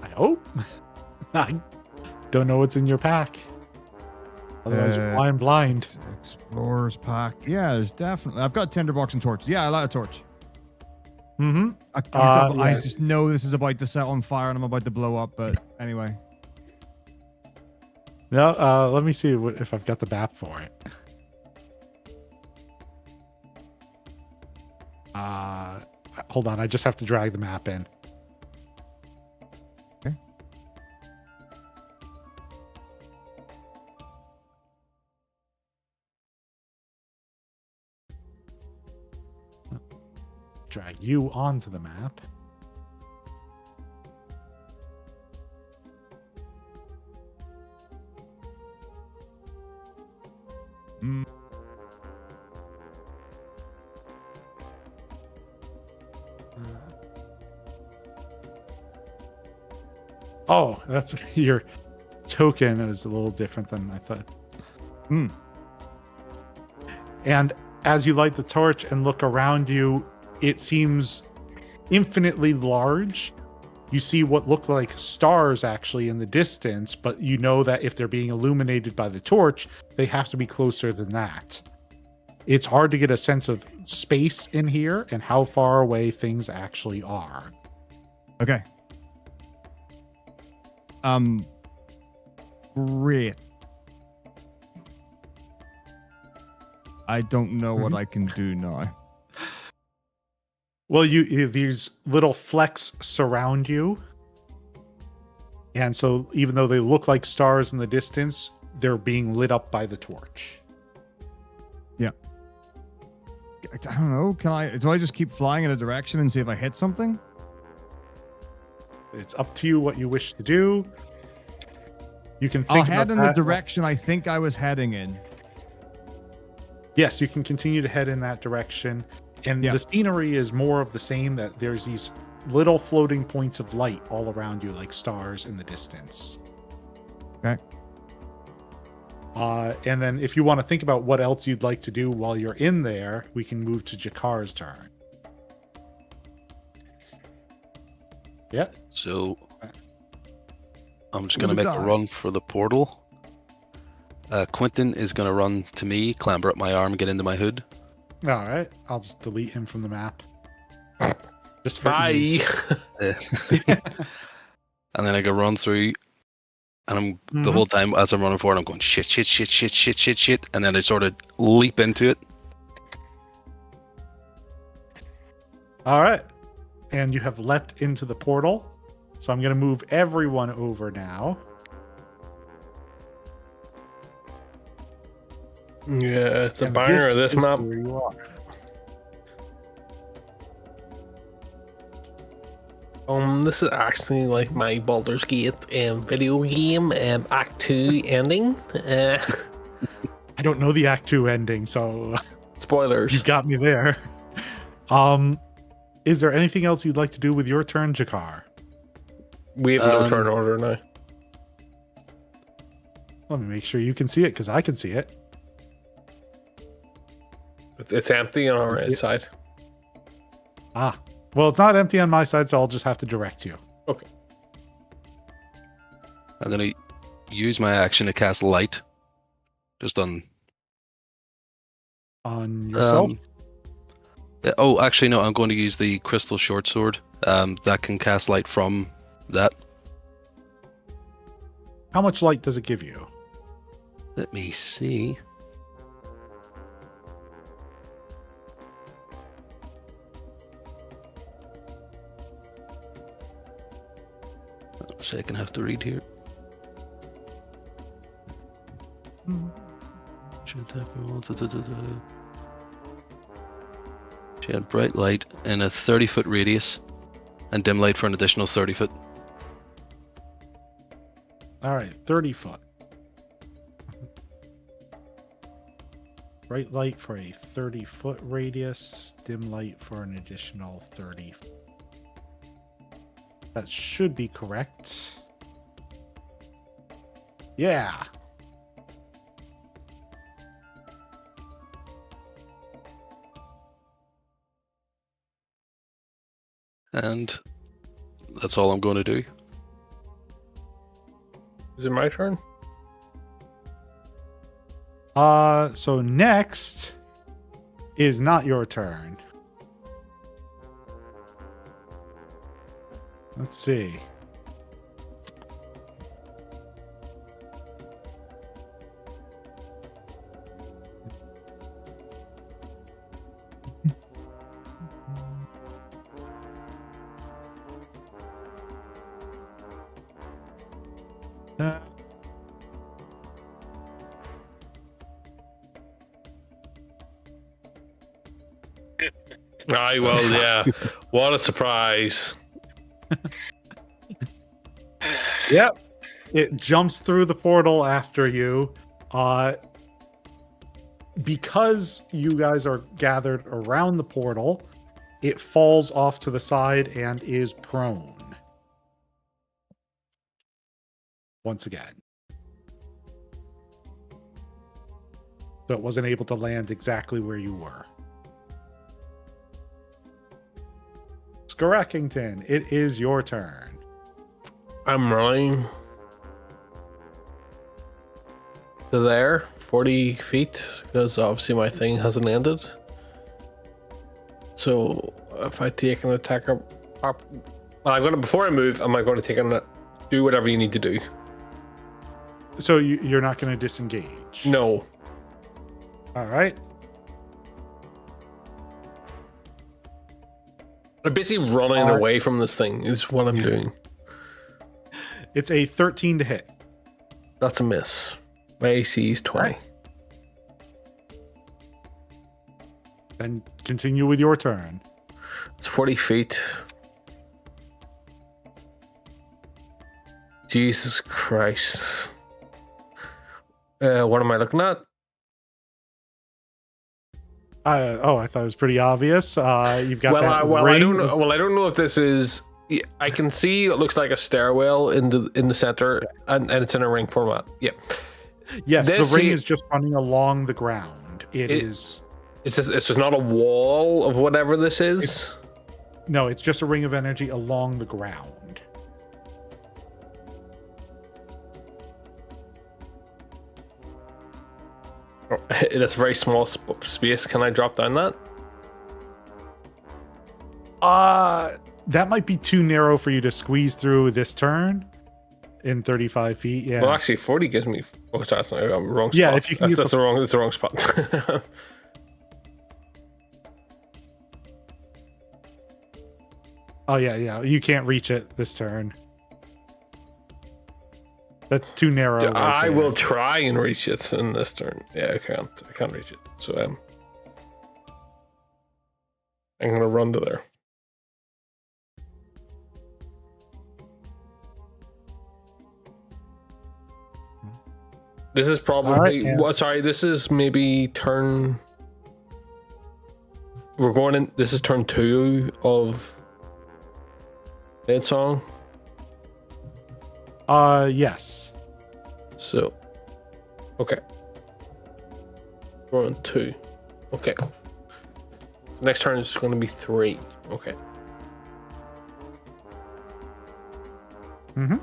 I hope. I don't know what's in your pack. Otherwise, you're flying blind. Explorer's pack. Yeah, there's definitely. I've got tinderbox and torch. Yeah, I like a torch. Mm-hmm. I Yeah. just know this is about to set on fire and I'm about to blow up. But anyway, No, let me see if I've got the map for it. Hold on, I just have to drag the map in. Okay. Drag you onto the map. Mm. Oh, that's your token is a little different than I thought. Hmm. And as you light the torch and look around you, it seems infinitely large. You see what look like stars actually in the distance, but you know that if they're being illuminated by the torch, they have to be closer than that. It's hard to get a sense of space in here and how far away things actually are. Okay. Great. I don't know what I can do now. Well, these little flecks surround you. And so even though they look like stars in the distance, they're being lit up by the torch. Yeah. I don't know. Do I just keep flying in a direction and see if I hit something? It's up to you what you wish to do. You can think I'll head about in the that. direction I think I was heading in. Yes, you can continue to head in that direction. And Yeah. the scenery is more of the same, that there's these little floating points of light all around you, like stars in the distance. Okay. And then if you want to think about what else you'd like to do while you're in there, we can move to Jakar's turn. Yeah. So I'm just going to Ooh, make a die. run for the portal. Quentin is going to run to me, clamber up my arm, and get into my hood. All right. I'll just delete him from the map. Just for Bye. ease. And then I go run through, and I'm the Mhm. whole time as I'm running forward, I'm going shit, shit, shit, shit, shit, shit, shit, and then I sort of leap into it. All right. And you have leapt into the portal. So I'm going to move everyone over now. Yeah, it's a And banger, this is map. where you are. This is actually like my Baldur's Gate video game Act 2 ending. I don't know the Act 2 ending, so Spoilers. you got me there. Is there anything else you'd like to do with your turn, Jakar? We have no turn order now. Let me make sure you can see it, because I can see it. It's empty on our right Yeah. side. Ah, well, it's not empty on my side, so I'll just have to direct you. Okay. I'm going to use my action to cast light. Just on... On yourself? Oh, actually, no, I'm going to use the crystal short sword. That can cast light from that. How much light does it give you? Let me see. A second, I have to read here. She had bright light in a 30-foot radius and dim light for an additional 30 foot. All right, 30 foot. Bright light for a 30-foot radius, dim light for an additional 30. That should be correct. Yeah. And that's all I'm going to do. Is it my turn? So next is not your turn. Let's see. Aye, well, yeah. What a surprise. Yep. It jumps through the portal after you. Because you guys are gathered around the portal, it falls off to the side and is prone. Once again. So it wasn't able to land exactly where you were. Skorakington, it is your turn. I'm running to there, 40 feet, because obviously my thing hasn't landed. So if I take an attack up, well, I'm gonna, before I move, am I going to take an, do whatever you need to do? So you're not going to disengage? No. All right. I'm basically running away from this thing is what I'm doing. It's a 13 to hit. That's a miss. My AC is 20. Right. Then continue with your turn. It's 40 feet. Jesus Christ. What am I looking at? I thought it was pretty obvious. You've got that I don't ring. know. Well, I don't know if this is. I can see it looks like a stairwell in the center, and it's in a ring format. Yeah. Yes, This the ring here- is just running along the ground. It is. It's just not a wall of whatever this is. No, it's just a ring of energy along the ground. It's a very small space. Can I drop down that? That might be too narrow for you to squeeze through this turn in 35 feet. Yeah. Well, actually, 40 gives me. Oh, sorry, that's not wrong spot. Yeah, if you can get that's the wrong spot. Oh yeah. You can't reach it this turn. That's too narrow. right I there. will try and reach it in this turn. Yeah, I can't reach it. So I'm gonna run to there. This is probably Alright, yeah. sorry, this is maybe turn. We're going in. This is turn 2 of Dead Song. Yes. So, okay. We're on 2. Okay. The next turn is going to be 3. Okay. Mm-hmm.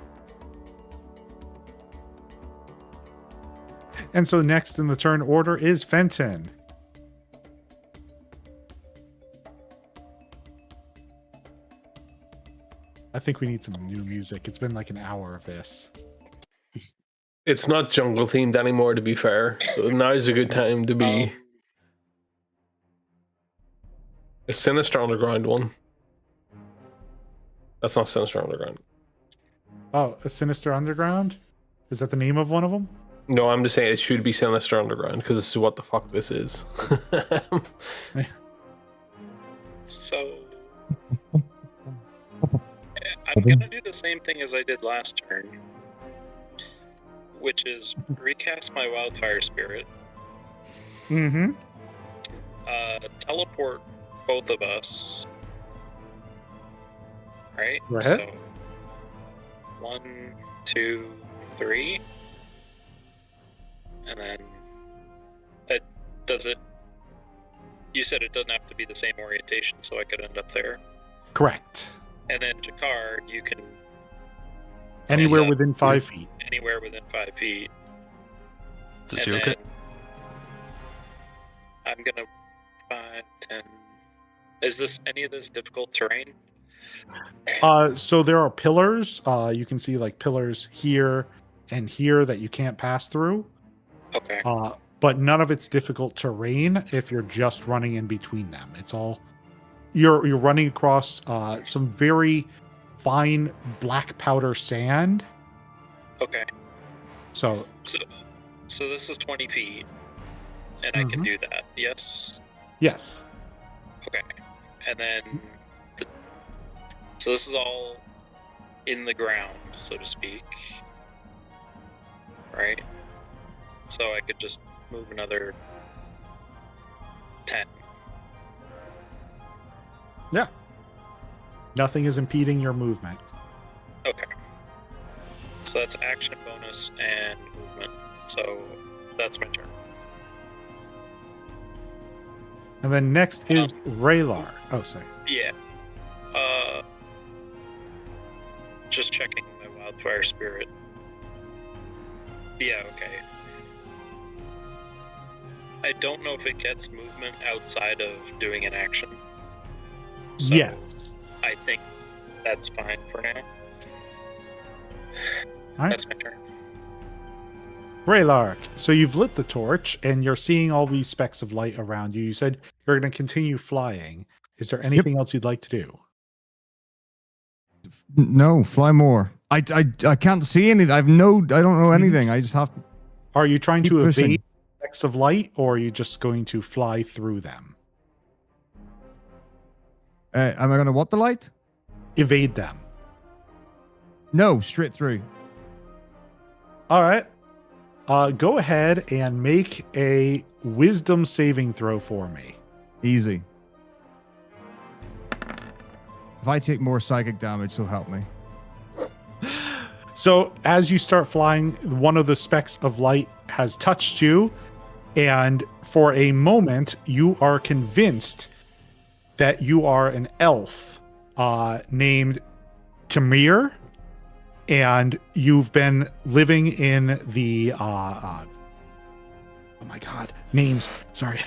And so next in the turn order is Fenton. I think we need some new music. It's been like an hour of this. It's not jungle themed anymore, to be fair. So now's a good time to be. It's Sinister Underground one. That's not Sinister Underground. Oh, a Sinister Underground? Is that the name of one of them? No, I'm just saying it should be Sinister Underground because this is what the fuck this is. So I'm gonna do the same thing as I did last turn, which is recast my Wildfire Spirit, Mm-hmm. teleport both of us. Right? Go ahead. So 1, 2, 3. And then does it? You said it doesn't have to be the same orientation, so I could end up there. Correct. And then Jakar, you can Anywhere Yeah. within 5 feet. anywhere within 5 feet. Does And he okay? then I'm gonna 5, 10. Is this any of this difficult terrain? So there are pillars. You can see like pillars here and here that you can't pass through. Okay. But none of it's difficult terrain if you're just running in between them. It's all you're running across some very fine black powder sand. Okay. So So this is 20 feet, and I can Mhm. do that. Yes. yes. Okay. And then, so this is all in the ground, so to speak. Right? So I could just move another 10. Yeah. Nothing is impeding your movement. Okay. So that's action bonus and movement. So that's my turn. And then next is Raylar. Oh, sorry. Yeah. Just checking my wildfire spirit. Yeah, okay. I don't know if it gets movement outside of doing an action. So Yes. I think that's fine for now. All right. That's my turn. Raylark, so you've lit the torch and you're seeing all these specks of light around you. You said you're going to continue flying. Is there anything else you'd like to do? No, fly more. I can't see anything. I don't know anything. I just have to Are you trying keep to pushing. evade specks of light, or are you just going to fly through them? Am I going to what the light? Evade them. No, straight through. All right. Go ahead and make a wisdom saving throw for me. Easy. If I take more psychic damage, so help me. So as you start flying, one of the specks of light has touched you, and for a moment, you are convinced that you are an elf named Tamir, and you've been living in the oh my god, names. Sorry.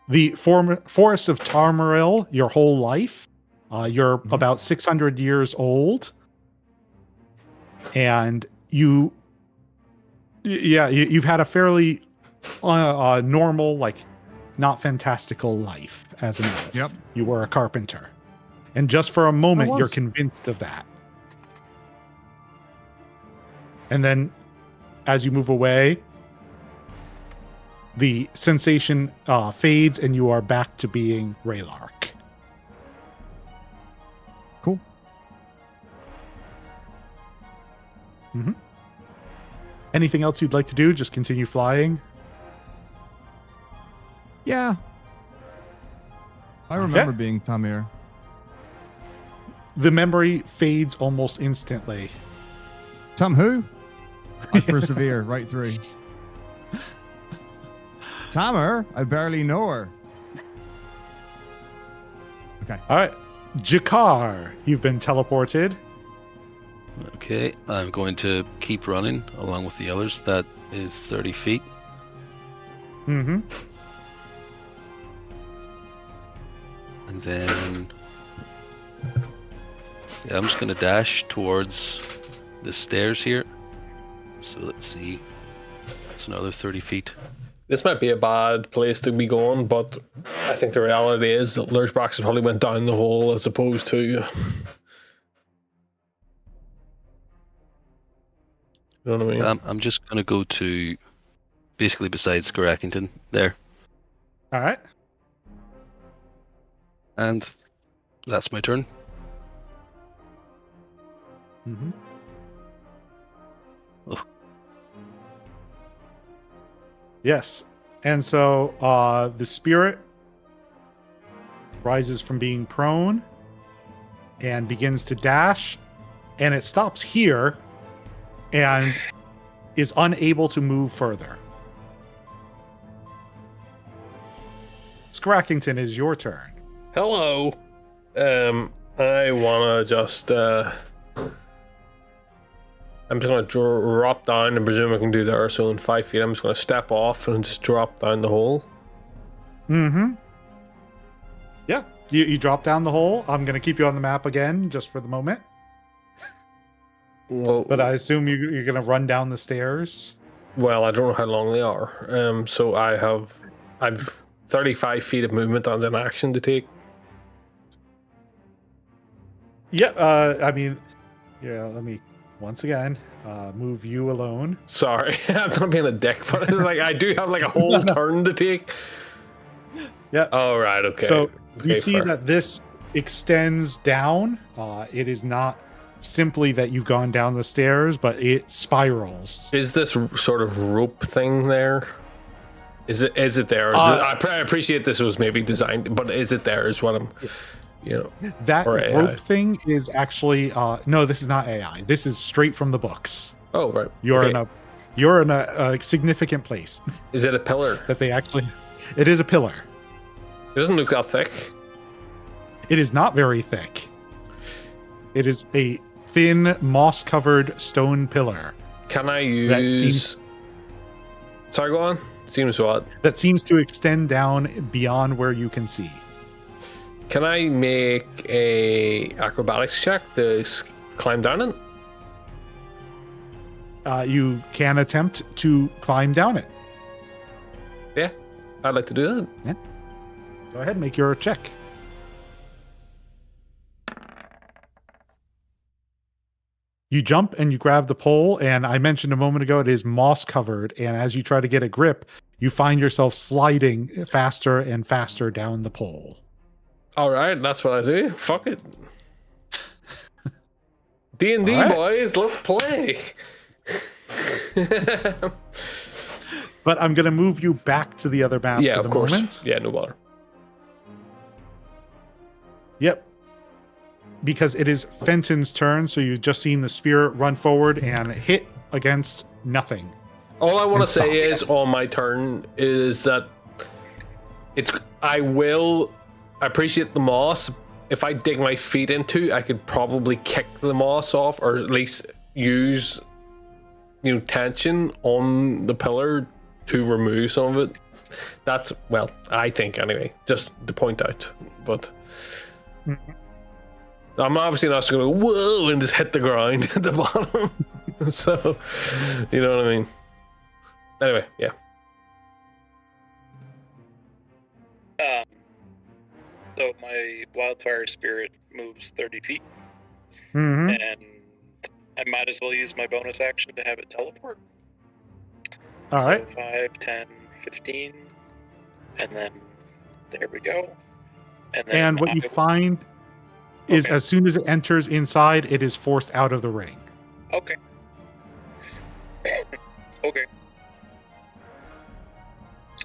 The forests of Tarmaril your whole life. You're about 600 years old, and you've had a fairly normal, like, not fantastical life as an elf. Yep. You were a carpenter, and just for a moment, was. you're convinced of that. And then, as you move away, the sensation fades, and you are back to being Raylark. Cool. Mm-hmm. Anything else you'd like to do? Just continue flying? Yeah. I remember being Tamir. The memory fades almost instantly. Tam who? I persevere right through. Tamer? I barely know her. Okay. All right. Jakar, you've been teleported. Okay, I'm going to keep running along with the others. That is 30 feet. Mm-hmm. And then yeah, I'm just going to dash towards the stairs here. So let's see. It's another 30 feet. This might be a bad place to be going, but I think the reality is that Lurchbrax probably went down the hole as opposed to. You know what I mean? I'm just going to go to basically beside Skarackington there. All right. And that's my turn. Mm-hmm. Oh. Yes. And so the spirit rises from being prone and begins to dash, and it stops here and is unable to move further. Scrackington, is your turn. Hello. I wanna just I'm just gonna drop down and presume I can do there. So in 5 feet, I'm just gonna step off and just drop down the hole. Mm-hmm. Yeah, you drop down the hole. I'm gonna keep you on the map again, just for the moment. Well, But I assume you're gonna run down the stairs. well, I don't know how long they are. So I've 35 feet of movement and an action to take. Yeah. I mean, yeah. Let me once again move you alone. Sorry, I'm not being a dick, but it's like I do have like a whole turn to take. Yeah. Oh, right. Okay. So you Okay, see fair. that this extends down. It is not simply that you've gone down the stairs, but it spirals. Is this sort of rope thing there? Is it there? Is it, I appreciate this was maybe designed, but is it there? Is what I'm, That or AI. rope thing is actually no, this is not AI. This is straight from the books. Oh, right. You're Okay. in a significant place Is it a pillar? that they actually. It is a pillar. It doesn't look that thick. It is not very thick. It is a thin, moss-covered stone pillar Can I That use? seems- Sorry, go on. Seems what? that seems to extend down beyond where you can see. Can I make a acrobatics check to climb down it? You can attempt to climb down it. Yeah, I'd like to do that. Go ahead, make your check. You jump and you grab the pole, and I mentioned a moment ago it is moss covered, and as you try to get a grip, you find yourself sliding faster and faster down the pole. All right, that's what I do. Fuck it. D&D, All right. boys, let's play. But I'm going to move you back to the other map Yeah, for of the course. moment. Yeah, no bother. Yep. Because it is Fenton's turn, so you've just seen the spirit run forward and hit against nothing. All I want to And say stop. is on my turn is that I appreciate the moss. If I dig my feet into, I could probably kick the moss off, or at least use tension on the pillar to remove some of it. That's, well, I think anyway, just to point out. But I'm obviously not just going to go, whoa, and just hit the ground at the bottom. So, you know what I mean? Anyway, yeah. So my wildfire spirit moves 30 feet, Mm-hmm. and I might as well use my bonus action to have it teleport. All so right. 5, 10, 15, and then there we go. And then And what you find is Okay. as soon as it enters inside, it is forced out of the ring. Okay. Okay.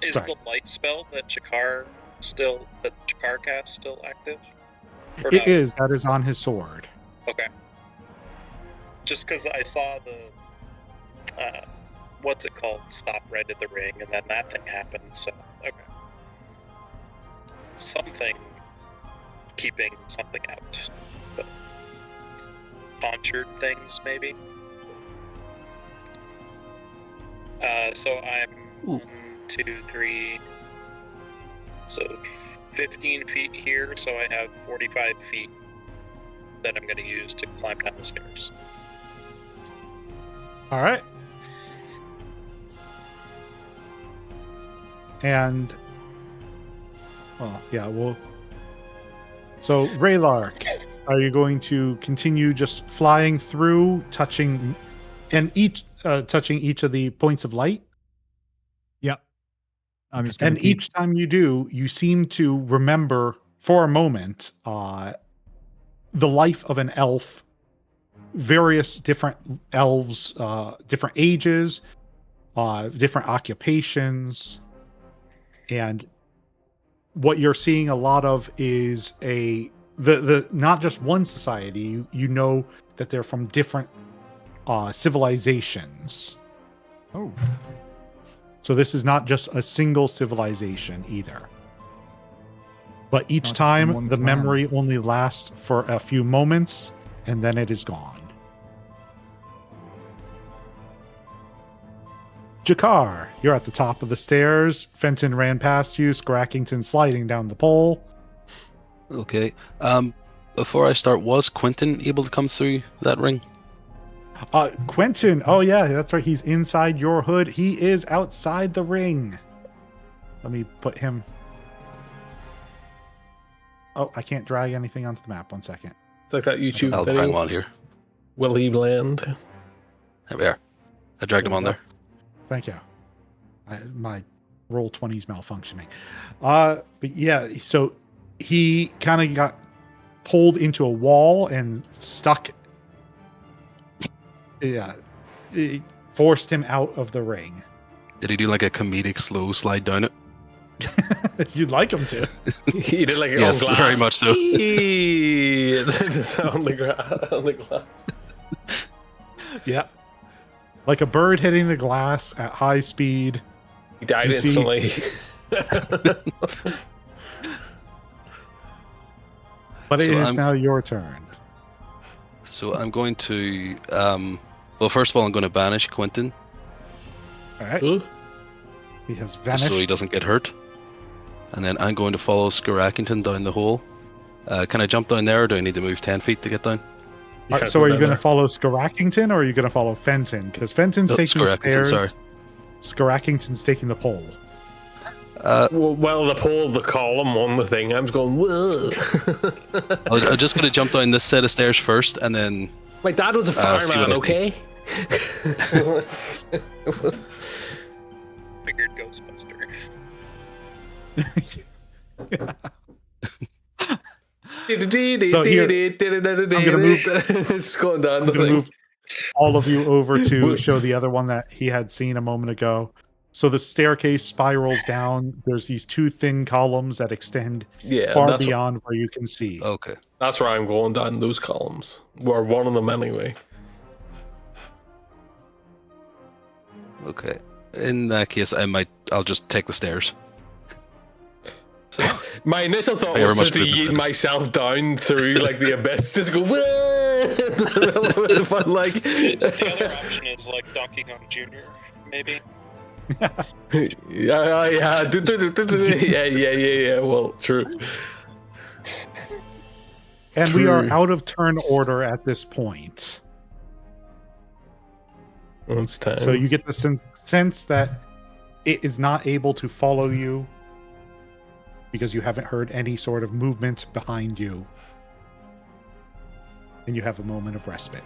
Is Sorry. the light spell that Chakar casts still active? Or It not? is. That is on his sword. Okay. Just because I saw the what's it called? Stop right at the ring, and then that thing happened. So okay. Something keeping something out. But conjured things, maybe. So I'm 1, 2, 3. So 15 feet here. So I have 45 feet that I'm going to use to climb down the stairs. All right. And, well, yeah, so Raylark, are you going to continue just flying through, touching each of the points of light? Yep. I'm just gonna And keep- each time you do, you seem to remember for a moment the life of an elf, various different elves, different ages, different occupations. And what you're seeing a lot of is the not just one society. You know that they're from different civilizations. Oh, So this is not just a single civilization either. But each Not from time, one the clan. memory only lasts for a few moments, and then it is gone. Jakar, you're at the top of the stairs. Fenton ran past you, Scrackington sliding down the pole. Okay. Before I start, was Quentin able to come through that ring? Quentin, oh yeah, that's right. He's inside your hood. He is outside the ring. Let me put him. Oh, I can't drag anything onto the map. 1 second. It's like that YouTube I'll drag him video. on here. Will he land? There we are. I dragged him on there. Thank you. My roll 20's malfunctioning. But yeah, so he kind of got pulled into a wall and stuck. Yeah, it forced him out of the ring. Did he do like a comedic slow slide down it? You'd like him to. He did like Yes, on glass. very much so. It's on the glass. Yeah. Like a bird hitting the glass at high speed. He died You see- instantly. But So it is I'm- now your turn. So I'm going to, well, first of all, I'm going to banish Quentin All right. Ooh. He has just vanished. so he doesn't get hurt. And then I'm going to follow Scarackington down the hole. Can I jump down there, or do I need to move 10 feet to get down? All right, so are you going to follow Scarackington or are you going to follow Fenton? Because Fenton's No, taking the Scarackington, stairs. sorry. Scarackington's taking the pole. Well, the pole, the column on the thing, I'm just going, whoa. I'm just going to jump down this set of stairs first, and then My dad was a see what fireman, I see. okay? Figured Ghostbuster. So here, gonna move- It's going down I'm the going to thing. move all of you over to show the other one that he had seen a moment ago. So the staircase spirals down. There's these two thin columns that extend Yeah, far that's, beyond where you can see. okay. that's where I'm going down those columns. Or one of them anyway. Okay. In that case, I'll just take the stairs. So, My initial thought Thank you was very just to much for the yeet finish. myself down through like the abyss, just go, whoa! But like, The other option is like Donkey Kong Jr. Maybe. yeah. Well, true. And we are True. out of turn order at this point. It's time. So you get the sense that it is not able to follow you because you haven't heard any sort of movement behind you. And you have a moment of respite.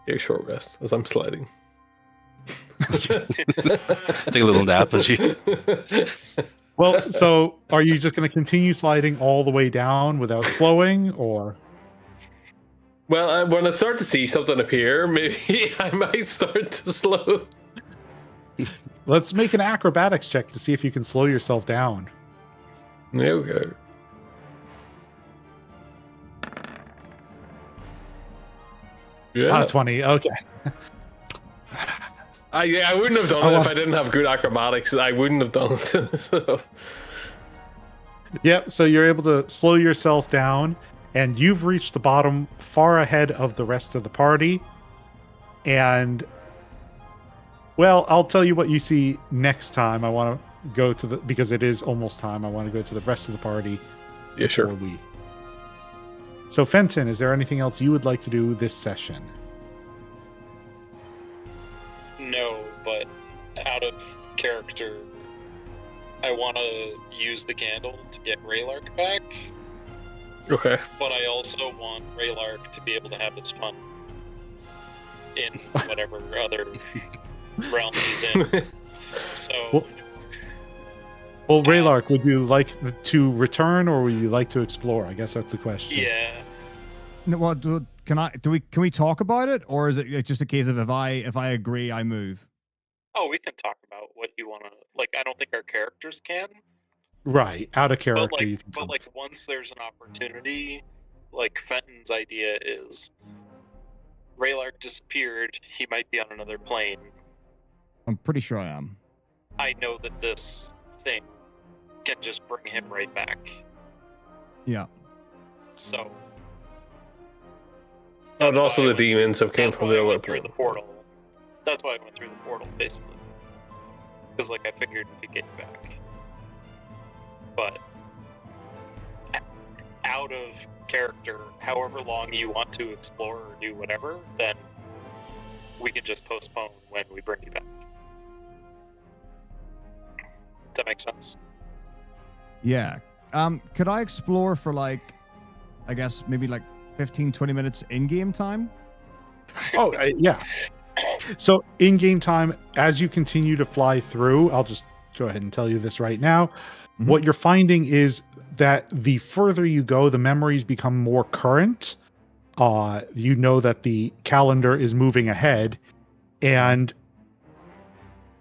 Take a short rest as I'm sliding. take a little nap as you. Well, so are you just going to continue sliding all the way down without slowing, or? Well, when I start to see something appear, maybe I might start to slow. Let's make an acrobatics check to see if you can slow yourself down. There we go. Yeah. 20. Okay. I wouldn't have done it if I didn't have good acrobatics. I wouldn't have done it. So. Yep. So you're able to slow yourself down, and you've reached the bottom far ahead of the rest of the party. And, well, I'll tell you what you see next time. I want to go to because it is almost time. I want to go to the rest of the party. Yeah, sure. before we. So, Fenton, is there anything else you would like to do this session? No, but out of character, I want to use the candle to get Raylark back, Okay. but I also want Raylark to be able to have his fun in whatever other realm he's in. So, Well, Raylark, would you like to return or would you like to explore? I guess that's the question. yeah. No, well, can we talk about it, or is it just a case of if I agree, I move? Oh, we can talk about what you want to like. I don't think our characters can, Right. Out of character, but you can but like once there's an opportunity, like Fenton's idea is Raylark disappeared. He might be on another plane. I'm pretty sure I am. I know that this thing can just bring him right back. Yeah. So. Oh, and that's also why I the went through- demons have That's canceled why the I other went through the portal. portal. That's why I went through the portal, basically. Because, like, I figured we could get you back. But out of character, however long you want to explore or do whatever, then we can just postpone when we bring you back. Does that make sense? Yeah. Could I explore for like, I guess maybe like 15, 20 minutes in-game time? Oh, yeah. So in game time, as you continue to fly through, I'll just go ahead and tell you this right now. Mhm. What you're finding is that the further you go, the memories become more current. You know that the calendar is moving ahead, and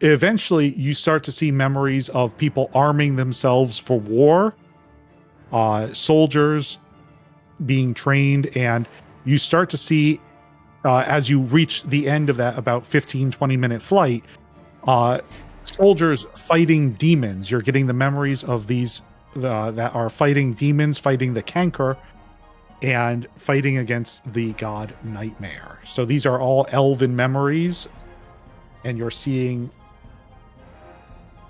eventually you start to see memories of people arming themselves for war, soldiers being trained, and you start to see as you reach the end of that about 15-20 minute flight, soldiers fighting demons. You're getting the memories of these that are fighting demons, fighting the canker, and fighting against the god Nightmare. So these are all elven memories, and you're seeing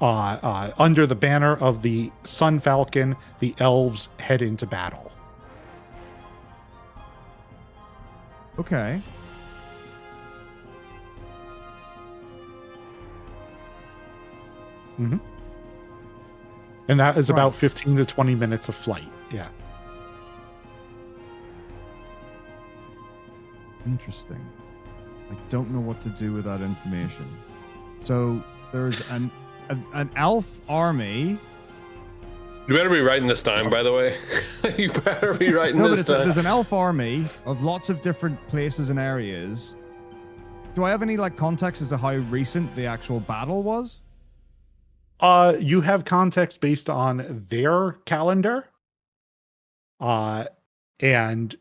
under the banner of the Sun Falcon, the elves head into battle. Okay. And that is about Right. 15 to 20 minutes of flight. Yeah. Interesting. I don't know what to do with that information. So there's an elf army. You better be writing this down, by the way. You better be writing No, but this down. there's an elf army of lots of different places and areas. Do I have any like context as to how recent the actual battle was? You have context based on their calendar. And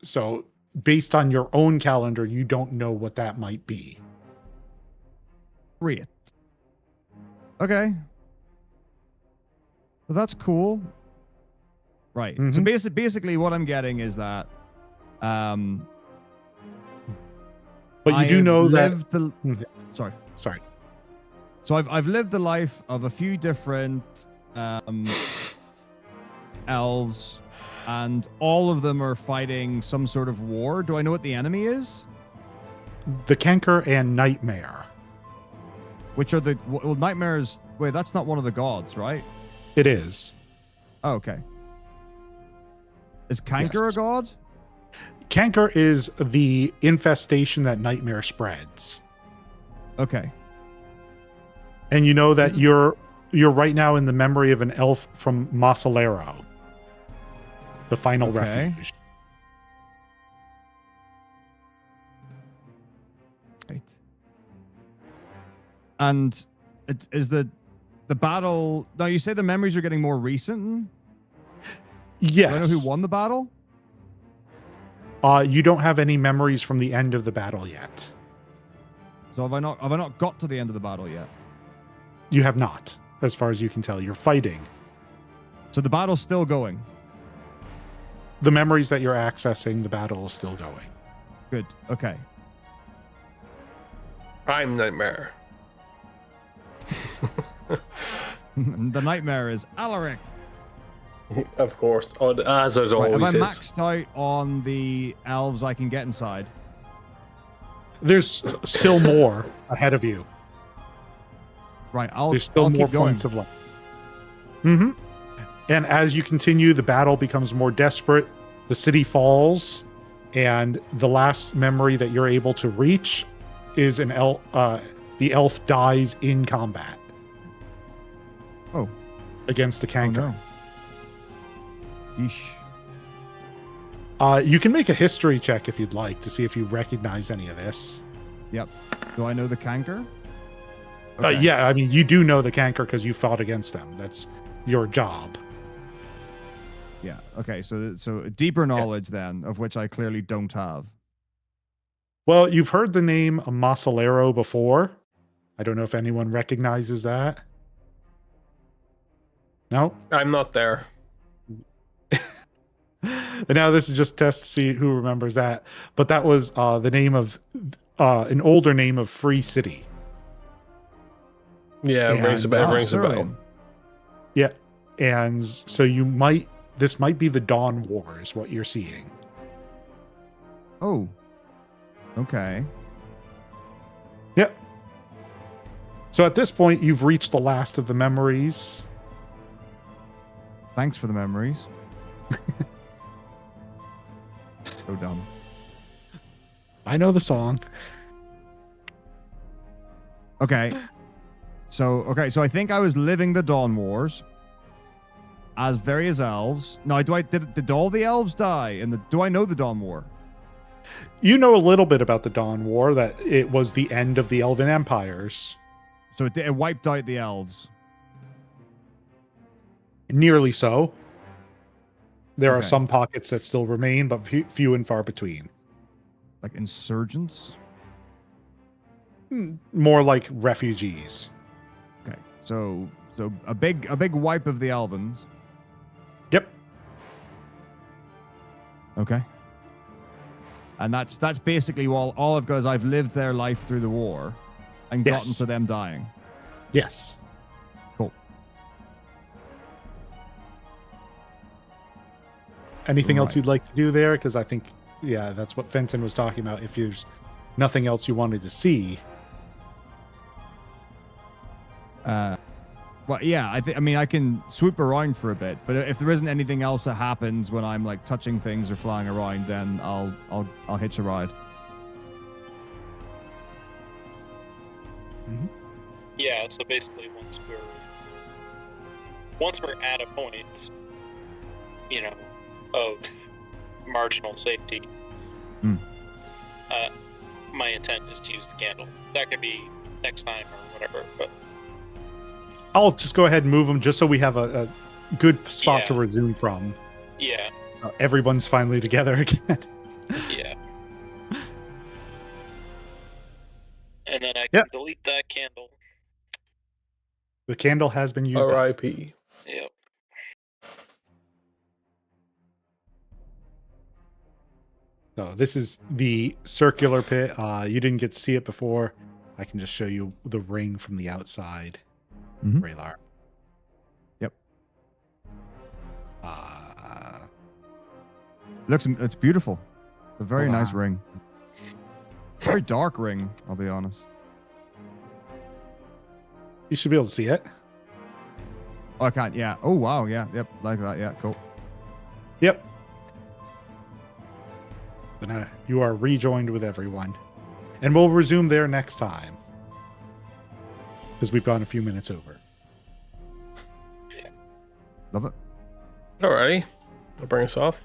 so based on your own calendar, you don't know what that might be. Great. Okay. Well, that's cool. Right. So Mhm. basically what I'm getting is that But you I do have know that lived the Mhm. sorry. Sorry. So I've lived the life of a few different elves, and all of them are fighting some sort of war. Do I know what the enemy is? The canker and Nightmare. Which are the well, nightmares? Wait, that's not one of the gods, right? It is. Oh, okay. Is Canker Yes. a god? Canker is the infestation that Nightmare spreads. Okay. And you know that you're right now in the memory of an elf from Masalero, the final Okay. refuge. Right. And it is the battle. Now you say the memories are getting more recent. Do I know Yes. who won the battle? You don't have any memories from the end of the battle yet. So have I not got to the end of the battle yet? You have not, as far as you can tell. You're fighting. So the battle's still going. The memories that you're accessing, the battle is still going. Good. Okay. I'm Nightmare. The nightmare is Alaric. Of course. Oh, as it Right, have I always is. maxed out on the elves I can get inside? There's still more ahead of you. Right. I'll There's still I'll more keep going. points of life. Mm-hmm. And as you continue, the battle becomes more desperate. The city falls, and the last memory that you're able to reach is an elf. The elf dies in combat. Oh. Against the canker. Oh, no. Yeesh. You can make a history check if you'd like to see if you recognize any of this. Yep. Do I know the canker? Yeah, I mean, you do know the canker because you fought against them. That's your job. Yeah. Okay. So deeper knowledge then, of which I clearly don't have. Well, you've heard the name Masalero before. I don't know if anyone recognizes that. No. I'm not there. And now this is just test to see who remembers that. But that was the name of an older name of Free City. Yeah, And- rings a bell. Ah, Rings a bell. Cerulean. Yeah. And so this might be the Dawn War is what you're seeing. Oh. Okay. Yep. So at this point, you've reached the last of the memories. Thanks for the memories. So dumb. I know the song. Okay. So I think I was living the Dawn Wars as various elves. No, did all the elves die? And do I know the Dawn War? You know a little bit about the Dawn War, that it was the end of the Elven Empires. So it wiped out the elves. Nearly so. There are Okay. some pockets that still remain, but few and far between. Like insurgents? More like refugees. Okay. So a big wipe of the Elvens. Yep. Okay. And that's basically all I've got is I've lived their life through the war and Yes. gotten to them dying. Yes. Cool. Anything else Right. you'd like to do there? Because I think, yeah, that's what Fenton was talking about. If there's nothing else you wanted to see. Well, yeah, I mean, I can swoop around for a bit, but if there isn't anything else that happens when I'm like touching things or flying around, then I'll hitch a ride. Yeah, so basically once we're at a point, you know, of marginal safety, my intent is to use the candle. That could be next time or whatever, but I'll just go ahead and move them just so we have a good spot to Yeah. resume from. yeah, Everyone's finally together again. yeah. And then I can Yep. delete that candle. The candle has been used up. R.I.P. Yep. So this is the circular pit. You didn't get to see it before. I can just show you the ring from the outside. Mhm. Raylar. Yep. Uh, It's beautiful. A very Hold nice on. ring. Very dark ring, I'll be honest. you should be able to see it. Oh, I can't. Yeah. Oh, wow. Yeah. Yep. Like that. Yeah. Cool. Yep. Then you are rejoined with everyone. And we'll resume there next time. Because we've gone a few minutes over. Love it. Alrighty. I'll bring us off.